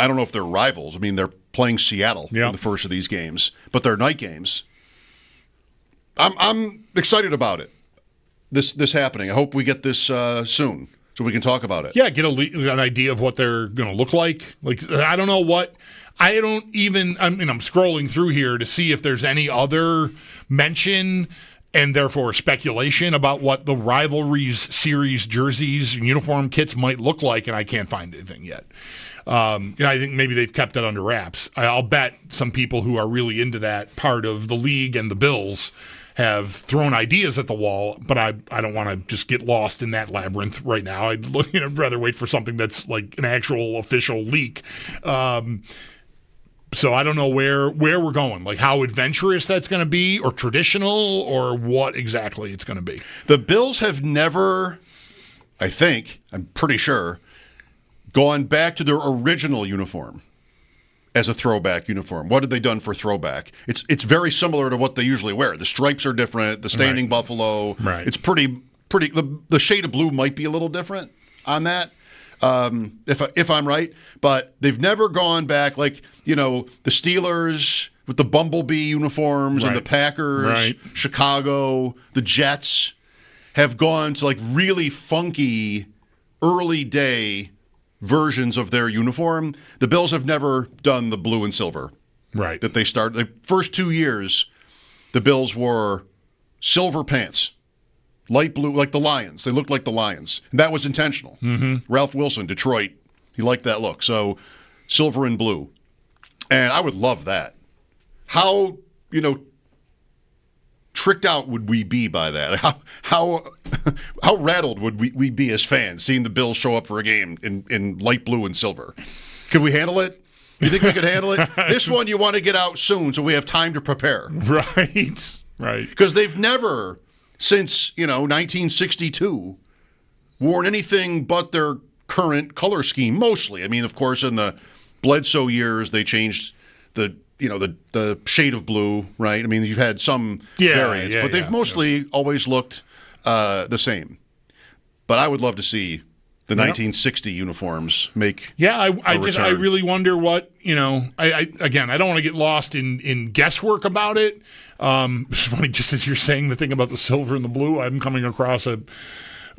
I don't know if they're rivals. I mean, they're playing Seattle in the first of these games, but they're night games. I'm excited about it. This happening. I hope we get this soon. so we can talk about it. Yeah, get an idea of what they're going to look like. Like, I don't know what. I don't even. I'm scrolling through here to see if there's any other mention and therefore speculation about what the rivalries series jerseys and uniform kits might look like, and I can't find anything yet. I think maybe they've kept it under wraps. I'll bet some people who are really into that part of the league and the Bills have thrown ideas at the wall, but I don't want to just get lost in that labyrinth right now. I'd rather wait for something that's like an actual official leak. So I don't know where we're going, like how adventurous that's going to be, or traditional, or what exactly it's going to be. The Bills have never, I'm pretty sure, gone back to their original uniform as a throwback uniform. What have they done for throwback? It's very similar to what they usually wear. The stripes are different, the standing buffalo. Right. It's pretty the shade of blue might be a little different on that. If I'm right, but they've never gone back like, the Steelers with the Bumblebee uniforms and the Packers, Chicago, the Jets have gone to like really funky early day versions of their uniform. The Bills have never done the blue and silver. Right. That they started. The first 2 years, the Bills wore silver pants, light blue, like the Lions. They looked like the Lions. And that was intentional. Mm-hmm. Ralph Wilson, Detroit, he liked that look. So silver and blue. And I would love that. How, tricked out would we be by that? How rattled would we be as fans seeing the Bills show up for a game in light blue and silver? Could we handle it? You think we could handle it? This one you want to get out soon so we have time to prepare. Right. Because they've never, since, 1962, worn anything but their current color scheme, mostly. I mean, of course, in the Bledsoe years, they changed the shade of blue, right? I mean, you've had some variants, but they've mostly always looked the same. But I would love to see the 1960 uniforms make I really wonder what, I don't want to get lost in guesswork about it. It's funny, just as you're saying the thing about the silver and the blue, I'm coming across a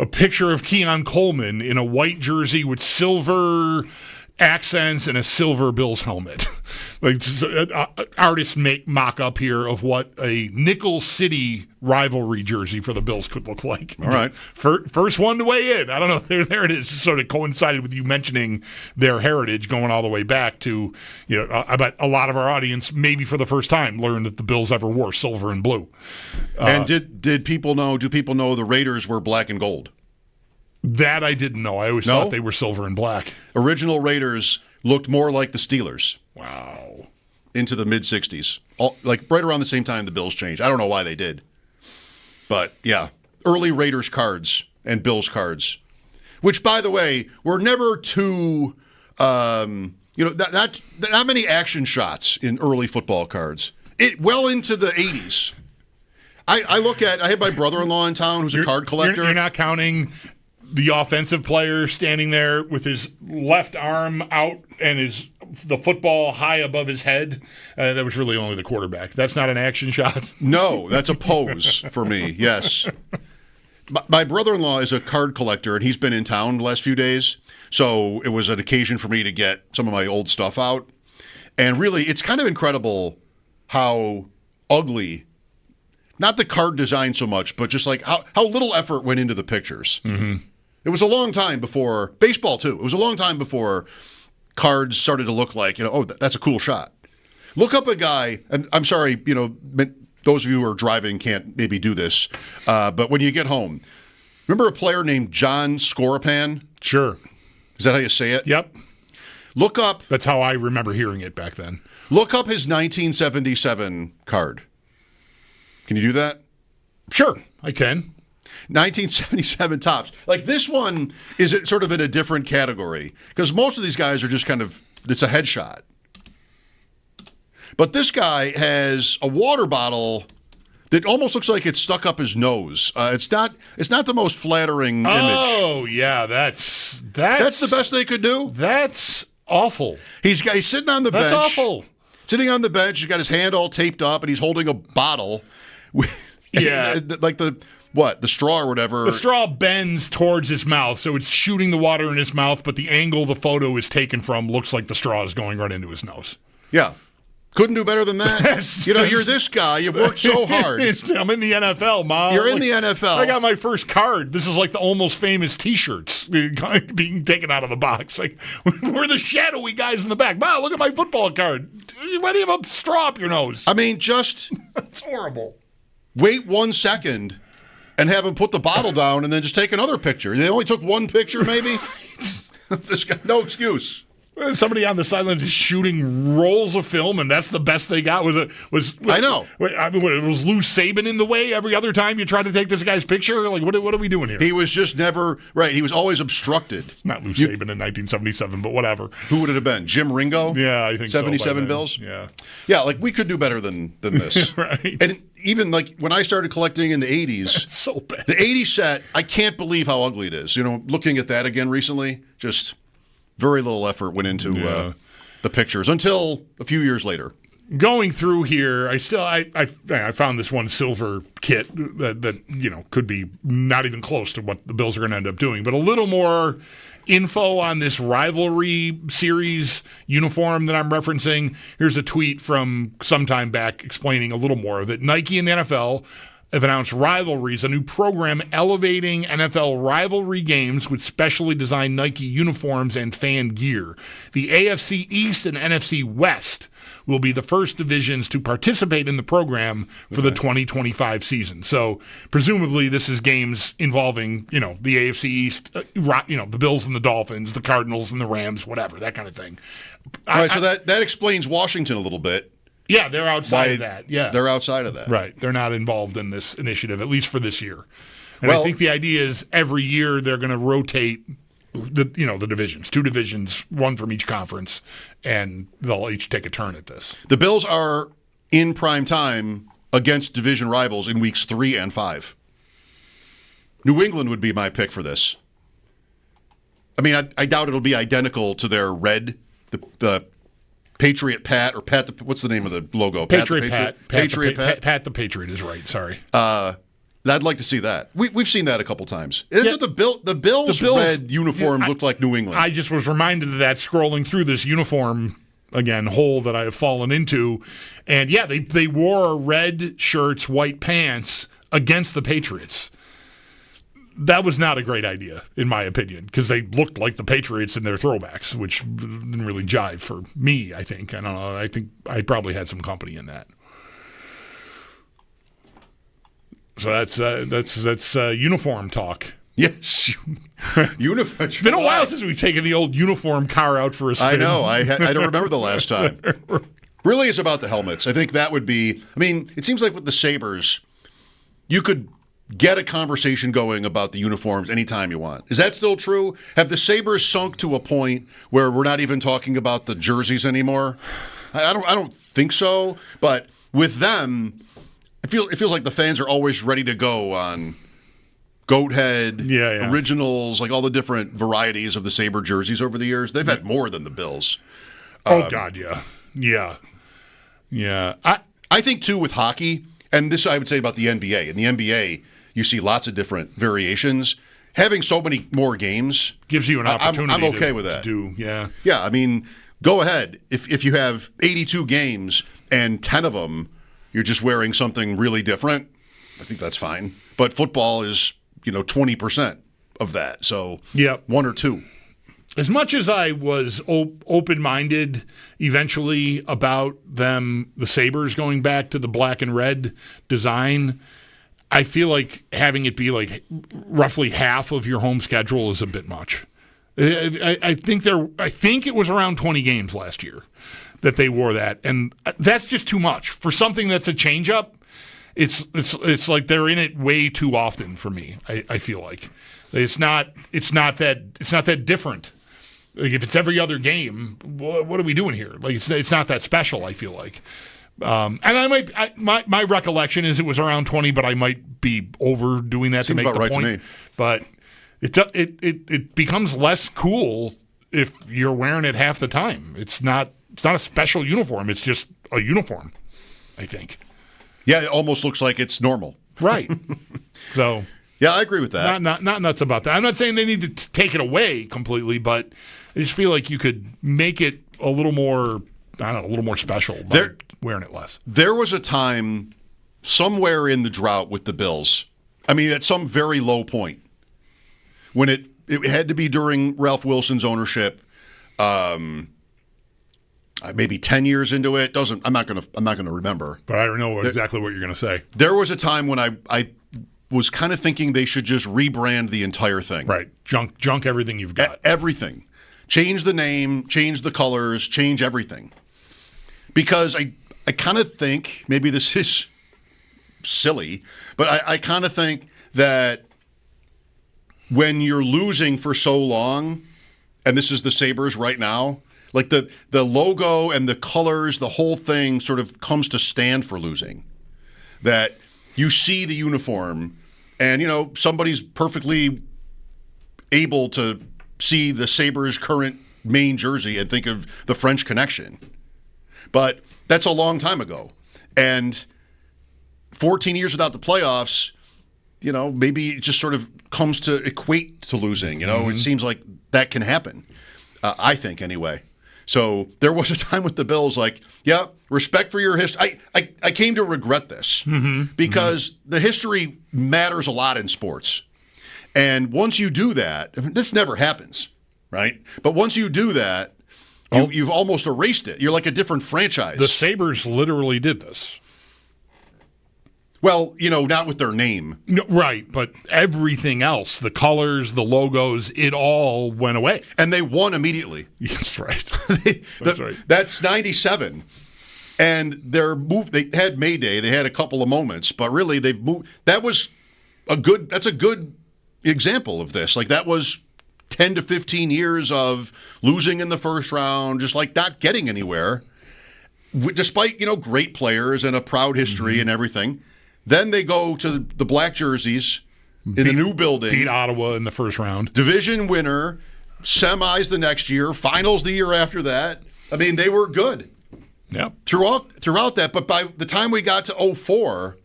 picture of Keon Coleman in a white jersey with silver accents and a silver Bills helmet. Like artists make mock-up here of what a Nickel City rivalry jersey for the Bills could look like. All right. First one to weigh in. I don't know. There it is. Sort of coincided with you mentioning their heritage going all the way back to, I bet a lot of our audience, maybe for the first time, learned that the Bills ever wore silver and blue. And do people know the Raiders were black and gold? That I didn't know. I always thought they were silver and black. Original Raiders looked more like the Steelers. Wow. Into the mid-'60s. Like right around the same time the Bills changed. I don't know why they did. But, yeah, early Raiders cards and Bills cards, which, by the way, were never too, not many action shots in early football cards. Well into the 80s. I had my brother-in-law in town who's a card collector. You're not counting the offensive player standing there with his left arm out and the football high above his head. That was really only the quarterback. That's not an action shot. No, that's a pose for me, yes. My brother-in-law is a card collector, and he's been in town the last few days, so it was an occasion for me to get some of my old stuff out. And really, it's kind of incredible how ugly, not the card design so much, but just like how little effort went into the pictures. Mm-hmm. It was a long time before, baseball too, it was a long time before cards started to look like, that's a cool shot. Look up a guy, and I'm sorry, those of you who are driving can't maybe do this, but when you get home, remember a player named John Scorapan? Sure. Is that how you say it? Yep. Look up. That's how I remember hearing it back then. Look up his 1977 card. Can you do that? Sure, I can. 1977 tops. Like this one is sort of in a different category because most of these guys are just it's a headshot. But this guy has a water bottle that almost looks like it's stuck up his nose. It's not the most flattering image. Oh, yeah, that's the best they could do? That's awful. He's sitting on the bench. That's awful. Sitting on the bench, he's got his hand all taped up and he's holding a bottle. Yeah. Like what, the straw or whatever. The straw bends towards his mouth, so it's shooting the water in his mouth, but the angle the photo is taken from looks like the straw is going right into his nose. Yeah. Couldn't do better than that. You're this guy. You've worked so hard. I'm in the NFL, Mom. You're in the NFL. I got my first card. This is like the Almost Famous T-shirts being taken out of the box. Like, we're the shadowy guys in the back. Mom, look at my football card. Why do you have a straw up your nose? I mean, just it's horrible. Wait 1 second and have him put the bottle down and then just take another picture. They only took one picture, maybe? This guy, no excuse. Somebody on the sideline just shooting rolls of film, and that's the best they got. I know. I mean, was Lou Saban in the way every other time you tried to take this guy's picture? Like, what are we doing here? He was just never right. He was always obstructed. Not Lou Saban in 1977, but whatever. Who would it have been? Jim Ringo? Yeah, I think 77 so, Bills. Yeah. Like we could do better than this. Right. And even like when I started collecting in the 80s, it's so bad. The 80s set, I can't believe how ugly it is. Looking at that again recently, just very little effort went into the pictures until a few years later. Going through here, I found this one silver kit that could be not even close to what the Bills are going to end up doing, but a little more info on this rivalry series uniform that I'm referencing. Here's a tweet from some time back explaining a little more of it. Nike and the NFL have announced Rivalries, a new program elevating NFL rivalry games with specially designed Nike uniforms and fan gear. The AFC East and NFC West will be the first divisions to participate in the program for the 2025 season. So presumably this is games involving, the AFC East, the Bills and the Dolphins, the Cardinals and the Rams, whatever, that kind of thing. All right, so that explains Washington a little bit. Yeah, they're outside of that. Yeah, they're outside of that. Right, they're not involved in this initiative, at least for this year. And I think the idea is every year they're going to rotate the divisions, 2 divisions, 1 from each conference, and they'll each take a turn at this. The Bills are in prime time against division rivals in weeks 3 and 5. New England would be my pick for this. I mean, I doubt it'll be identical to their red, the Patriot Pat, or Pat, what's the name of the logo? Patriot Pat. Pat the Patriot is right, sorry. I'd like to see that. We've seen that a couple times. The Bills' red uniforms look like New England. I just was reminded of that scrolling through this uniform, again, hole that I have fallen into. And yeah, they wore red shirts, white pants against the Patriots. That was not a great idea, in my opinion, because they looked like the Patriots in their throwbacks, which didn't really jive for me, I think. I don't know. I think I probably had some company in that. So that's uniform talk. Yes. Uniform. It's been a while since we've taken the old uniform car out for a spin. I know. I don't remember the last time. Really, it's about the helmets. I think that would be. I mean, it seems like with the Sabres, you could get a conversation going about the uniforms anytime you want. Is that still true? Have the Sabres sunk to a point where we're not even talking about the jerseys anymore? I don't think so. But with them, it feels like the fans are always ready to go on goat head, originals, like all the different varieties of the Sabre jerseys over the years. They've had more than the Bills. God, yeah. I think too with hockey, and this I would say about the NBA. In the NBA, you see lots of different variations. Having so many more games gives you an opportunity. I'm okay with that. Yeah. I mean, go ahead. If you have 82 games and 10 of them, you're just wearing something really different, I think that's fine. But football is 20% of that. So 1 or 2. As much as I was open-minded eventually about the Sabres going back to the black and red design, I feel like having it be like roughly half of your home schedule is a bit much. I think it was around 20 games last year that they wore that, and that's just too much for something that's a change-up. It's like they're in it way too often for me. I feel like it's not that different. Like if it's every other game, what are we doing here? Like it's not that special. I feel like, and my recollection is it was around 20, but I might be overdoing that to make the point. To me. But it becomes less cool if you're wearing it half the time. It's not a special uniform. It's just a uniform, I think. Yeah, it almost looks like it's normal. Right. So yeah, I agree with that. Not nuts about that. I'm not saying they need to take it away completely, but I just feel like you could make it a little more, I don't know, a little more special by wearing it less. There was a time somewhere in the drought with the Bills, I mean, at some very low point, when it had to be during Ralph Wilson's ownership, maybe 10 years into it. I'm not gonna remember. But I don't know exactly what you're gonna say. There was a time when I was kind of thinking they should just rebrand the entire thing. Right. Junk everything you've got. Everything. Change the name, change the colors, change everything. Because I kind of think, maybe this is silly, but I kind of think that when you're losing for so long, and this is the Sabres right now, like the logo and the colors, the whole thing sort of comes to stand for losing. That you see the uniform, and, somebody's perfectly able to see the Sabres' current main jersey and think of the French Connection. But that's a long time ago. And 14 years without the playoffs, maybe it just sort of comes to equate to losing. It seems like that can happen, I think, anyway. So there was a time with the Bills, like, yeah, respect for your history. I came to regret this because the history matters a lot in sports. And once you do that, this never happens, right? But once you do that, you've almost erased it. You're like a different franchise. The Sabres literally did this. Well, not with their name. No, right, but everything else, the colors, the logos, it all went away. And they won immediately. That's right. That's right. That's 97. And they had May Day, they had a couple of moments, but really they've moved. That's a good example of this. Like, that was 10 to 15 years of losing in the first round, just like not getting anywhere, despite, great players and a proud history and everything. Then they go to the black jerseys in the new building. Beat Ottawa in the first round. Division winner, semis the next year, finals the year after that. I mean, they were good. Yep. Throughout that. But by the time we got to 2004,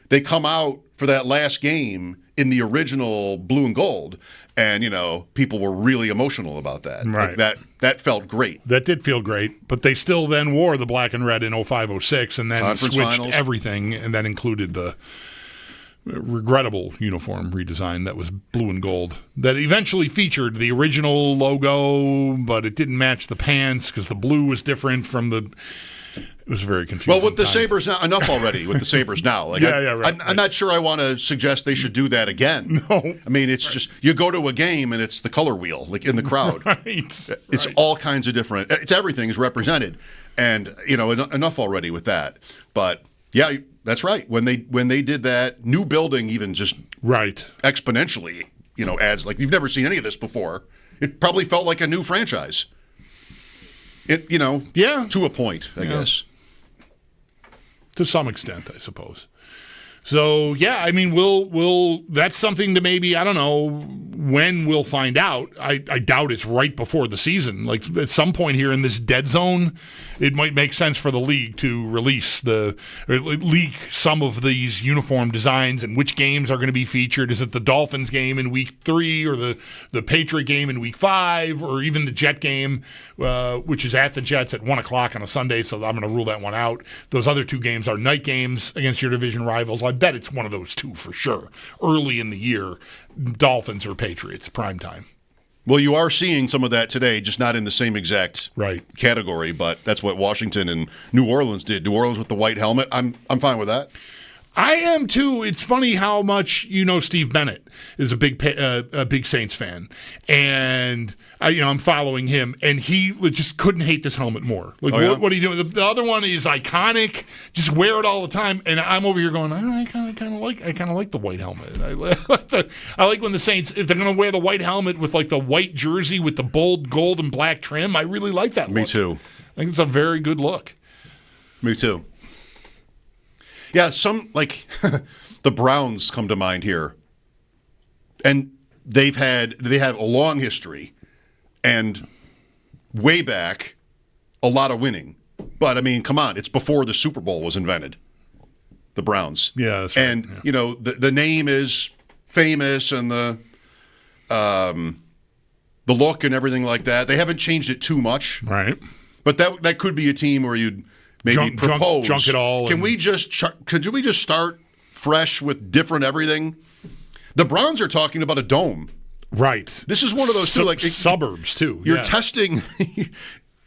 they come out for that last game in the original blue and gold. And, people were really emotional about that. Right. Like that felt great. That did feel great. But they still then wore the black and red in 05-06 and then Conference switched finals. everything and then included the regrettable uniform redesign that was blue and gold that eventually featured the original logo, but it didn't match the pants because the blue was different from the... It was very confusing. Well, with the Sabres now, enough already with the Sabres now. Like, right. I'm not sure I want to suggest they should do that again. No. I mean, it's just, you go to a game and it's the color wheel, like in the crowd. It's all kinds of different, it's everything is represented. And, enough already with that. But, yeah, that's right. When they did that, new building even just exponentially, adds, like, you've never seen any of this before. It probably felt like a new franchise. It, to a point, I guess. To some extent, I suppose. So, yeah, I mean, we'll that's something to maybe, I don't know when we'll find out. I doubt it's right before the season. Like, at some point here in this dead zone, it might make sense for the league to release or leak some of these uniform designs and which games are going to be featured. Is it the Dolphins game in week 3 or the Patriot game in week 5 or even the Jet game, which is at the Jets at 1 o'clock on a Sunday, so I'm going to rule that one out. Those other 2 games are night games against your division rivals. I bet it's one of those 2 for sure. Early in the year, Dolphins or Patriots, primetime. Well, you are seeing some of that today, just not in the same exact category, but that's what Washington and New Orleans did. New Orleans with the white helmet, I'm fine with that. I am too. It's funny how much Steve Bennett is a big Saints fan, and I'm following him, and he just couldn't hate this helmet more. Like, what are you doing? The other one is iconic. Just wear it all the time, and I'm over here going, I kind of like the white helmet. I like when the Saints, if they're going to wear the white helmet with like the white jersey with the bold gold and black trim. I really like that. Me too. I think it's a very good look. Me too. Yeah, some, like, the Browns come to mind here. And they have a long history and way back a lot of winning. But, I mean, come on, it's before the Super Bowl was invented. the Browns. Yeah, that's right. And the name is famous, and the look and everything like that. They haven't changed it too much, right? But that could be a team where you'd maybe propose. Junk it all. Could we just start fresh with different everything? The Browns are talking about a dome. Right. This is one of those too, suburbs too. You're testing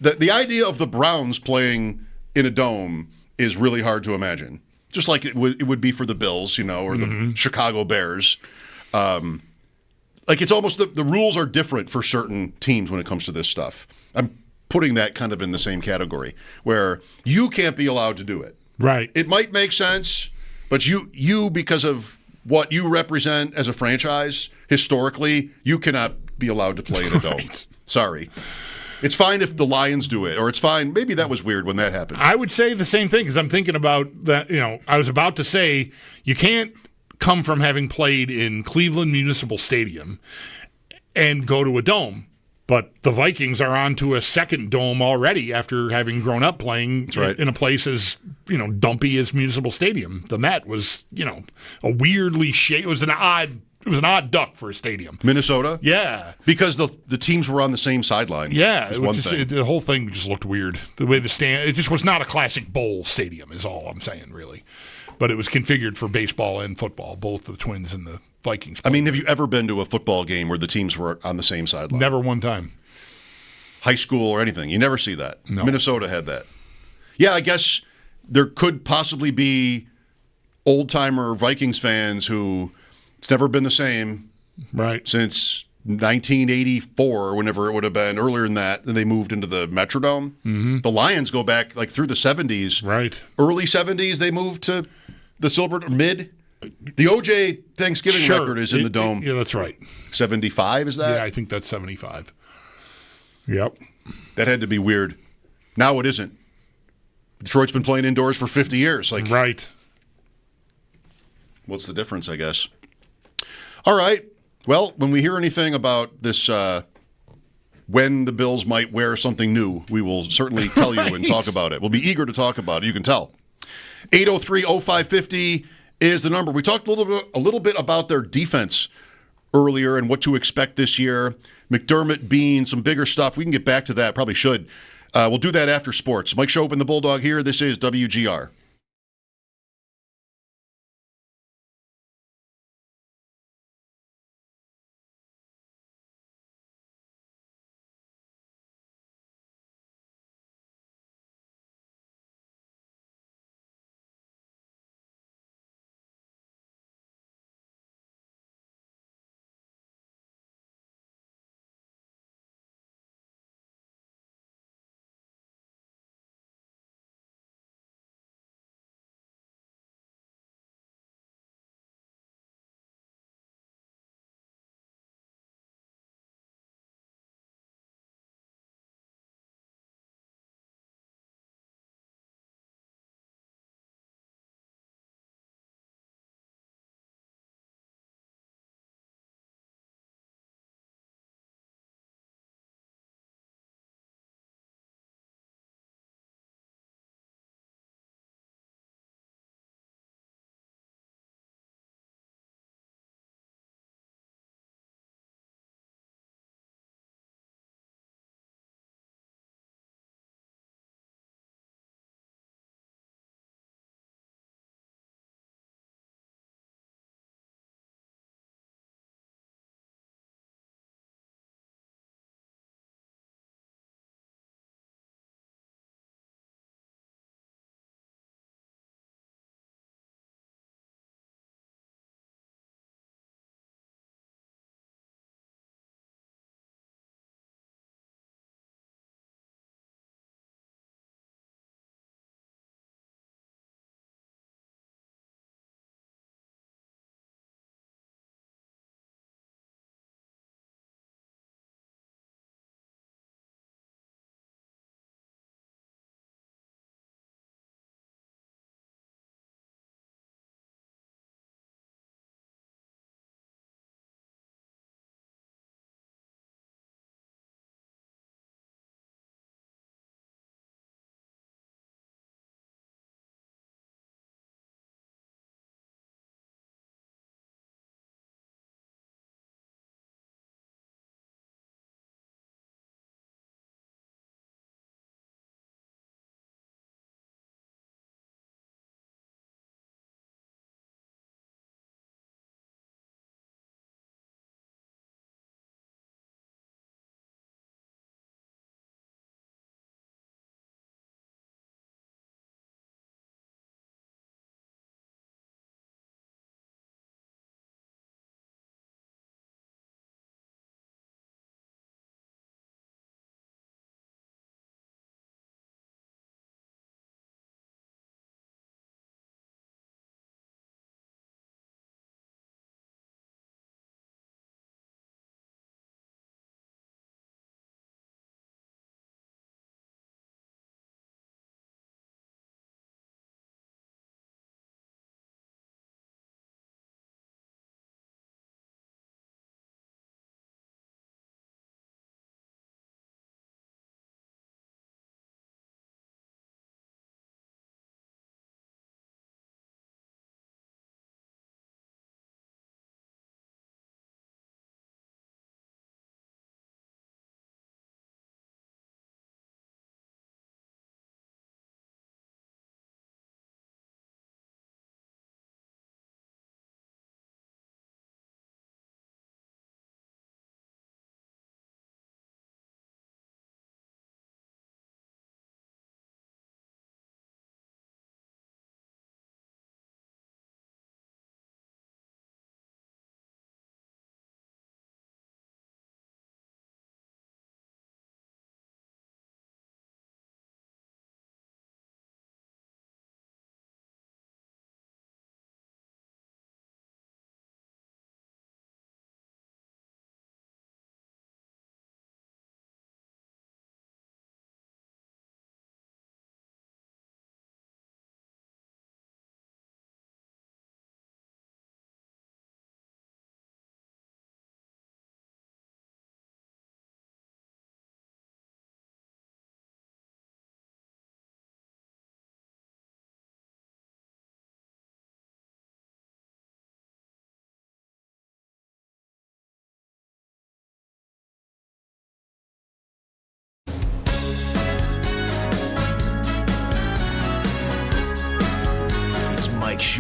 the idea of the Browns playing in a dome is really hard to imagine. Just like it would be for the Bills, or the Chicago Bears. It's almost the rules are different for certain teams when it comes to this stuff. I'm putting that kind of in the same category where you can't be allowed to do it. Right. It might make sense, but you because of what you represent as a franchise historically, you cannot be allowed to play in a dome. Sorry. It's fine if the Lions do it, or it's fine. Maybe that was weird when that happened. I would say the same thing because I'm thinking about that. I was about to say you can't come from having played in Cleveland Municipal Stadium and go to a dome. But the Vikings are on to a second dome already after having grown up playing in a place as dumpy as Municipal Stadium. The Met was a weirdly shaped. It was an odd duck for a stadium. Minnesota, yeah, because the teams were on the same sideline. Yeah, the whole thing just looked weird. The way it just was not a classic bowl stadium. Is all I'm saying, really. But it was configured for baseball and football, both the Twins and the Vikings. I mean, have you ever been to a football game where the teams were on the same sideline? Never one time. High school or anything. You never see that. No. Minnesota had that. Yeah, I guess there could possibly be old-timer Vikings fans who it's never been the same since 1984, whenever it would have been earlier than that. Then they moved into the Metrodome. Mm-hmm. The Lions go back through the 70s. Right. Early 70s, they moved to the silver mid. The OJ Thanksgiving record is in the dome. Yeah, that's right. 75 is that? Yeah, I think that's 75. Yep. That had to be weird. Now it isn't. Detroit's been playing indoors for 50 years. Right. What's the difference, I guess? All right. Well, when we hear anything about this, when the Bills might wear something new, we will certainly tell you and talk about it. We'll be eager to talk about it. You can tell. 803-0550 is the number. We talked a little bit about their defense earlier and what to expect this year. McDermott, Bean, some bigger stuff. We can get back to that. Probably should. We'll do that after sports. Mike Schopp and the Bulldog here. This is WGR.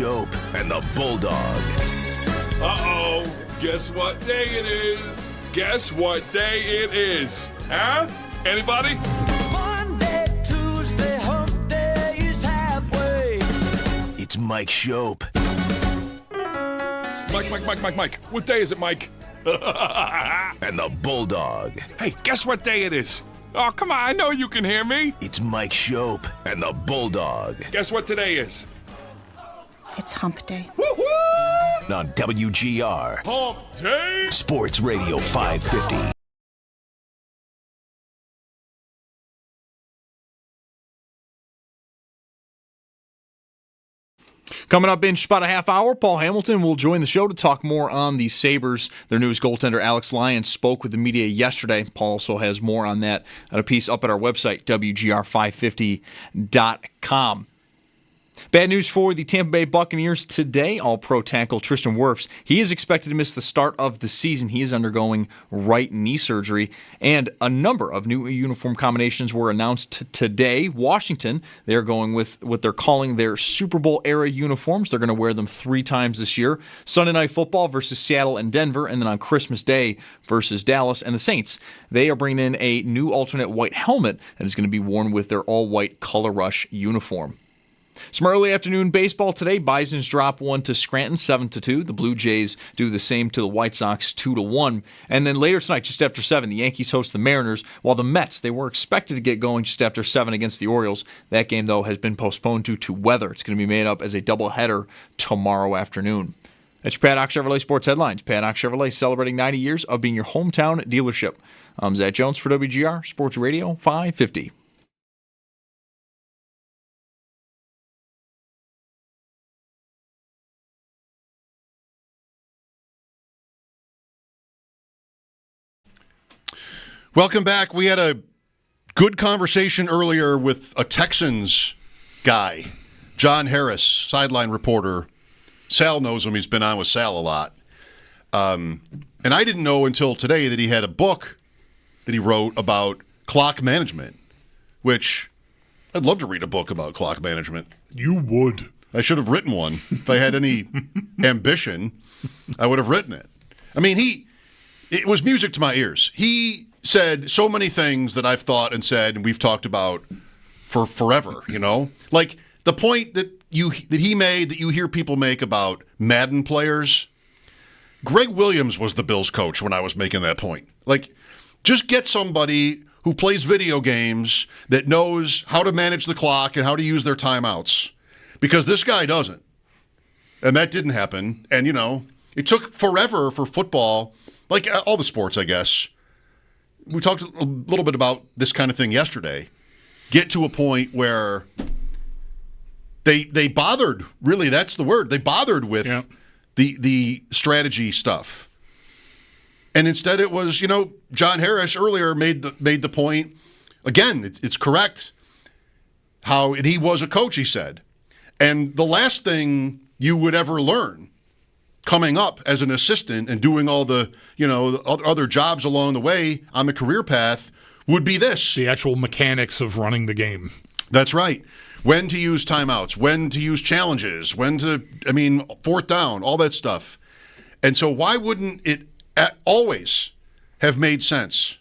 Schopp and the Bulldog. Uh-oh. Guess what day it is? Guess what day it is? Huh? Anybody? Monday, Tuesday, hump day is halfway. It's Mike Schopp. Mike. What day is it, Mike? And the Bulldog. Hey, guess what day it is? Oh, come on, I know you can hear me. It's Mike Schopp and the Bulldog. Guess what today is? It's hump day. Woo-hoo! On WGR Hump Day Sports Radio 550. Coming up in just about a half hour, Paul Hamilton will join the show to talk more on the Sabres. Their newest goaltender, Alex Lyon, spoke with the media yesterday. Paul also has more on that at a piece up at our website, WGR550.com. Bad news for the Tampa Bay Buccaneers today. All-Pro tackle Tristan Wirfs, he is expected to miss the start of the season. He is undergoing right knee surgery, and a number of new uniform combinations were announced today. Washington, they're going with what they're calling their Super Bowl-era uniforms. They're going to wear them 3 times this year. Sunday Night Football versus Seattle and Denver, and then on Christmas Day versus Dallas. And the Saints, they are bringing in a new alternate white helmet that is going to be worn with their all-white Color Rush uniform. Some early afternoon baseball today. Bisons drop 1 to Scranton, 7-2. The Blue Jays do the same to the White Sox, 2-1. And then later tonight, just after 7, the Yankees host the Mariners, while the Mets, they were expected to get going just after 7 against the Orioles. That game, though, has been postponed due to weather. It's going to be made up as a doubleheader tomorrow afternoon. That's your Paddock Chevrolet Sports Headlines. Paddock Chevrolet celebrating 90 years of being your hometown dealership. I'm Zach Jones for WGR Sports Radio 550. Welcome back. We had a good conversation earlier with a Texans guy, John Harris, sideline reporter. Sal knows him. He's been on with Sal a lot. And I didn't know until today that he had a book that he wrote about clock management, which I'd love to read a book about clock management. You would. I should have written one. If I had any ambition, I would have written it. I mean, it was music to my ears. He said so many things that I've thought and said and we've talked about for forever, you know? Like the point that he made that you hear people make about Madden players. Greg Williams was the Bills coach when I was making that point. Like, just get somebody who plays video games that knows how to manage the clock and how to use their timeouts. Because this guy doesn't. And that didn't happen. And, you know, it took forever for football, like all the sports, I guess. We talked a little bit about this kind of thing yesterday. Get to a point where they bothered, really, that's the word. They bothered with the strategy stuff. And instead it was, you know, John Harris earlier made the point, again, it's correct, how he was a coach, he said. And the last thing you would ever learn coming up as an assistant and doing all the, you know, other jobs along the way on the career path would be this. The actual mechanics of running the game. That's right. When to use timeouts, when to use challenges, fourth down, all that stuff. And so why wouldn't it always have made sense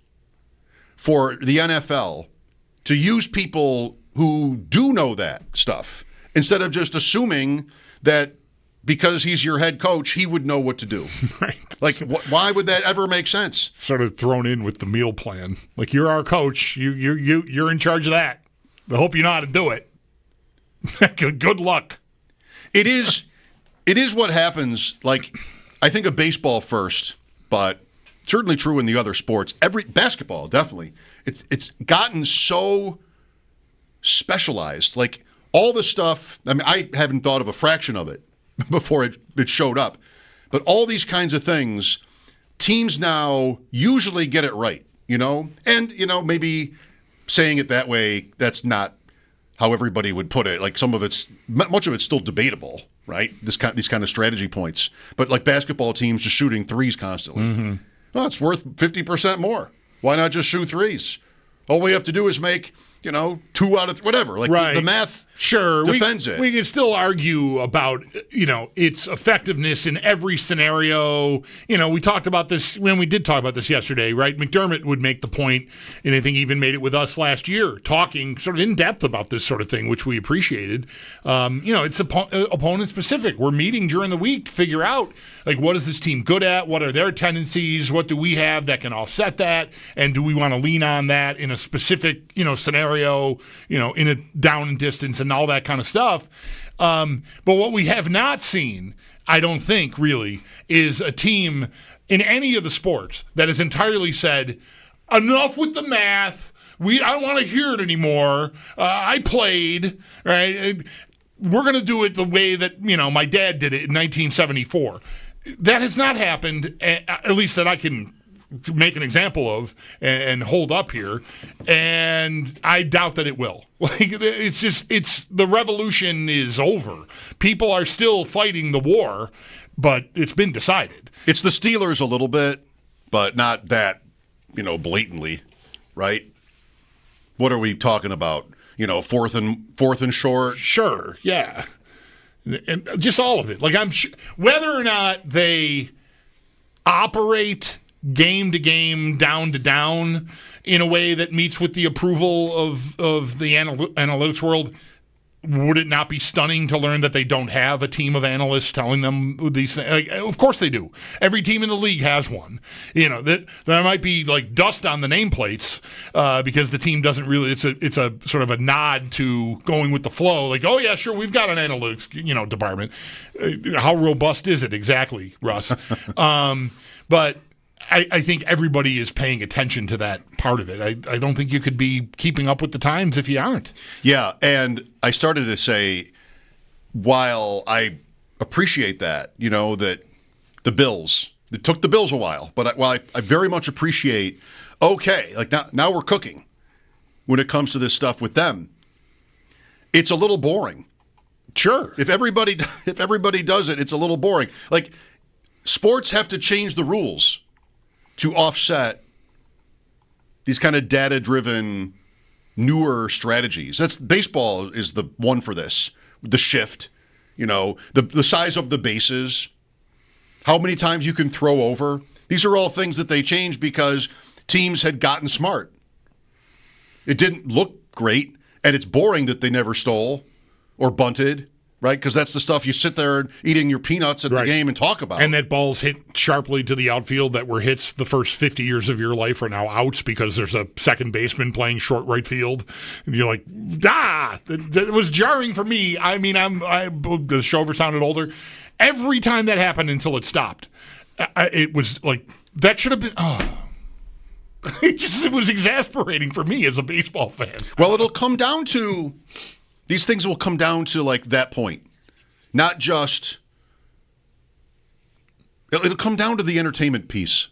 for the NFL to use people who do know that stuff instead of just assuming that because he's your head coach, he would know what to do. Right. Like, why would that ever make sense? Sort of thrown in with the meal plan. Like, you're our coach. You're in charge of that. I hope you know how to do it. Good luck. It is what happens. Like, I think of baseball first, but certainly true in the other sports. Basketball, definitely. It's gotten so specialized. Like, all the stuff, I mean, I haven't thought of a fraction of it before it showed up. But all these kinds of things, teams now usually get it right, you know? And, you know, maybe saying it that way, that's not how everybody would put it. Like much of it's still debatable, right? These kind of strategy points. But like basketball teams just shooting threes constantly. Mm-hmm. Well, it's worth 50% more. Why not just shoot threes? All we have to do is make 2 out of whatever. Like right. the math sure defends it. We can still argue about, its effectiveness in every scenario. We talked about this when we did talk about this yesterday, right? McDermott would make the point, and I think he even made it with us last year, talking sort of in depth about this sort of thing, which we appreciated. It's opponent specific. We're meeting during the week to figure out, like, what is this team good at? What are their tendencies? What do we have that can offset that? And do we want to lean on that in a specific, scenario, in a down and distance and all that kind of stuff. But what we have not seen, I don't think, really, is a team in any of the sports that has entirely said, enough with the math. I don't want to hear it anymore. I played, right? We're going to do it the way that, my dad did it in 1974. That has not happened, at least that I can make an example of and hold up here, and I doubt that it will. It's the revolution is over. People are still fighting the war, but it's been decided. It's the Steelers a little bit, but not that, blatantly, right? What are we talking about? Fourth and short? Sure, yeah. And just all of it. Like, whether or not they operate game to game, down to down, in a way that meets with the approval of the analytics world, would it not be stunning to learn that they don't have a team of analysts telling them these things? Like, of course they do. Every team in the league has one. That there might be like dust on the nameplates because the team doesn't really. It's a sort of a nod to going with the flow. Like, oh yeah, sure, we've got an analytics department. How robust is it exactly, Russ? But I think everybody is paying attention to that part of it. I don't think you could be keeping up with the times if you aren't. Yeah, and I started to say, while I appreciate that, that the Bills, it took the Bills a while, but while I very much appreciate, okay, like now we're cooking when it comes to this stuff with them. It's a little boring. Sure. If everybody does it, it's a little boring. Like, sports have to change the rules to offset these kind of data-driven, newer strategies. Baseball is the one for this. The shift, the size of the bases, how many times you can throw over. These are all things that they changed because teams had gotten smart. It didn't look great, and it's boring that they never stole or bunted. Right, because that's the stuff you sit there eating your peanuts at the game and talk about. And that balls hit sharply to the outfield that were hits the first 50 years of your life are now outs because there's a second baseman playing short right field. And you're like, that was jarring for me. I mean, the show ever sounded older. Every time that happened until it stopped, it was like, that should have been, it was exasperating for me as a baseball fan. Well, it'll come down to... These things will come down to, like, that point. Not just... It'll come down to the entertainment piece,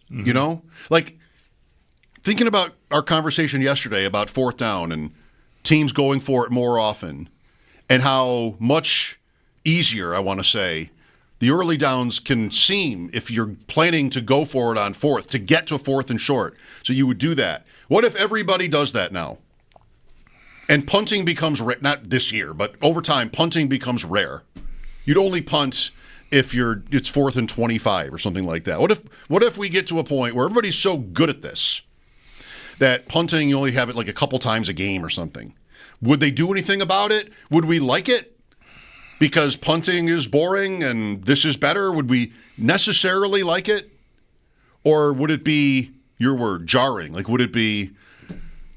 Like, thinking about our conversation yesterday about fourth down and teams going for it more often and how much easier, I want to say, the early downs can seem if you're planning to go for it on fourth, to get to fourth and short. So you would do that. What if everybody does that now? And punting becomes not this year, but over time, punting becomes rare. You'd only punt if it's 4th and 25 or something like that. What if we get to a point where everybody's so good at this that punting, you only have it like a couple times a game or something? Would they do anything about it? Would we like it? Because punting is boring and this is better? Would we necessarily like it? Or would it be, your word, jarring? Like, would it be...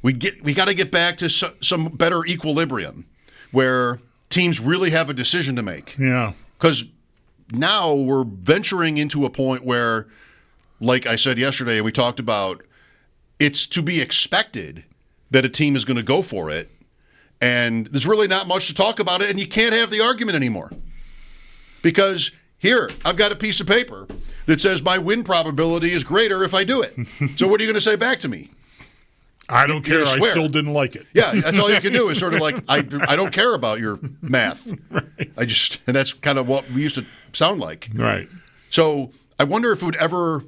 We got to get back to some better equilibrium where teams really have a decision to make. Yeah. Because now we're venturing into a point where, like I said yesterday, we talked about, it's to be expected that a team is going to go for it. And there's really not much to talk about it, and you can't have the argument anymore. Because here, I've got a piece of paper that says my win probability is greater if I do it. So what are you going to say back to me? I don't care. I still didn't like it. Yeah, that's all you can do is sort of like, I don't care about your math. Right. And that's kind of what we used to sound like. Right. So I wonder if it would ever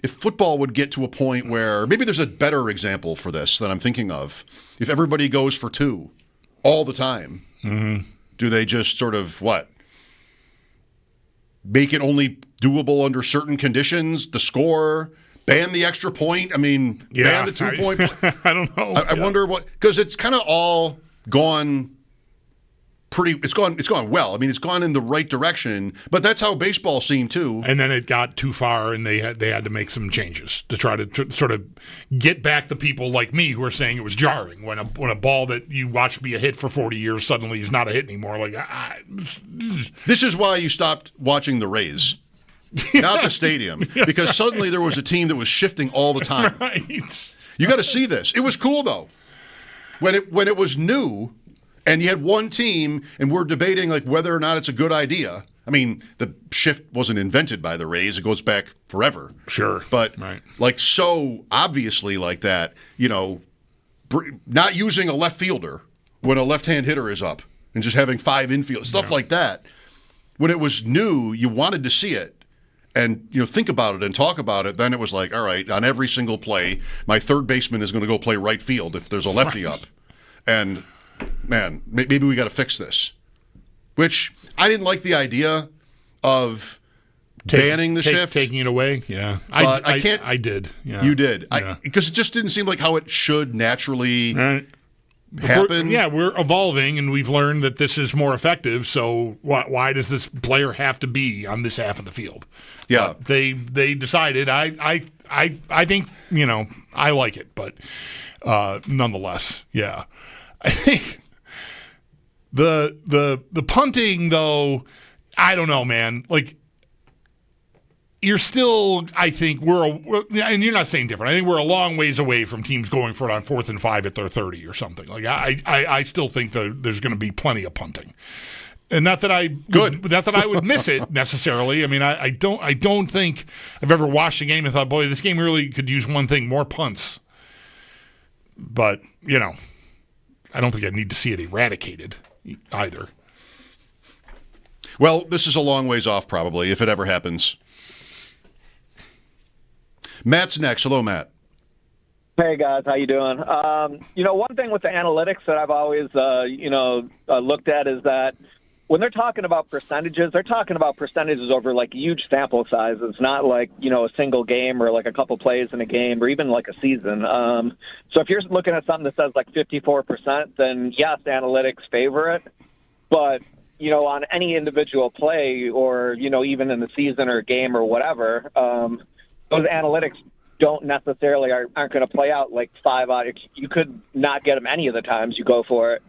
if football would get to a point where maybe there's a better example for this that I'm thinking of. If everybody goes for 2 all the time, do they just sort of make it only doable under certain conditions? The score, ban the extra point. I mean, ban the 2-point. I don't know. I wonder what, because it's kind of all gone. It's gone well. I mean, it's gone in the right direction, but that's how baseball seemed too. And then it got too far, and they had to make some changes to try to sort of get back the people like me who are saying it was jarring when a ball that you watched be a hit for 40 years suddenly is not a hit anymore. This is why you stopped watching the Rays, not the stadium, because suddenly there was a team that was shifting all the time. Right. You got to see this. It was cool though when it was new. And you had one team, and we're debating like whether or not it's a good idea. I mean, the shift wasn't invented by the Rays; it goes back forever. Sure, but like so obviously like that, not using a left fielder when a left-hand hitter is up, and just having 5 infield stuff like that. When it was new, you wanted to see it, and think about it and talk about it. Then it was like, all right, on every single play, my third baseman is going to go play right field if there's a lefty up, and man, maybe we got to fix this. Which I didn't like the idea of banning the shift, taking it away. Yeah, but I can't. I did. Yeah. You did, Yeah. Because it just didn't seem like how it should naturally happen. We're evolving, and we've learned that this is more effective. So why does this player have to be on this half of the field? Yeah, they decided. I think I like it, but nonetheless, yeah. I think the punting, though, I don't know, man. Like, you're still, I think and you're not saying different. I think we're a long ways away from teams going for it on 4th and 5 at their 30 or something. Like, I still think that there's going to be plenty of punting. And not that I would miss it necessarily. I mean, I don't think I've ever watched a game and thought, boy, this game really could use one thing, more punts. But, I don't think I need to see it eradicated either. Well, this is a long ways off probably, if it ever happens. Matt's next. Hello, Matt. Hey, guys. How you doing? One thing with the analytics that I've always, looked at is that when they're talking about percentages, they're talking about percentages over, like, huge sample sizes, not like, a single game or, like, a couple plays in a game or even, like, a season. So if you're looking at something that says, like, 54%, then, yes, analytics favor it. But, on any individual play or, even in the season or game or whatever, those analytics don't necessarily aren't going to play out like 5 out. You could not get them any of the times you go for it.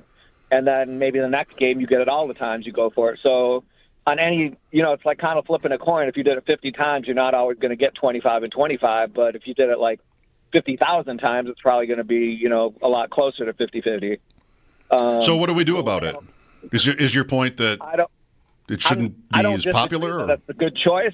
And then maybe the next game you get it all the times you go for it. So on any, it's like kind of flipping a coin. If you did it 50 times, you're not always going to get 25 and 25. But if you did it like 50,000 times, it's probably going to be, a lot closer to 50-50. So what do we do about it? Is your point that it shouldn't be as popular? That's a good choice.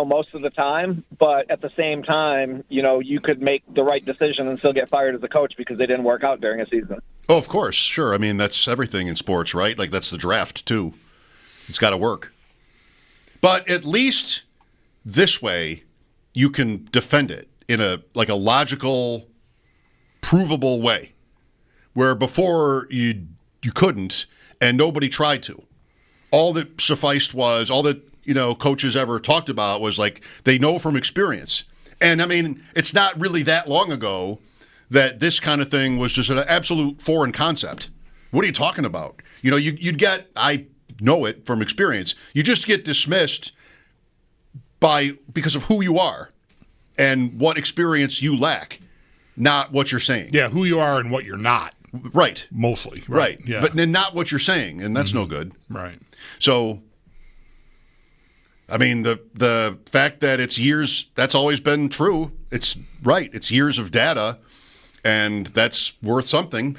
Most of the time, but at the same time, you could make the right decision and still get fired as a coach because they didn't work out during a season. Oh, of course. Sure. I mean, that's everything in sports, right? Like, that's the draft, too. It's got to work. But at least this way, you can defend it in a logical, provable way, where before you couldn't, and nobody tried to. All that sufficed was, all that coaches ever talked about was like they know from experience. And I mean, it's not really that long ago that this kind of thing was just an absolute foreign concept. What are you talking about? You'd get, I know it from experience, you just get dismissed because of who you are and what experience you lack, not what you're saying. Yeah, who you are and what you're not. Right. Mostly. Right. Yeah. But then not what you're saying, and that's no good. Right. So, I mean, the fact that it's years, that's always been true. It's right. It's years of data, and that's worth something,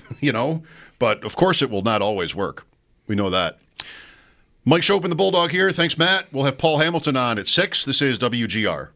But, of course, it will not always work. We know that. Mike Schopp and the Bulldog here. Thanks, Matt. We'll have Paul Hamilton on at 6. This is WGR.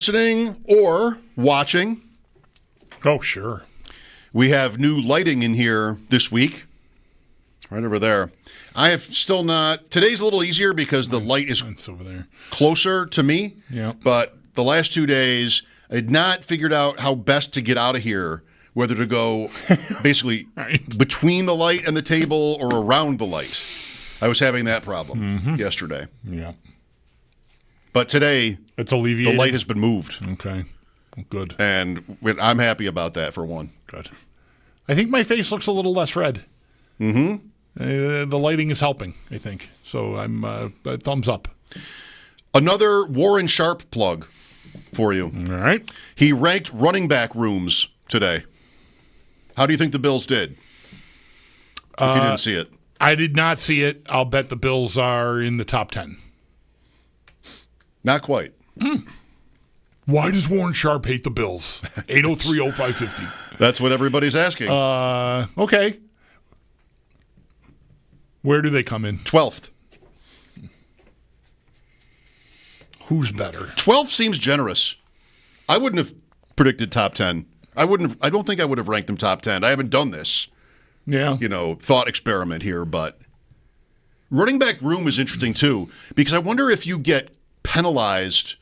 Listening or watching. Oh, sure. We have new lighting in here this week. Right over there. I have still not. Today's a little easier because the light is over there, closer to me. Yeah. But the last 2 days, I had not figured out how best to get out of here, whether to go basically between the light and the table or around the light. I was having that problem yesterday. Yeah. But today, it's alleviated. The light has been moved. Okay. Good. And I'm happy about that for one. Good. I think my face looks a little less red. Mm-hmm. The lighting is helping, I think. So I'm thumbs up. Another Warren Sharp plug for you. All right. He ranked running back rooms today. How do you think the Bills did? If you didn't see it. I did not see it. I'll bet the Bills are in the top 10. Not quite. Why does Warren Sharp hate the Bills? 803-0550. That's what everybody's asking. Okay. Where do they come in? 12th. Who's better? 12 seems generous. I wouldn't have predicted top 10. I don't think I would have ranked them top 10. I haven't done this. Yeah. Thought experiment here, but running back room is interesting too, because I wonder if you get penalized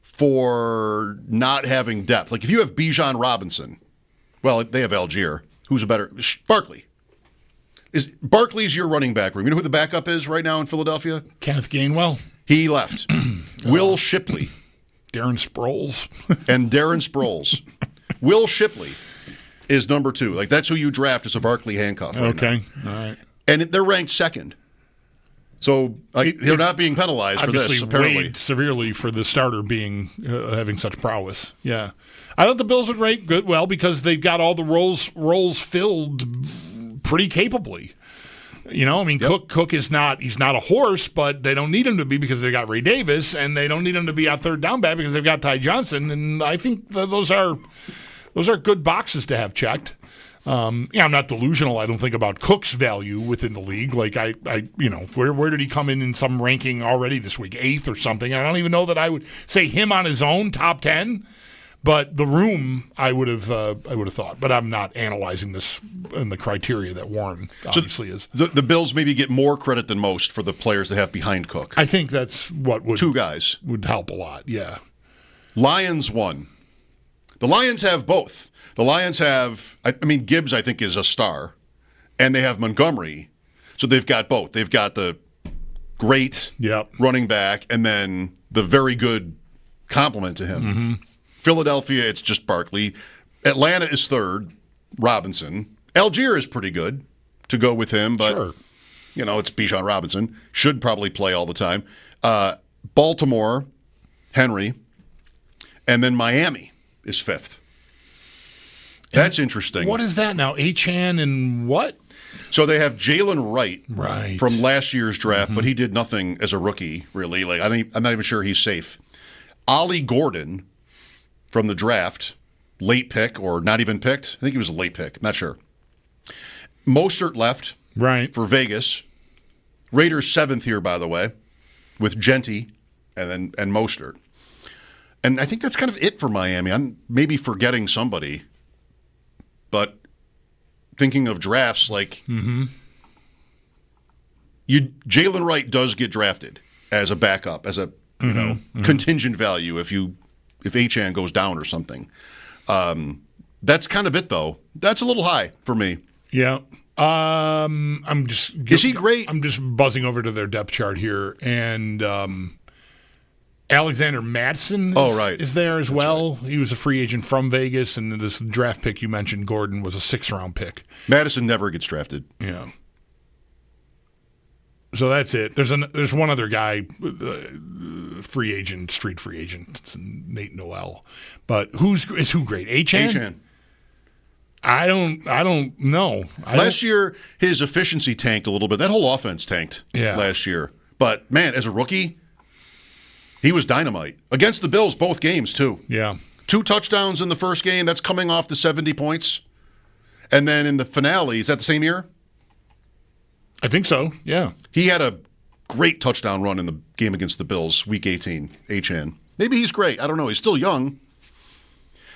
for not having depth. Like if you have Bijan Robinson, well, they have Algier. Who's a better? Barkley. Barkley's your running back room. You know who the backup is right now in Philadelphia? Kenneth Gainwell. He left. Will Shipley. Darren Sproles. And Darren Sproles. Will Shipley is number 2. Like that's who you draft as a Barkley handcuff. Right okay. Now. All right. And they're ranked second. So they're not being penalized for this, apparently. Weighed severely for the starter being having such prowess. Yeah. I thought the Bills would rate well because they've got all the roles filled pretty capably. Cook is not a horse, but they don't need him to be because they got Ray Davis, and they don't need him to be out third down back because they've got Ty Johnson, and I think those are good boxes to have checked. I'm not delusional. I don't think about Cook's value within the league. Like where did he come in some ranking already this week? 8th or something. I don't even know that I would say him on his own top 10. But the room, I would have thought. But I'm not analyzing this in the criteria that Warren obviously is. The Bills maybe get more credit than most for the players they have behind Cook. I think that's what would 2 guys would help a lot. Yeah. Lions 1. The Lions have both. The Lions have, Gibbs, I think, is a star, and they have Montgomery. So they've got both. They've got the great running back and then the very good complement to him. Mm-hmm. Philadelphia, it's just Barkley. Atlanta is 3rd, Robinson. Algier is pretty good to go with him, but, sure. It's Bijan Robinson. Should probably play all the time. Baltimore, Henry, and then Miami is 5th. That's interesting. What is that now? Achane and what? So they have Jalen Wright right. from last year's draft, but he did nothing as a rookie, really. Like I'm not even sure he's safe. Ollie Gordon from the draft, late pick or not even picked. I think he was a late pick. Not sure. Mostert left for Vegas. Raiders 7th here, by the way, with Genty and Mostert. And I think that's kind of it for Miami. I'm maybe forgetting somebody. But thinking of drafts, like Jalen Wright does get drafted as a backup, as a contingent value if Achane goes down or something. That's kind of it, though. That's a little high for me. Yeah. Is he great? I'm just buzzing over to their depth chart here, and Alexander Mattison is there as well. Right. He was a free agent from Vegas, and this draft pick you mentioned, Gordon, was a 6th-round pick. Madison never gets drafted. Yeah. So that's it. There's one other guy, free agent, street free agent, it's Nate Noel. But who great? Achane? I don't know. Last year, his efficiency tanked a little bit. That whole offense tanked last year. But, man, as a rookie, he was dynamite. Against the Bills, both games, too. Yeah. 2 touchdowns in the first game. That's coming off the 70 points. And then in the finale, is that the same year? I think so, yeah. He had a great touchdown run in the game against the Bills, Week 18, Achane. Maybe he's great. I don't know. He's still young.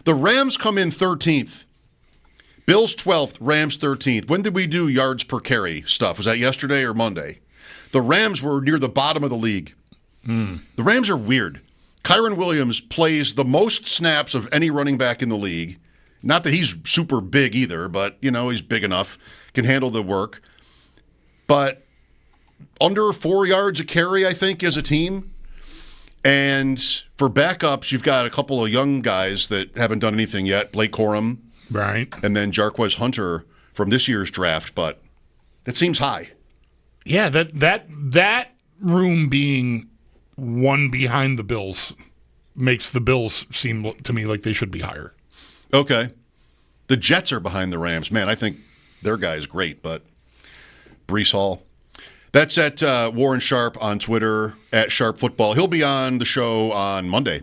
The Rams come in 13th. Bills 12th, Rams 13th. When did we do yards per carry stuff? Was that yesterday or Monday? The Rams were near the bottom of the league. The Rams are weird. Kyron Williams plays the most snaps of any running back in the league. Not that he's super big either, but, he's big enough, can handle the work. But under 4 yards a carry, I think, as a team. And for backups, you've got a couple of young guys that haven't done anything yet. Blake Corum. Right. And then Jarquez Hunter from this year's draft, but that seems high. Yeah, that room being one behind the Bills makes the Bills seem to me like they should be higher. Okay. The Jets are behind the Rams. Man, I think their guy is great, but Breece Hall. That's at Warren Sharp on Twitter, at Sharp Football. He'll be on the show on Monday.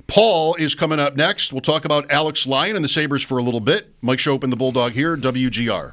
Paul is coming up next. We'll talk about Alex Lyon and the Sabres for a little bit. Mike Schopp and the Bulldog here, WGR.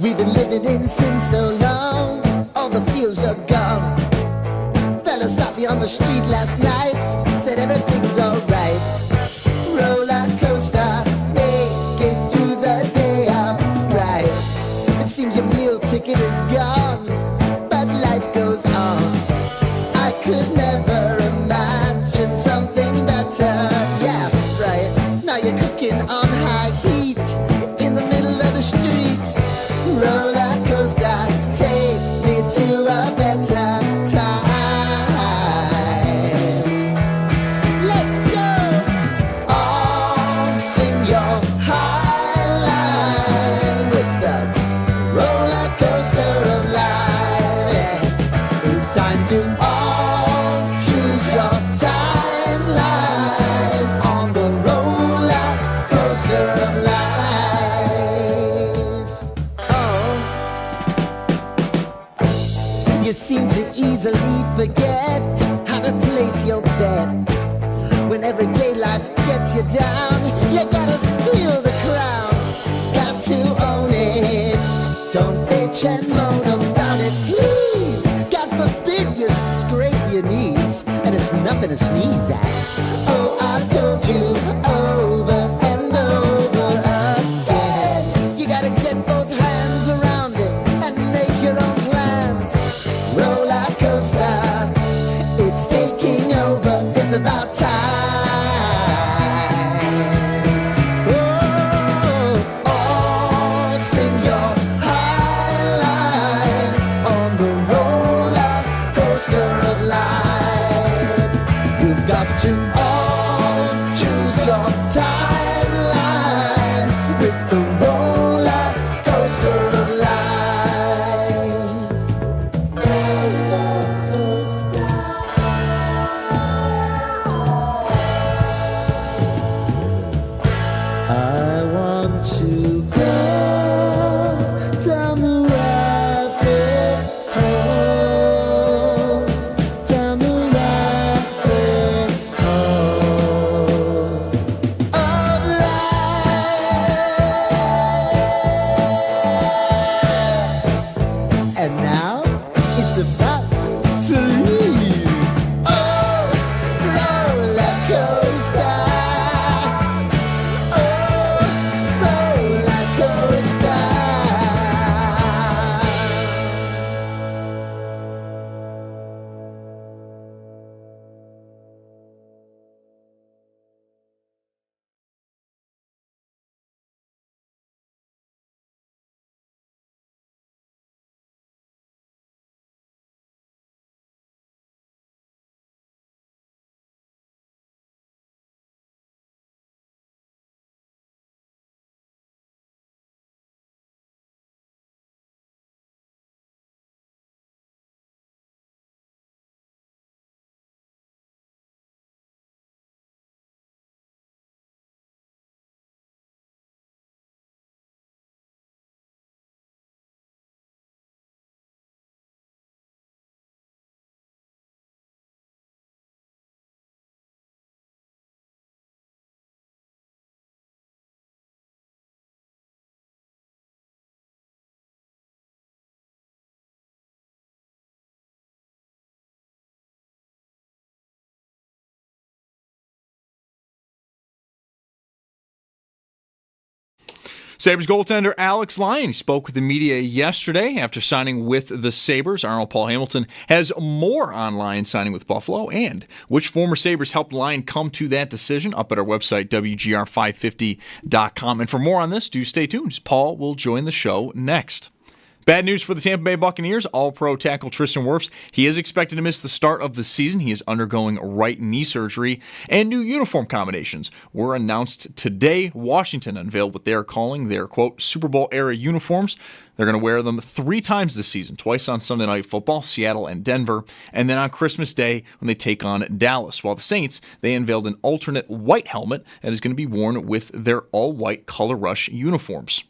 We've been living in sin so long, all the feels are gone. Fella stopped me on the street last night, said everything's alright. Roller coaster, make it through the day upright. It seems your meal ticket is gone, but life goes on. I could never imagine something better. Yeah, right. Now you're cooking on high heat in the middle of the street. Roller coaster, take me to a better time. Let's go. All sing your high line with the roller coaster of life. Yeah. It's time to all choose your timeline on the roller coaster of life. You seem to easily forget how to place your bet. When everyday life gets you down, you gotta steal the crown. Got to own it. Don't bitch and moan about it, please. God forbid you scrape your knees, and it's nothing to sneeze at. Oh, I've told you over and over again. You gotta get both hands around it and make your own plans. Roller coaster, it's taking over, it's about time. Oh, all sing your high line on the roller coaster of life. You've got to all choose your timeline with the roller coaster of life. Sabres goaltender Alex Lyon spoke with the media yesterday after signing with the Sabres. Our own Paul Hamilton has more on Lyon signing with Buffalo and which former Sabres helped Lyon come to that decision up at our website, WGR550.com. And for more on this, do stay tuned. Paul will join the show next. Bad news for the Tampa Bay Buccaneers. All-Pro tackle Tristan Wirfs. He is expected to miss the start of the season. He is undergoing right knee surgery. And new uniform combinations were announced today. Washington unveiled what they are calling their, quote, Super Bowl-era uniforms. They're going to wear them 3 times this season, twice on Sunday Night Football, Seattle and Denver, and then on Christmas Day when they take on Dallas. While the Saints, they unveiled an alternate white helmet that is going to be worn with their all-white Color Rush uniforms.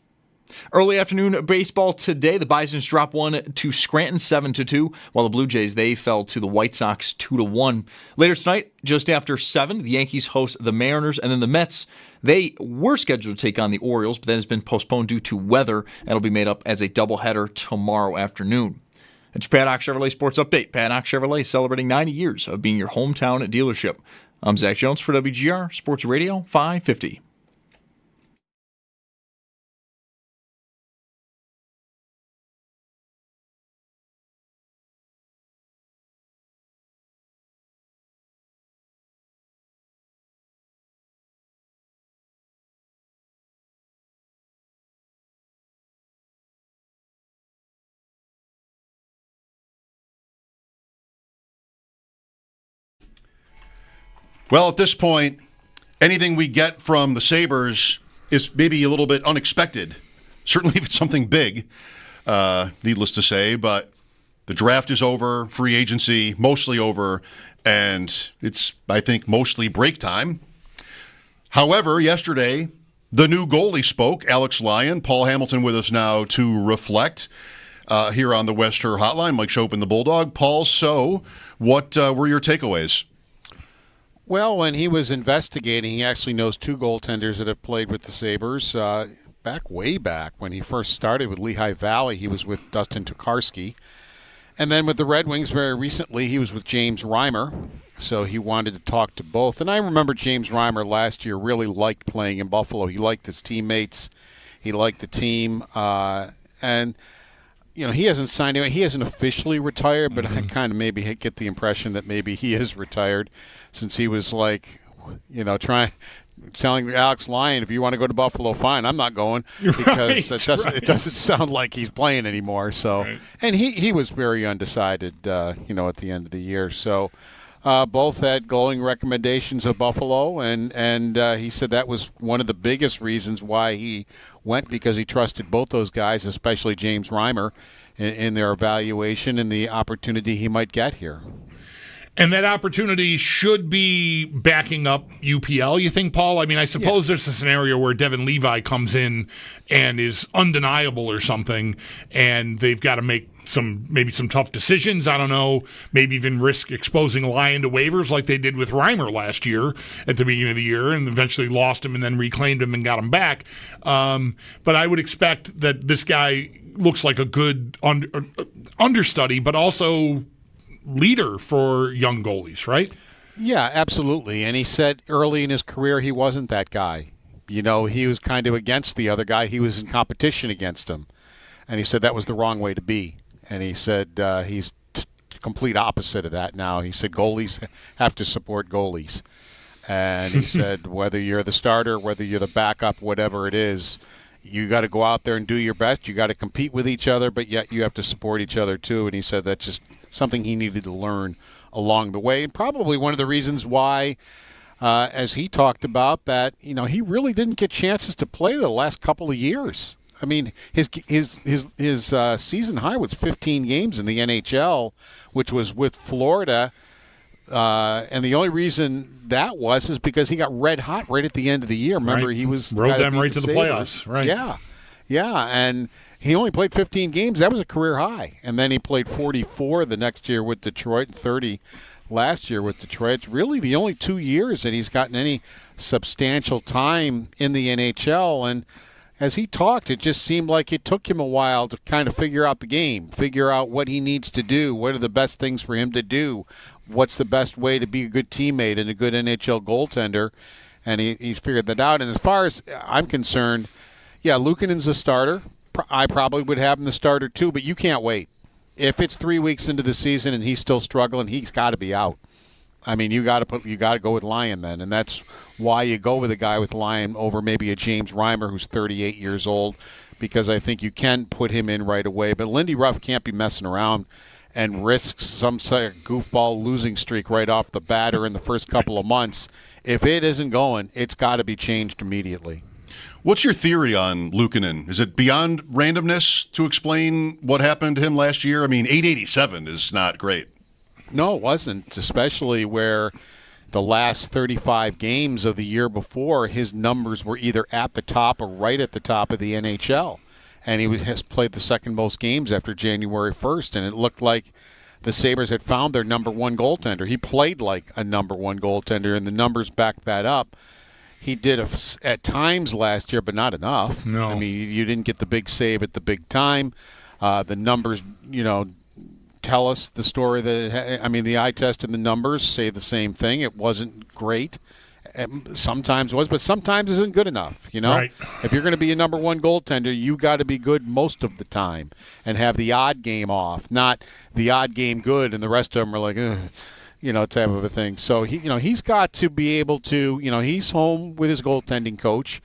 Early afternoon baseball today, the Bisons dropped one to Scranton 7-2, while the Blue Jays, they fell to the White Sox 2-1. Later tonight, just after 7, the Yankees host the Mariners, and then the Mets, they were scheduled to take on the Orioles, but that has been postponed due to weather. That'll be made up as a doubleheader tomorrow afternoon. It's your Paddock Chevrolet Sports Update. Paddock Chevrolet celebrating 90 years of being your hometown dealership. I'm Zach Jones for WGR Sports Radio 550. Well, at this point, anything we get from the Sabres is maybe a little bit unexpected. Certainly if it's something big, needless to say. But the draft is over, free agency mostly over, and it's, I think, mostly break time. However, yesterday, the new goalie spoke, Alex Lyon. Paul Hamilton with us now to reflect here on the Wester Hotline. Mike Schopp and the Bulldog. Paul, so what were your takeaways? Well, when he was investigating, he actually knows 2 goaltenders that have played with the Sabres. Way back when he first started with Lehigh Valley, he was with Dustin Tokarski. And then with the Red Wings very recently, he was with James Reimer. So he wanted to talk to both. And I remember James Reimer last year really liked playing in Buffalo. He liked his teammates. He liked the team. And he hasn't signed anyone. He hasn't officially retired, but I kind of maybe get the impression that maybe he is retired, since he was telling Alex Lyon, if you want to go to Buffalo, fine. I'm not going, because it doesn't sound like he's playing anymore. So, right. And he was very undecided, at the end of the year. So, both had glowing recommendations of Buffalo, and he said that was one of the biggest reasons why he went, because he trusted both those guys, especially James Reimer, in their evaluation and the opportunity he might get here. And that opportunity should be backing up UPL, you think, Paul? I mean, I suppose there's a scenario where Devin Levi comes in and is undeniable or something, and they've got to make maybe some tough decisions. I don't know, maybe even risk exposing Lyon to waivers like they did with Reimer last year at the beginning of the year, and eventually lost him and then reclaimed him and got him back. But I would expect that this guy looks like a good understudy, but also leader for young goalies, right? Yeah, absolutely. And he said early in his career he wasn't that guy. He was kind of against the other guy. He was in competition against him. And he said that was the wrong way to be. And he said he's complete opposite of that now. He said goalies have to support goalies. And he said whether you're the starter, whether you're the backup, whatever it is, you got to go out there and do your best. You got to compete with each other, but yet you have to support each other too. And he said that's just something he needed to learn along the way, and probably one of the reasons why, as he talked about, that he really didn't get chances to play the last couple of years. I mean, his season high was 15 games in the NHL, which was with Florida, and the only reason that was is because he got red hot right at the end of the year. Remember, he was rode them right to the playoffs, right? Yeah, and he only played 15 games. That was a career high. And then he played 44 the next year with Detroit and 30 last year with Detroit. It's really the only 2 years that he's gotten any substantial time in the NHL. And as he talked, it just seemed like it took him a while to kind of figure out the game, figure out what he needs to do, what are the best things for him to do, what's the best way to be a good teammate and a good NHL goaltender. And he's figured that out. And as far as I'm concerned, Yeah, Luukkonen's the starter. I probably would have him the starter too, but you can't wait. If it's 3 weeks into the season and he's still struggling, he's got to be out. I mean, you got to go with Lyon then, and that's why you go with a guy with Lyon over maybe a James Reimer who's 38 years old, because I think you can put him in right away. But Lindy Ruff can't be messing around and risks some sort of goofball losing streak right off the bat or in the first couple of months. If it isn't going, it's got to be changed immediately. What's your theory on Luukkonen? Is it beyond randomness to explain what happened to him last year? I mean, 887 is not great. No, it wasn't, especially where the last 35 games of the year before, his numbers were either at the top or right at the top of the NHL. And he has played the second most games after January 1st, and it looked like the Sabres had found their number one goaltender. He played like a number one goaltender, and the numbers back that up. He did at times last year, but not enough. No. I mean, you didn't get the big save at the big time. The numbers, tell us the story the eye test and the numbers say the same thing. It wasn't great. Sometimes was, but sometimes isn't good enough, Right. If you're going to be a number one goaltender, you got to be good most of the time and have the odd game off, not the odd game good and the rest of them are like, ugh. Type of a thing. So he's got to be able to, he's home with his goaltending coach.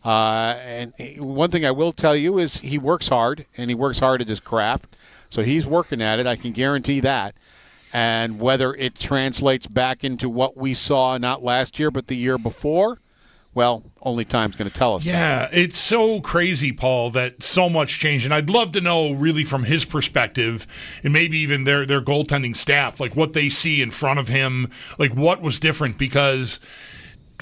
And one thing I will tell you is he works hard, and he works hard at his craft. So he's working at it. I can guarantee that. And whether it translates back into what we saw not last year but the year before, well, only time's going to tell us. Yeah, it's so crazy, Paul, that so much changed. And I'd love to know, really, from his perspective, and maybe even their goaltending staff, like what they see in front of him, like what was different. Because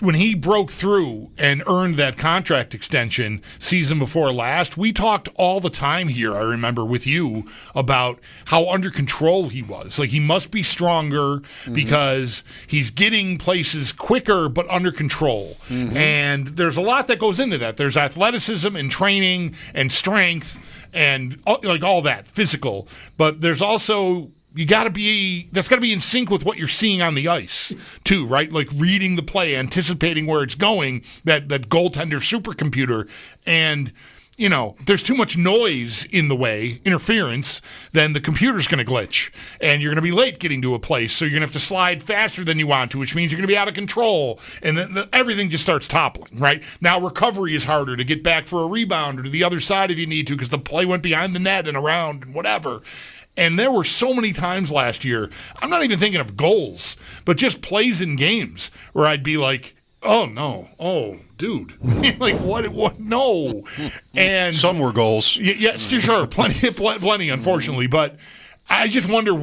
when he broke through and earned that contract extension season before last, we talked all the time here, I remember, with you about how under control he was. Like, he must be stronger because he's getting places quicker but under control. And there's a lot that goes into that. There's athleticism and training and strength and like all that, physical. But there's also... that's got to be in sync with what you're seeing on the ice, too, right? Like reading the play, anticipating where it's going, that goaltender supercomputer. And, if there's too much noise in the way, interference, then the computer's going to glitch. And you're going to be late getting to a place, so you're going to have to slide faster than you want to, which means you're going to be out of control. And then everything just starts toppling, right? Now recovery is harder to get back for a rebound or to the other side if you need to because the play went behind the net and around and whatever. And there were so many times last year, I'm not even thinking of goals, but just plays in games where I'd be like, oh, no, oh, dude. Like, what, no. And some were goals. Yes, sure, plenty, unfortunately. But I just wonder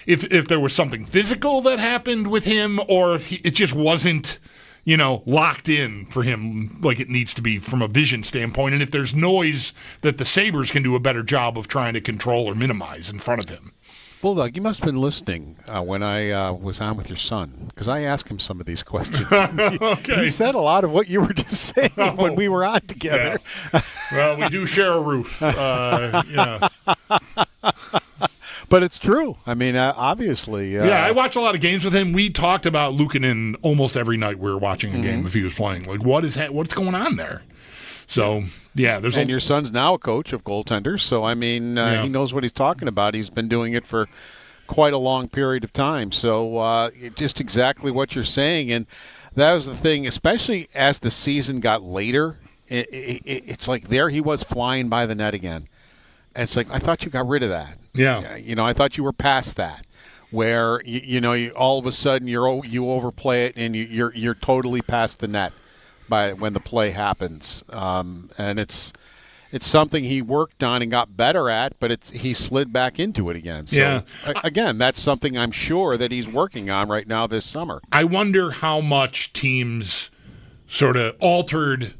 if there was something physical that happened with him or if it just wasn't, locked in for him like it needs to be from a vision standpoint. And if there's noise that the Sabres can do a better job of trying to control or minimize in front of him. Bulldog, you must have been listening when I was on with your son, because I asked him some of these questions. Okay. He said a lot of what you were just saying when we were on together. Yeah. Well, we do share a roof. Yeah. But it's true. I mean, obviously. Yeah, I watch a lot of games with him. We talked about Luukkonen almost every night we were watching a game if he was playing. Like, what's going on there? So, yeah. Your son's now a coach of goaltenders, so, I mean, he knows what he's talking about. He's been doing it for quite a long period of time. So, just exactly what you're saying. And that was the thing, especially as the season got later, it's like there he was flying by the net again. And it's like, I thought you got rid of that. Yeah. I thought you were past that, where, you all of a sudden you overplay it and you're totally past the net by when the play happens. And it's something he worked on and got better at, but he slid back into it again. So, again, that's something I'm sure that he's working on right now this summer. I wonder how much teams sort of altered,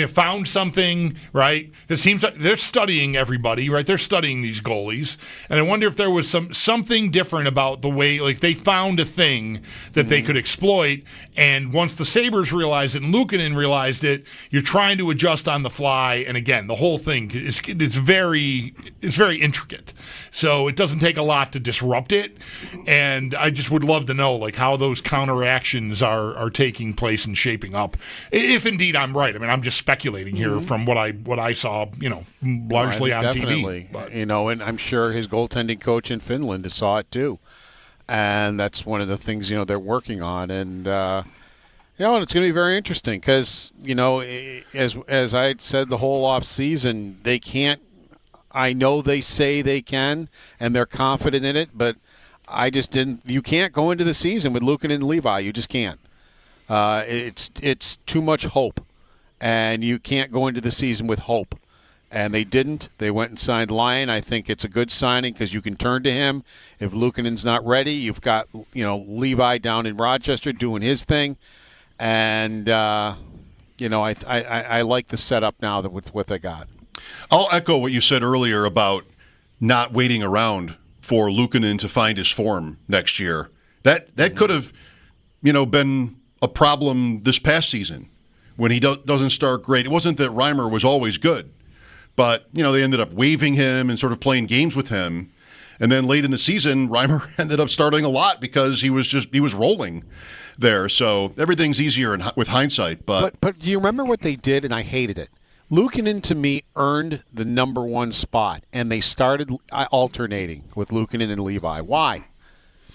found something, right? It seems like they're studying everybody, right? They're studying these goalies. And I wonder if there was something different about the way, like they found a thing that they could exploit. And once the Sabres realized it and Luukkonen realized it, you're trying to adjust on the fly. And again, the whole thing is very intricate. So it doesn't take a lot to disrupt it. And I just would love to know like how those counteractions are taking place and shaping up. If indeed I'm right. I mean, I'm just speculating here from what I saw, largely on definitely. TV. But. And I'm sure his goaltending coach in Finland saw it too. And that's one of the things, they're working on. And, and it's going to be very interesting because, as I had said the whole off season, they can't. I know they say they can, and they're confident in it, but I just didn't. You can't go into the season with Luukkonen and Levi. You just can't. It's too much hope, and you can't go into the season with hope. And they didn't. They went and signed Lyon. I think it's a good signing because you can turn to him. If Luukkonen's not ready, you've got Levi down in Rochester doing his thing, and I like the setup now with what they got. I'll echo what you said earlier about not waiting around for Luukkonen to find his form next year. That could have, been a problem this past season when he doesn't start great. It wasn't that Reimer was always good, but they ended up waiving him and sort of playing games with him. And then late in the season, Reimer ended up starting a lot because he was rolling there. So everything's easier with hindsight. But do you remember what they did? And I hated it. Luukkonen, to me, earned the number one spot, and they started alternating with Luukkonen and Levi. Why?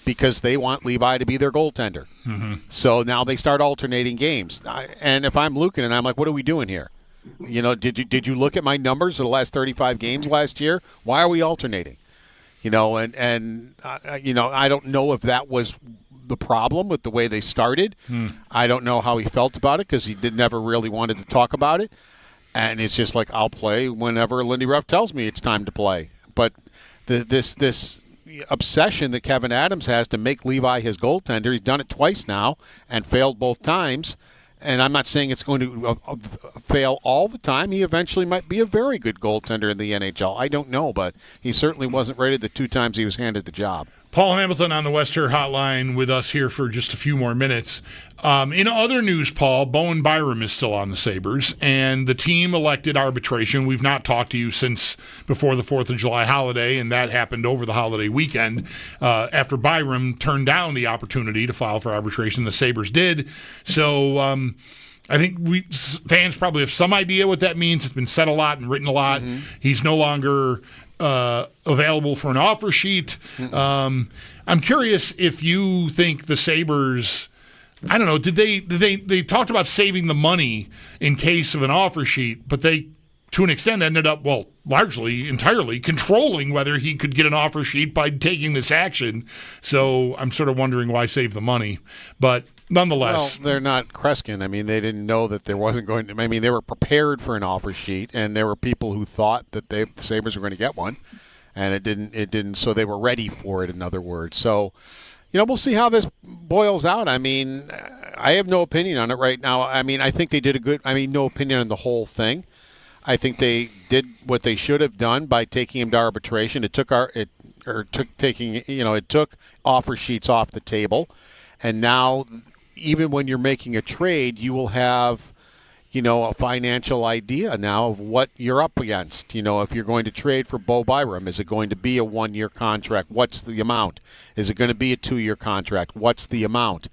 Because they want Levi to be their goaltender. Mm-hmm. So now they start alternating games. And if I'm Luukkonen, I'm like, what are we doing here? Did you look at my numbers of the last 35 games last year? Why are we alternating? I don't know if that was the problem with the way they started. I don't know how he felt about it because he never really wanted to talk about it. And it's just like, I'll play whenever Lindy Ruff tells me it's time to play. But this obsession that Kevin Adams has to make Levi his goaltender, he's done it twice now and failed both times. And I'm not saying it's going to fail all the time. He eventually might be a very good goaltender in the NHL. I don't know, but he certainly wasn't rated the 2 times he was handed the job. Paul Hamilton on the Western Hotline with us here for just a few more minutes. In other news, Paul, Bowen Byram is still on the Sabres, and the team elected arbitration. We've not talked to you since before the 4th of July holiday, and that happened over the holiday weekend. After Byram turned down the opportunity to file for arbitration, the Sabres did. So I think fans probably have some idea what that means. It's been said a lot and written a lot. Mm-hmm. He's no longer available for an offer sheet. I'm curious if you think the Sabres, I don't know, did they talked about saving the money in case of an offer sheet, but they, to an extent, ended up, largely, entirely controlling whether he could get an offer sheet by taking this action. So I'm sort of wondering why save the money. But nonetheless. Well, they're not Kreskin. I mean, they didn't know that there wasn't going to. I mean, they were prepared for an offer sheet, and there were people who thought that the Sabres were going to get one, and it didn't. So they were ready for it. In other words, so we'll see how this boils out. I mean, I have no opinion on it right now. I mean, I think they did a good. I mean, no opinion on the whole thing. I think they did what they should have done by taking him to arbitration. It took offer sheets off the table, and now, even when you're making a trade, you will have, a financial idea now of what you're up against. If you're going to trade for Bo Byram, is it going to be a 1-year contract? What's the amount? Is it going to be a 2-year contract? What's the amount?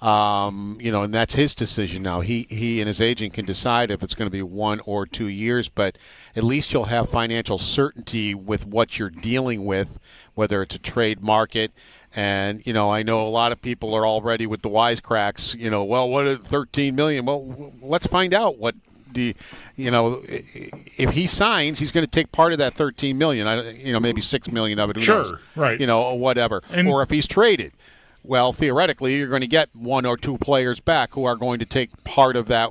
And that's his decision now. He and his agent can decide if it's going to be 1 or 2 years, but at least you'll have financial certainty with what you're dealing with, whether it's a trade market. And, I know a lot of people are already with the wisecracks, what is $13 million? Well, let's find out what if he signs, he's going to take part of that $13 million, maybe $6 million of it. Who knows? Right. Whatever. Or if he's traded. Well, theoretically, you're going to get 1 or 2 players back who are going to take part of that.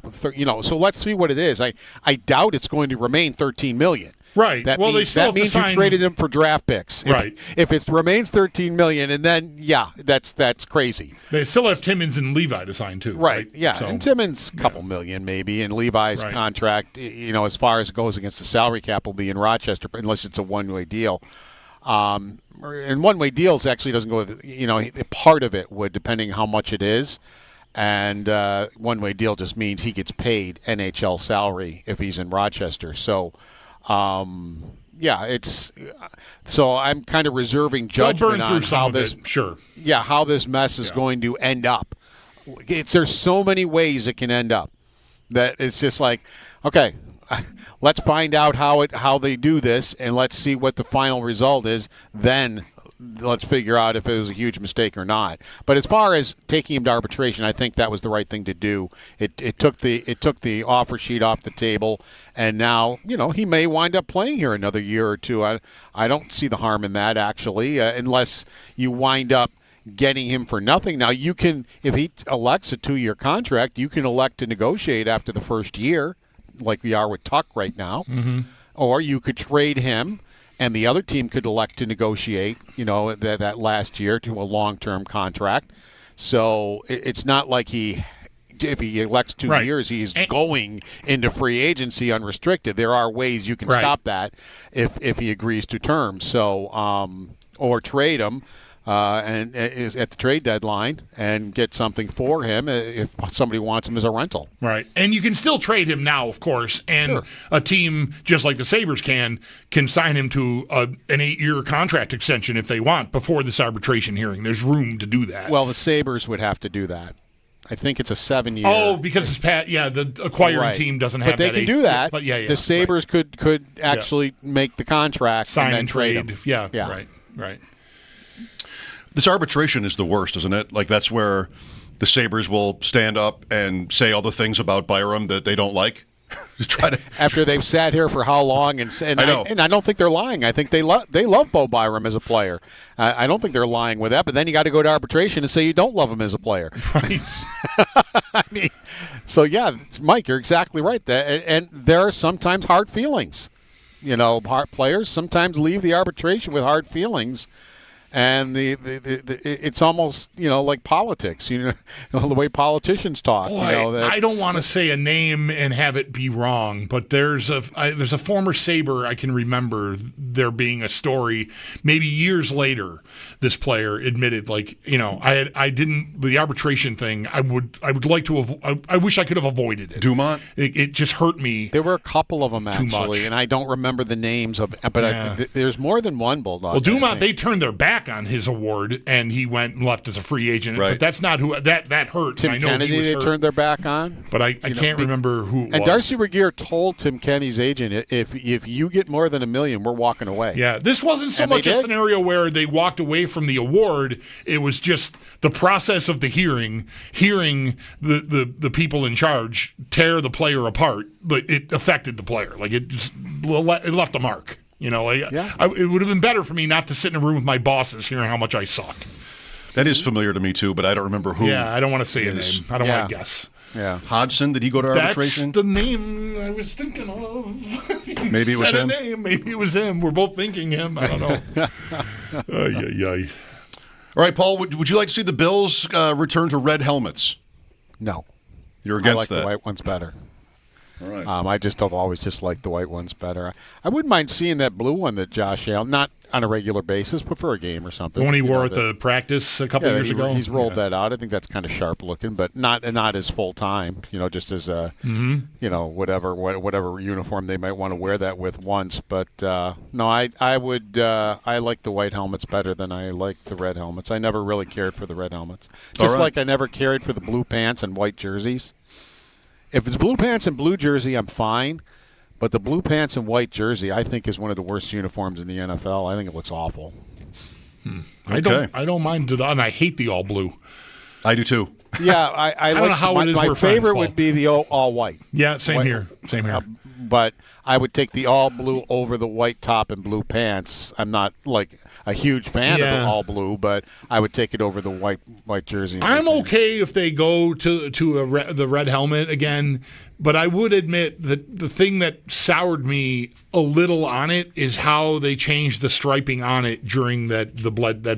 So let's see what it is. I doubt it's going to remain $13 million. Right. That means you traded him for draft picks. Right. If it remains $13 million, and then that's crazy. They still have Timmins and Levi to sign too. Right. Yeah. So, and Timmins a couple million maybe, and Levi's contract, as far as it goes against the salary cap, will be in Rochester unless it's a one-way deal. And one-way deals actually doesn't go with, part of it would, depending how much it is. And one-way deal just means he gets paid NHL salary if he's in Rochester. So, it's so I'm kind of reserving judgment on how this. Sure. Yeah, how this mess is going to end up. There's so many ways it can end up. That it's just like, okay, let's find out how they do this, and let's see what the final result is. Then let's figure out if it was a huge mistake or not. But as far as taking him to arbitration, I think that was the right thing to do. It took the offer sheet off the table, and now he may wind up playing here another year or two. I don't see the harm in that actually, unless you wind up getting him for nothing. Now you can, if he elects a 2-year contract, you can elect to negotiate after the first year, like we are with Tuck right now, or you could trade him. And the other team could elect to negotiate, that last year to a long-term contract. So it's not like if he elects 2 years, he's going into free agency unrestricted. There are ways you can stop that if he agrees to terms. So or trade him and is at the trade deadline and get something for him if somebody wants him as a rental. Right. And you can still trade him now, of course, and a team, just like the Sabres can sign him to an 8-year contract extension if they want before this arbitration hearing. There's room to do that. Well, the Sabres would have to do that. I think it's a 7-year. Oh, because it's the acquiring team doesn't have that. But they can do that. But the Sabres could actually make the contract sign and then trade him. Yeah. Right. This arbitration is the worst, isn't it? Like, that's where the Sabres will stand up and say all the things about Byram that they don't like. After they've sat here for how long, and I don't think they're lying. I think they love Bo Byram as a player. I don't think they're lying with that. But then you got to go to arbitration and say you don't love him as a player. Right. I mean, so yeah, Mike, you're exactly right. And there are sometimes hard feelings. Players sometimes leave the arbitration with hard feelings. And it's almost like politics, the way politicians talk. Boy, I don't want to say a name and have it be wrong, but there's a former Sabre I can remember there being a story maybe years later. This player admitted, I didn't the arbitration thing. I would like to I wish I could have avoided it. Dumont. It just hurt me. There were a couple of them actually, much. And I don't remember the names of. But there's more than one Bulldog. Well, Dumont, they turned their back on his award, and he went and left as a free agent. Right. But that's not who that hurt. Tim I know Kennedy, he was they hurt, turned their back on. But I can't remember who it was. And Darcy Regier told Tim Kenny's agent, if you get more than $1 million, we're walking away. Yeah, this wasn't so much a scenario where they walked away from the award. It was just the process of the hearing the people in charge tear the player apart, but it affected the player. It left a mark. It would have been better for me not to sit in a room with my bosses hearing how much I suck. That is familiar to me, too, but I don't remember who. Yeah, I don't want to say a name. I don't want to guess. Yeah. Hodgson, did he go to arbitration? That's the name I was thinking of. Maybe it was him. Maybe it was him. We're both thinking him. I don't know. Ay. All right, Paul, would you like to see the Bills return to red helmets? No. You're against I like that? the white ones better. All right. I've always just liked the white ones better. I wouldn't mind seeing that blue one that Josh Allen, not on a regular basis, but for a game or something. The one he wore at the practice a couple years ago? He's rolled that out. I think that's kind of sharp looking, but not as full time, just as a, whatever uniform they might want to wear that with once. But no, I like the white helmets better than I like the red helmets. I never really cared for the red helmets. Just like I never cared for the blue pants and white jerseys. If it's blue pants and blue jersey, I'm fine. But the blue pants and white jersey, I think, is one of the worst uniforms in the NFL. I think it looks awful. I don't mind it, and I hate the all blue. I do too. Yeah, I don't know how it is. My favorite would be the all white. Yeah, same here. But I would take the all blue over the white top and blue pants. I'm not like a huge fan of the all blue, but I would take it over the white jersey. I'm okay if they go to the red helmet again, but I would admit that the thing that soured me a little on it is how they changed the striping on it during that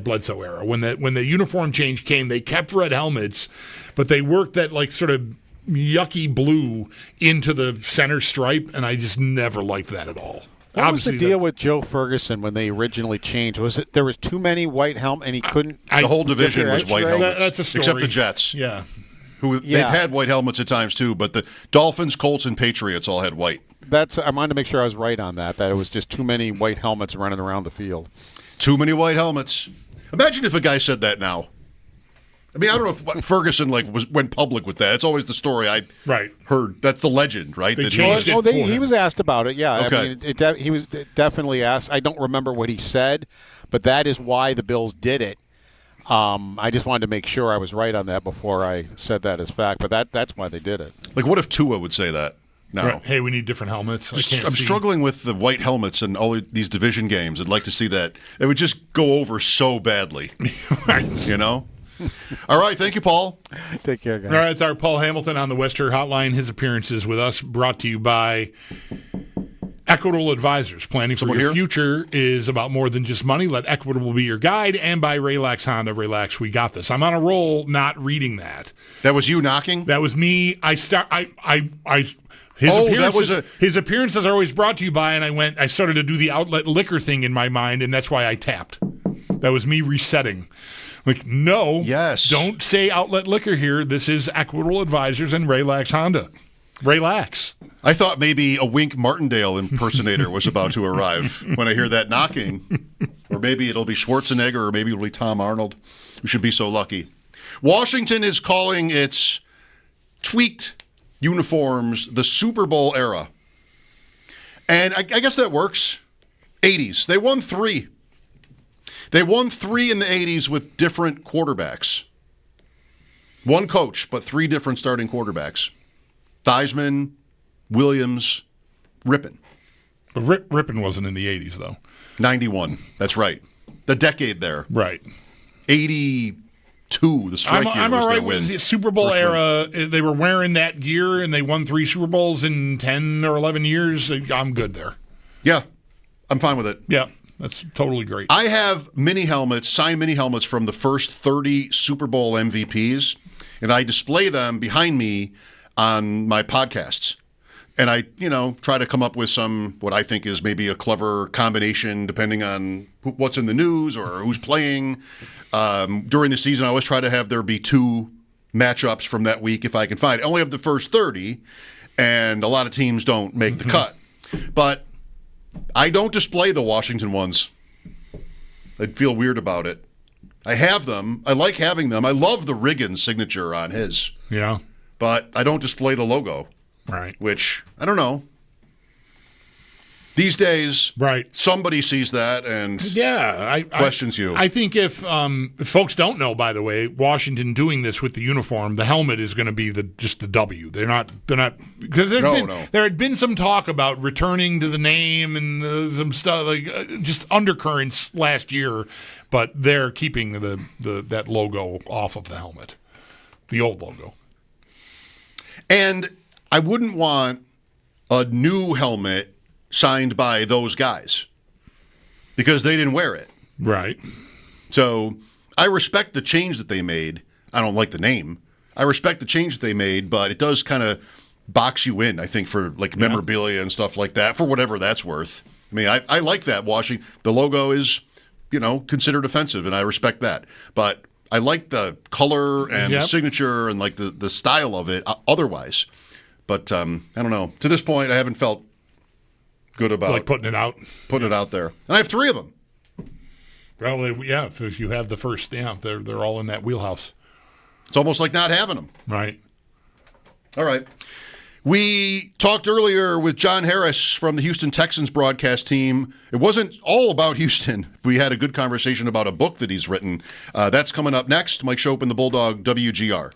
Bledsoe era. When the uniform change came, they kept red helmets, but they worked that sort of yucky blue into the center stripe, and I just never liked that at all. What was the deal with Joe Ferguson when they originally changed? Was it there was too many white helmets and he couldn't? The whole division was white helmets. That's a story. Except the Jets. Yeah. They've had white helmets at times too, but the Dolphins, Colts, and Patriots all had white. I wanted to make sure I was right on that it was just too many white helmets running around the field. Too many white helmets. Imagine if a guy said that now. I mean, I don't know if Ferguson went public with that. It's always the story I heard. That's the legend, right? He was asked about it. Yeah, Okay. I mean, he was definitely asked. I don't remember what he said, but that is why the Bills did it. I just wanted to make sure I was right on that before I said that as fact. But that's why they did it. Like, what if Tua would say that? No. Right. Hey, we need different helmets. I'm struggling with the white helmets and all these division games. I'd like to see that. It would just go over so badly. Right. You know? All right. Thank you, Paul. Take care, guys. All right. It's our Paul Hamilton on the Western Hotline. His appearances with us brought to you by Equitable Advisors. Planning for your future is about more than just money. Let Equitable be your guide. And by Relax Honda. Relax, we got this. I'm on a roll not reading that. That was you knocking? That was me. His appearances are always brought to you by, and I started to do the outlet liquor thing in my mind, and that's why I tapped. That was me resetting. Like, no, don't say outlet liquor here. This is Equitable Advisors and Relax Honda. Relax. I thought maybe a Wink Martindale impersonator was about to arrive when I hear that knocking. Or maybe it'll be Schwarzenegger, or maybe it'll be Tom Arnold. We should be so lucky. Washington is calling its tweaked uniforms the Super Bowl era. And I guess that works. 80s. They won 3. They won 3 in the 80s with different quarterbacks. One coach, but 3 different starting quarterbacks. Theismann, Williams, Rippon. But Rippon wasn't in the 80s, though. 91. That's right. The decade there. Right. 82, the strike year I'm was all right their win. with the Super Bowl era. They were wearing that gear, and they won 3 Super Bowls in 10 or 11 years. I'm good there. Yeah, I'm fine with it. Yeah, that's totally great. I have signed mini helmets from the first 30 Super Bowl MVPs, and I display them behind me on my podcasts. And I, try to come up with what I think is maybe a clever combination depending on what's in the news or who's playing. During the season, I always try to have there be 2 matchups from that week if I can find it. I only have the first 30, and a lot of teams don't make the cut. But I don't display the Washington ones. I'd feel weird about it. I have them. I like having them. I love the Riggins signature on his. Yeah. But I don't display the logo. Right. Which, I don't know. These days, somebody sees that and questions you. I think if folks don't know, by the way, Washington doing this with the uniform, the helmet is going to be just the W. They're not because there had been some talk about returning to the name and some stuff just undercurrents last year, but they're keeping that logo off of the helmet, the old logo. And I wouldn't want a new helmet signed by those guys because they didn't wear it. Right. So I respect the change that they made. I don't like the name. I respect the change that they made, but it does kind of box you in, I think, for memorabilia and stuff like that, for whatever that's worth. I mean, I like that Washington. The logo is, considered offensive, and I respect that. But I like the color and the signature and the style of it otherwise. But I don't know. To this point, I haven't felt good about putting it out there. And I have 3 of them. Well, if you have the first, they're all in that wheelhouse. It's almost like not having them. Right. All right. We talked earlier with John Harris from the Houston Texans broadcast team. It wasn't all about Houston. We had a good conversation about a book that he's written. That's coming up next. Mike Schopp and the Bulldog, WGR.